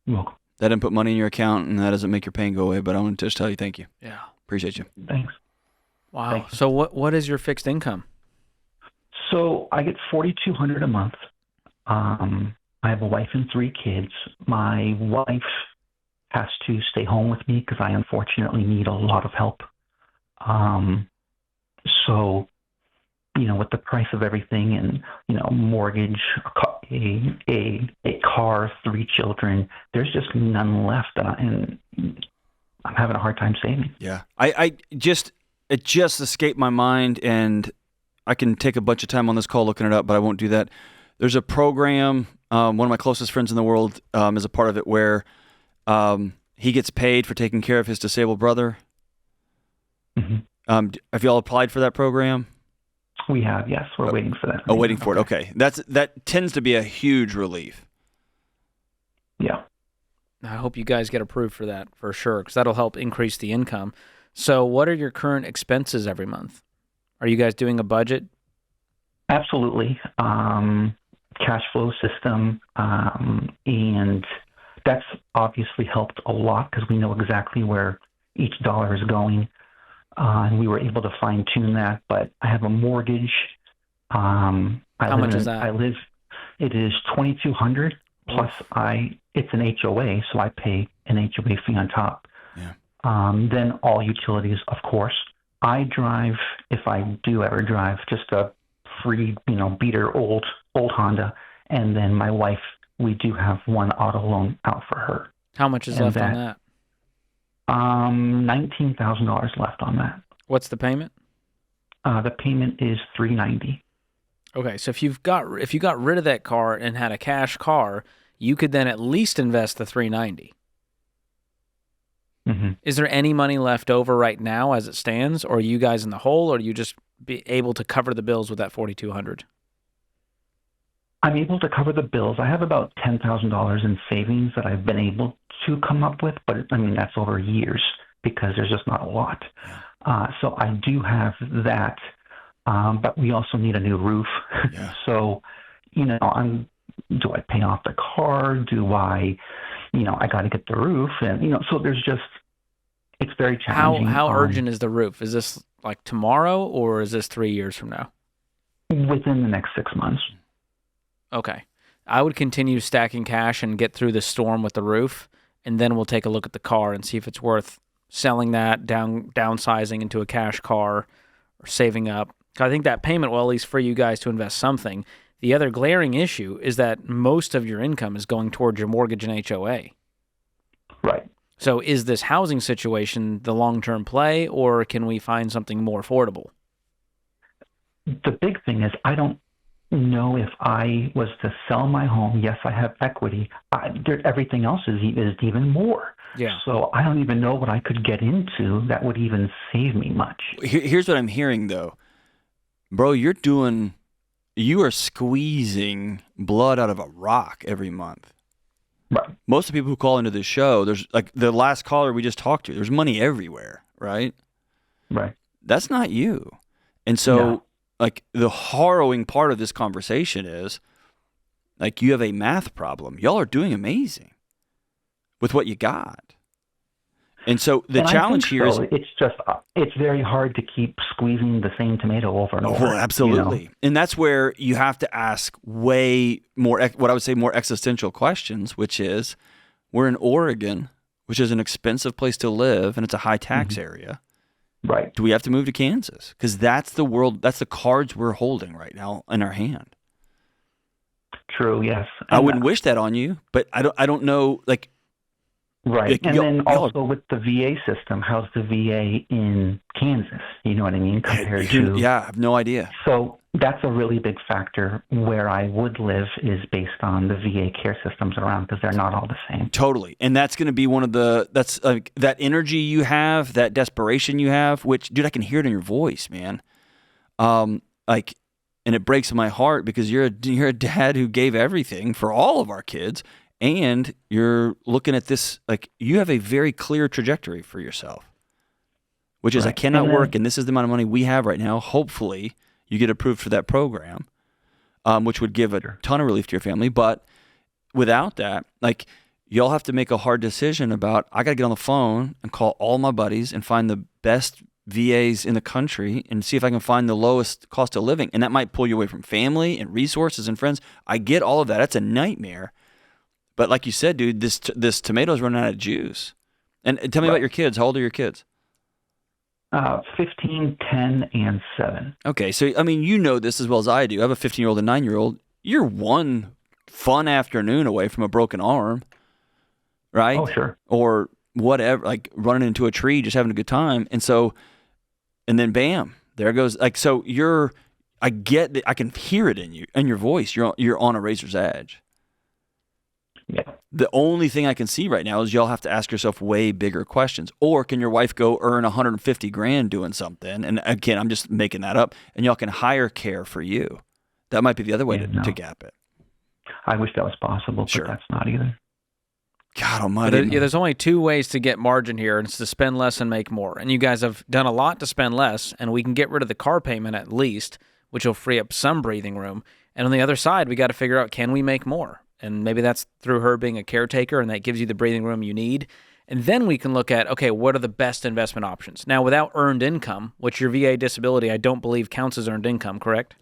You're welcome. That didn't put money in your account, and that doesn't make your pain go away, but I want to just tell you thank you. Yeah. Appreciate you. Thanks. Wow. Thanks. So what is your fixed income? So I get $4,200 a month. I have a wife and 3 kids. My wife has to stay home with me because I unfortunately need a lot of help. So, with the price of everything and, mortgage, a car, 3 children, there's just none left. And I'm having a hard time saving. Yeah. It just escaped my mind, and I can take a bunch of time on this call looking it up, but I won't do that. There's a program, one of my closest friends in the world is a part of it, where he gets paid for taking care of his disabled brother. Mm-hmm. Have you all applied for that program? We have, yes. We're waiting for that. Oh, waiting for it. Okay. That tends to be a huge relief. Yeah. I hope you guys get approved for that for sure, because that'll help increase the income. So what are your current expenses every month? Are you guys doing a budget? Absolutely. Cash flow system. And that's obviously helped a lot because we know exactly where each dollar is going. And we were able to fine tune that, but I have a mortgage. How much is that? It is $2,200 plus it's an HOA, so I pay an HOA fee on top. Yeah. Then all utilities, of course. I drive, if I do ever drive, just a free, beater old Honda. And then my wife, we do have one auto loan out for her. How much is left on that? $19,000 left on that. What's the payment? The payment is $390. Okay, so if you got rid of that car and had a cash car, you could then at least invest the $390. Mm-hmm. Is there any money left over right now as it stands, or are you guys in the hole, or are you just be able to cover the bills with that $4,200? I'm able to cover the bills. I have about $10,000 in savings that I've been able to come up with, but that's over years because there's just not a lot. So I do have that, but we also need a new roof. Yeah. So, do I pay off the car? Do I, I got to get the roof, and so there's just, it's very challenging. How urgent is the roof? Is this like tomorrow, or is this 3 years from now? Within the next 6 months. Okay. I would continue stacking cash and get through the storm with the roof, and then we'll take a look at the car and see if it's worth selling that, downsizing into a cash car, or saving up. I think that payment will at least free you guys to invest something. The other glaring issue is that most of your income is going towards your mortgage and HOA. Right. So is this housing situation the long-term play, or can we find something more affordable? The big thing is I don't know if I was to sell my home. Yes, I have equity. Everything else is even more. Yeah. So I don't even know what I could get into that would even save me much. Here's what I'm hearing, though. Bro, you are squeezing blood out of a rock every month. Right. Most of the people who call into this show, there's like the last caller we just talked to, there's money everywhere, right? Right. That's not you. And so, like, the harrowing part of this conversation is, like, you have a math problem. Y'all are doing amazing with what you got. And so the challenge here is it's very hard to keep squeezing the same tomato over and over. Well, absolutely. You know? And that's where you have to ask way more, what I would say, more existential questions, which is, we're in Oregon, which is an expensive place to live, and it's a high tax area. Right. Do we have to move to Kansas? Because that's the cards we're holding right now in our hand. True. Yes. I wouldn't wish that on you, but I don't know, like. Right. Like, and then also with the VA system, how's the VA in Kansas? You know what I mean? Compared to. Yeah, I have no idea. So that's a really big factor. Where I would live is based on the VA care systems around, because they're not all the same. Totally. And that's going to be that's like that energy you have, that desperation you have, which, dude, I can hear it in your voice, man. Like, and it breaks my heart because you're a dad who gave everything for all of our kids. And you're looking at this, like, you have a very clear trajectory for yourself, which is, right. I cannot work, and this is the amount of money we have right now. Hopefully, you get approved for that program, which would give a ton of relief to your family. But without that, like, you'll have to make a hard decision about, I got to get on the phone and call all my buddies and find the best VAs in the country and see if I can find the lowest cost of living. And that might pull you away from family and resources and friends. I get all of that. That's a nightmare. But like you said, dude, this tomato's running out of juice. And tell me about your kids. How old are your kids? 15, 10, and 7. Okay, so, I mean, you know this as well as I do. I have a 15-year-old and 9-year-old. You're one fun afternoon away from a broken arm, right? Oh, sure. Or whatever, like running into a tree, just having a good time. And so, and then bam, there goes. Like, so I get that. I can hear it in you, in your voice. You're on a razor's edge. Yeah. The only thing I can see right now is y'all have to ask yourself way bigger questions. Or can your wife go earn $150,000 doing something? And again, I'm just making that up. And y'all can hire care for you. That might be the other way to gap it. I wish that was possible, but that's not either. God almighty. There's only two ways to get margin here, and it's to spend less and make more. And you guys have done a lot to spend less, and we can get rid of the car payment at least, which will free up some breathing room. And on the other side, we got to figure out, can we make more? And maybe that's through her being a caretaker, and that gives you the breathing room you need. And then we can look at, okay, what are the best investment options? Now, without earned income, which your VA disability, I don't believe counts as earned income, correct?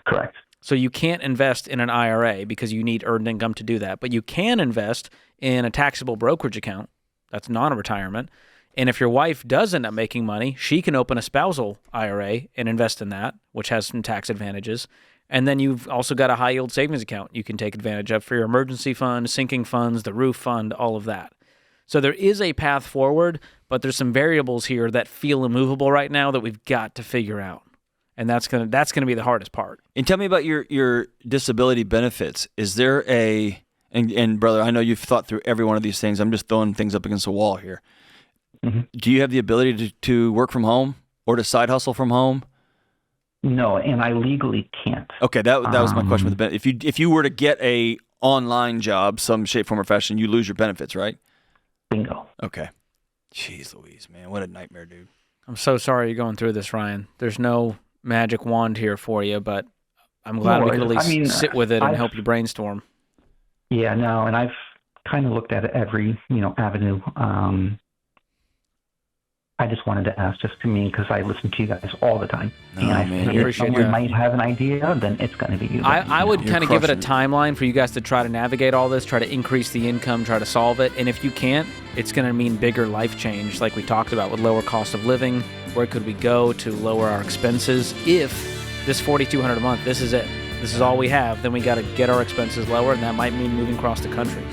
Correct. So you can't invest in an IRA because you need earned income to do that. But you can invest in a taxable brokerage account. That's non-retirement. And if your wife does end up making money, she can open a spousal IRA and invest in that, which has some tax advantages. And then you've also got a high-yield savings account you can take advantage of for your emergency fund, sinking funds, the roof fund, all of that. So there is a path forward, but there's some variables here that feel immovable right now that we've got to figure out. And that's gonna be the hardest part. And tell me about your disability benefits. Is there and brother, I know you've thought through every one of these things. I'm just throwing things up against the wall here. Mm-hmm. Do you have the ability to work from home or to side hustle from home? No, and I legally can't. Okay, that was my question with the benefit. If you were to get a online job, some shape, form, or fashion, you lose your benefits, right? Bingo. Okay. Jeez Louise, man. What a nightmare, dude. I'm so sorry you're going through this, Ryan. There's no magic wand here for you, but I'm glad we could at least sit with it and help you brainstorm. Yeah, no, and I've kind of looked at every, avenue. I just wanted to ask, just to me, because I listen to you guys all the time. No, and I man, figured I if appreciate someone that. might have an idea, then it's going to be you. I would kind of give it a crushing timeline for you guys to try to navigate all this, try to increase the income, try to solve it. And if you can't, it's going to mean bigger life change, like we talked about, with lower cost of living. Where could we go to lower our expenses? If this $4,200 a month, this is it. This is all we have. Then we got to get our expenses lower, and that might mean moving across the country.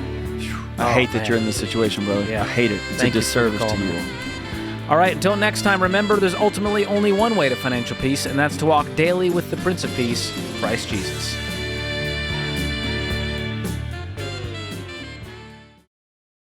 I hate that you're in this situation, brother. Yeah. I hate it. It's Thank a you for disservice to calling you me. all. All right, until next time, remember there's ultimately only one way to financial peace, and that's to walk daily with the Prince of Peace, Christ Jesus.